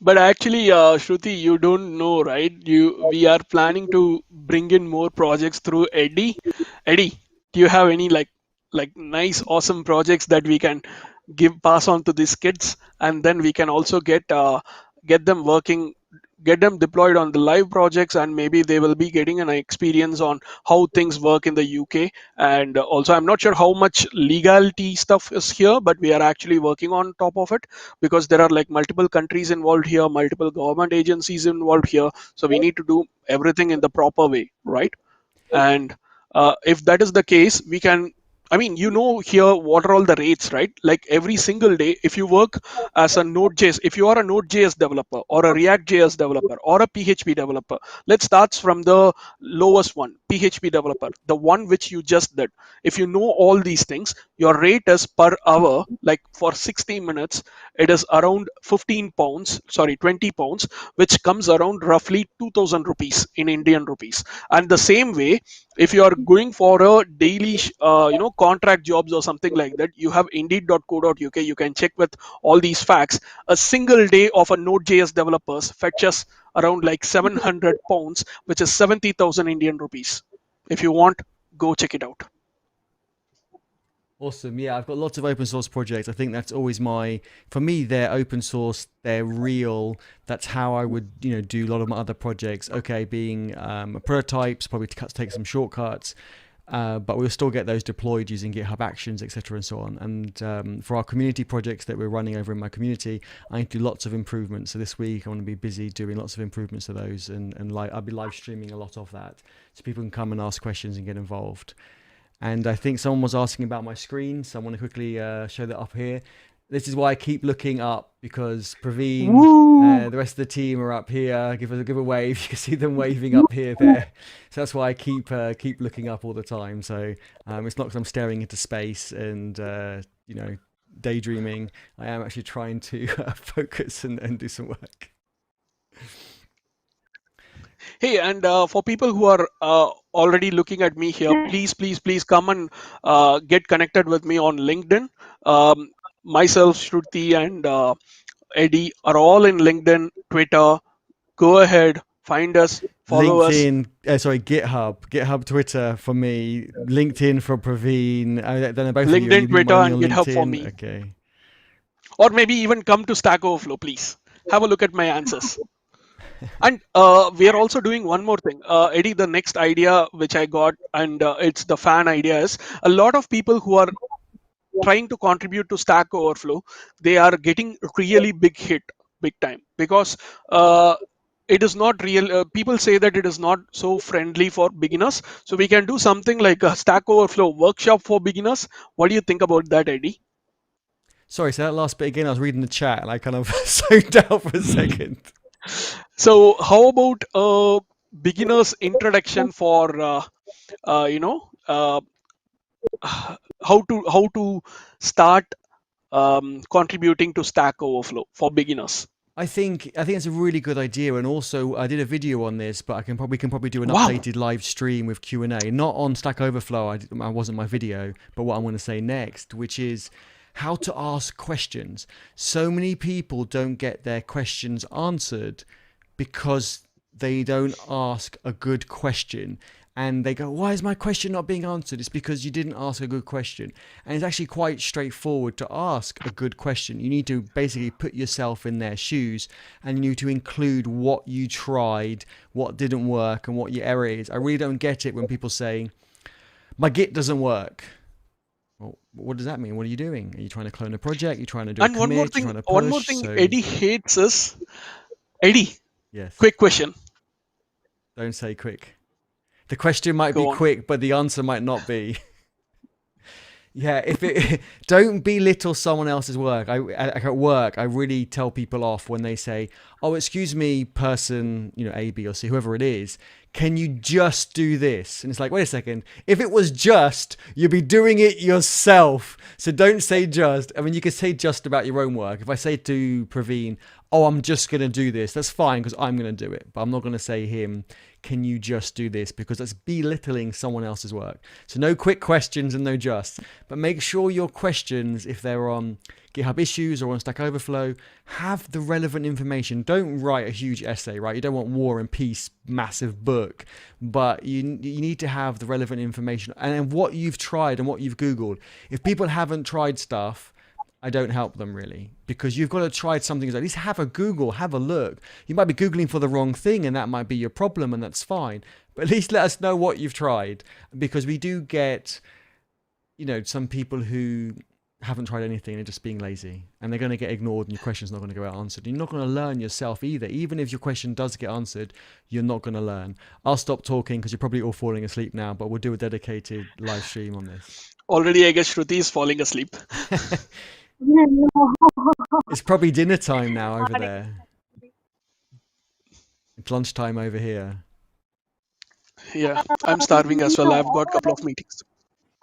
But actually, Shruti, you don't know, right? We are planning to bring in more projects through Eddie. Eddie, do you have any like nice, awesome projects that we can pass on to these kids, and then we can also get them working, get them deployed on the live projects, and maybe they will be getting an experience on how things work in the UK. And also, I'm not sure how much legality stuff is here, but we are actually working on top of it, because there are like multiple countries involved here, multiple government agencies involved here, so we need to do everything in the proper way, right? And if that is the case, we can, I mean, here what are all the rates, right? Like every single day, if you work as a Node.js, if you are a Node.js developer or a React.js developer or a PHP developer, let's start from the lowest one, PHP developer, the one which you just did. If you know all these things, your rate is per hour, like for 60 minutes, it is around 15 pounds, sorry, 20 pounds, which comes around roughly 2000 rupees in Indian rupees. And the same way, if you are going for a daily contract jobs or something like that, you have indeed.co.uk. You can check with all these facts. A single day of a Node.js developers fetches around like 700 pounds, which is 70,000 Indian rupees. If you want, go check it out. Awesome. Yeah, I've got lots of open source projects. I think that's always for me, they're open source, they're real. That's how I would, do a lot of my other projects. Okay, being prototypes, probably to take some shortcuts, but we'll still get those deployed using GitHub Actions, etc., and so on. And for our community projects that we're running over in my community, I need to do lots of improvements. So this week I want to be busy doing lots of improvements to those, and I'll be live streaming a lot of that, so people can come and ask questions and get involved. And I think someone was asking about my screen, so I want to quickly show that up here. This is why I keep looking up, because Praveen, the rest of the team are up here. Give a wave. You can see them waving up here, there. So that's why I keep looking up all the time. So it's not because I'm staring into space and daydreaming. I am actually trying to focus and do some work. Hey, and for people who are already looking at me here, please come and get connected with me on LinkedIn. Myself, Shruti, and Eddie are all in LinkedIn, Twitter. Go ahead, find us, follow us. LinkedIn, GitHub, Twitter for me, LinkedIn for Praveen. I don't know, both of you. Are LinkedIn, you Twitter, mining and on GitHub for LinkedIn? me. Okay. Or maybe even come to Stack Overflow, please. Have a look at my answers. And we are also doing one more thing, Eddie. The next idea which I got, and it's the fan idea, is a lot of people who are trying to contribute to Stack Overflow, they are getting really big time, because it is not real. People say that it is not so friendly for beginners. So we can do something like a Stack Overflow workshop for beginners. What do you think about that, Eddie? Sorry, so that last bit again, I was reading the chat and I kind of zoned out for a second. So how about a beginner's introduction for how to start contributing to Stack Overflow for beginners? I think it's a really good idea, and also I did a video on this, but we can probably do an Wow. updated live stream with Q&A, not on Stack Overflow. I wasn't my video, but what I'm going to say next, which is how to ask questions. So many people don't get their questions answered because they don't ask a good question. And they go, why is my question not being answered? It's because you didn't ask a good question. And it's actually quite straightforward to ask a good question. You need to basically put yourself in their shoes, and you need to include what you tried, what didn't work, and what your error is. I really don't get it when people say, my Git doesn't work. Well, what does that mean? What are you doing? Are you trying to clone a project? You're trying to do a And one more commit? You're thing, trying to push? Eddie hates is, Eddie, Yes, quick question. don't say quick. The question might be Go on. quick, but the answer might not be. Yeah, don't belittle someone else's work. At work, I really tell people off when they say, "Oh, excuse me, person, A, B, or C, whoever it is. Can you just do this?" And it's like, wait a second. If it was just, you'd be doing it yourself. So don't say just. I mean, you could say just about your own work. If I say to Praveen, "Oh, I'm just gonna do this," that's fine because I'm gonna do it. But I'm not gonna say him, "Can you just do this?" Because that's belittling someone else's work. So no quick questions and no just. But make sure your questions, if they're on GitHub issues or on Stack Overflow, have the relevant information. Don't write a huge essay, right? You don't want War and Peace, massive book, but you need to have the relevant information and what you've tried and what you've Googled. If people haven't tried stuff, I don't help them really, because you've got to try something. At least have a Google, have a look. You might be Googling for the wrong thing and that might be your problem, and that's fine. But at least let us know what you've tried, because we do get, some people who haven't tried anything, they're just being lazy, and they're going to get ignored and your question's not going to go out answered. You're not going to learn yourself either. Even if your question does get answered, you're not going to learn. I'll stop talking because you're probably all falling asleep now, but we'll do a dedicated live stream on this. Already, I guess Shruti is falling asleep. No. It's probably dinner time now over there. It's lunchtime over here. Yeah, I'm starving as well. I've got a couple of meetings.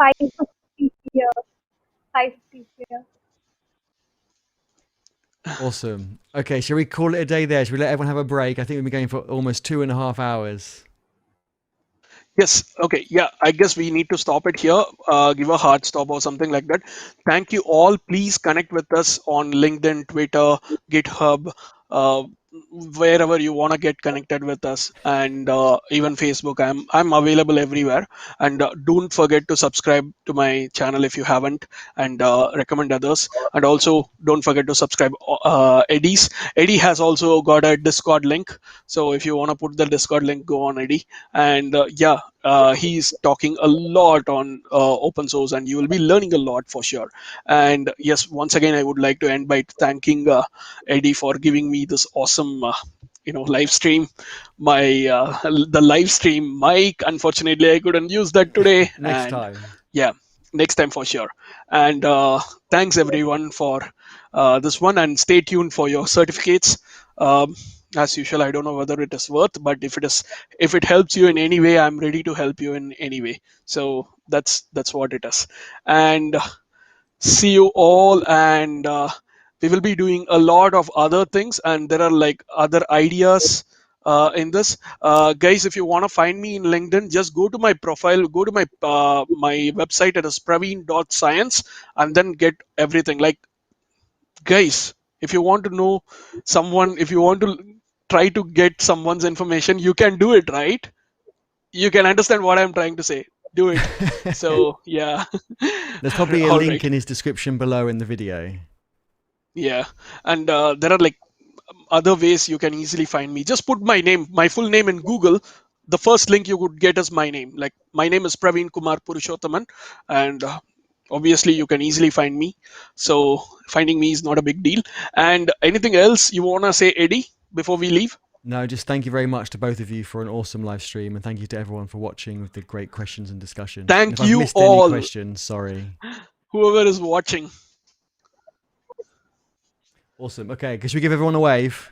5:50 here. 5:50 here. Awesome. Okay, shall we call it a day there? Shall we let everyone have a break? I think we've been going for almost 2.5 hours. Yes. Okay. Yeah. I guess we need to stop it here. Give a hard stop or something like that. Thank you all. Please connect with us on LinkedIn, Twitter, GitHub, wherever you want to get connected with us, and even Facebook. I'm available everywhere. And don't forget to subscribe to my channel if you haven't, and recommend others. And also don't forget to subscribe Eddie's. Eddie has also got a Discord link. So if you want to put the Discord link, go on Eddie. And he's talking a lot on open source, and you will be learning a lot for sure. And yes, once again, I would like to end by thanking Eddie for giving me this awesome live stream. The live stream mic, unfortunately I couldn't use that today. Next And time. yeah, next time for sure. And thanks everyone for this one, and stay tuned for your certificates. As usual, I don't know whether it is worth, but if it helps you in any way, I'm ready to help you in any way. So that's what it is. And see you all. And we will be doing a lot of other things, and there are like other ideas in this. Guys, if you want to find me in LinkedIn, just go to my profile, go to my website. It is praveen.science, and then get everything. Like, guys, if you want to know someone, if you want to try to get someone's information, you can do it, right? You can understand what I'm trying to say. Do it. So yeah. There's probably a All link right. in his description below in the video. Yeah. And there are like other ways you can easily find me. Just put my name, my full name in Google. The first link you could get is my name. Like my name is Praveen Kumar Purushothaman, and obviously you can easily find me. So finding me is not a big deal. And anything else you wanna say, Eddie, before we leave? No, just thank you very much to both of you for an awesome live stream, and thank you to everyone for watching with the great questions and discussion. And Thank if I've you missed any all, questions, sorry. whoever is watching. Awesome. Okay, should we give everyone a wave?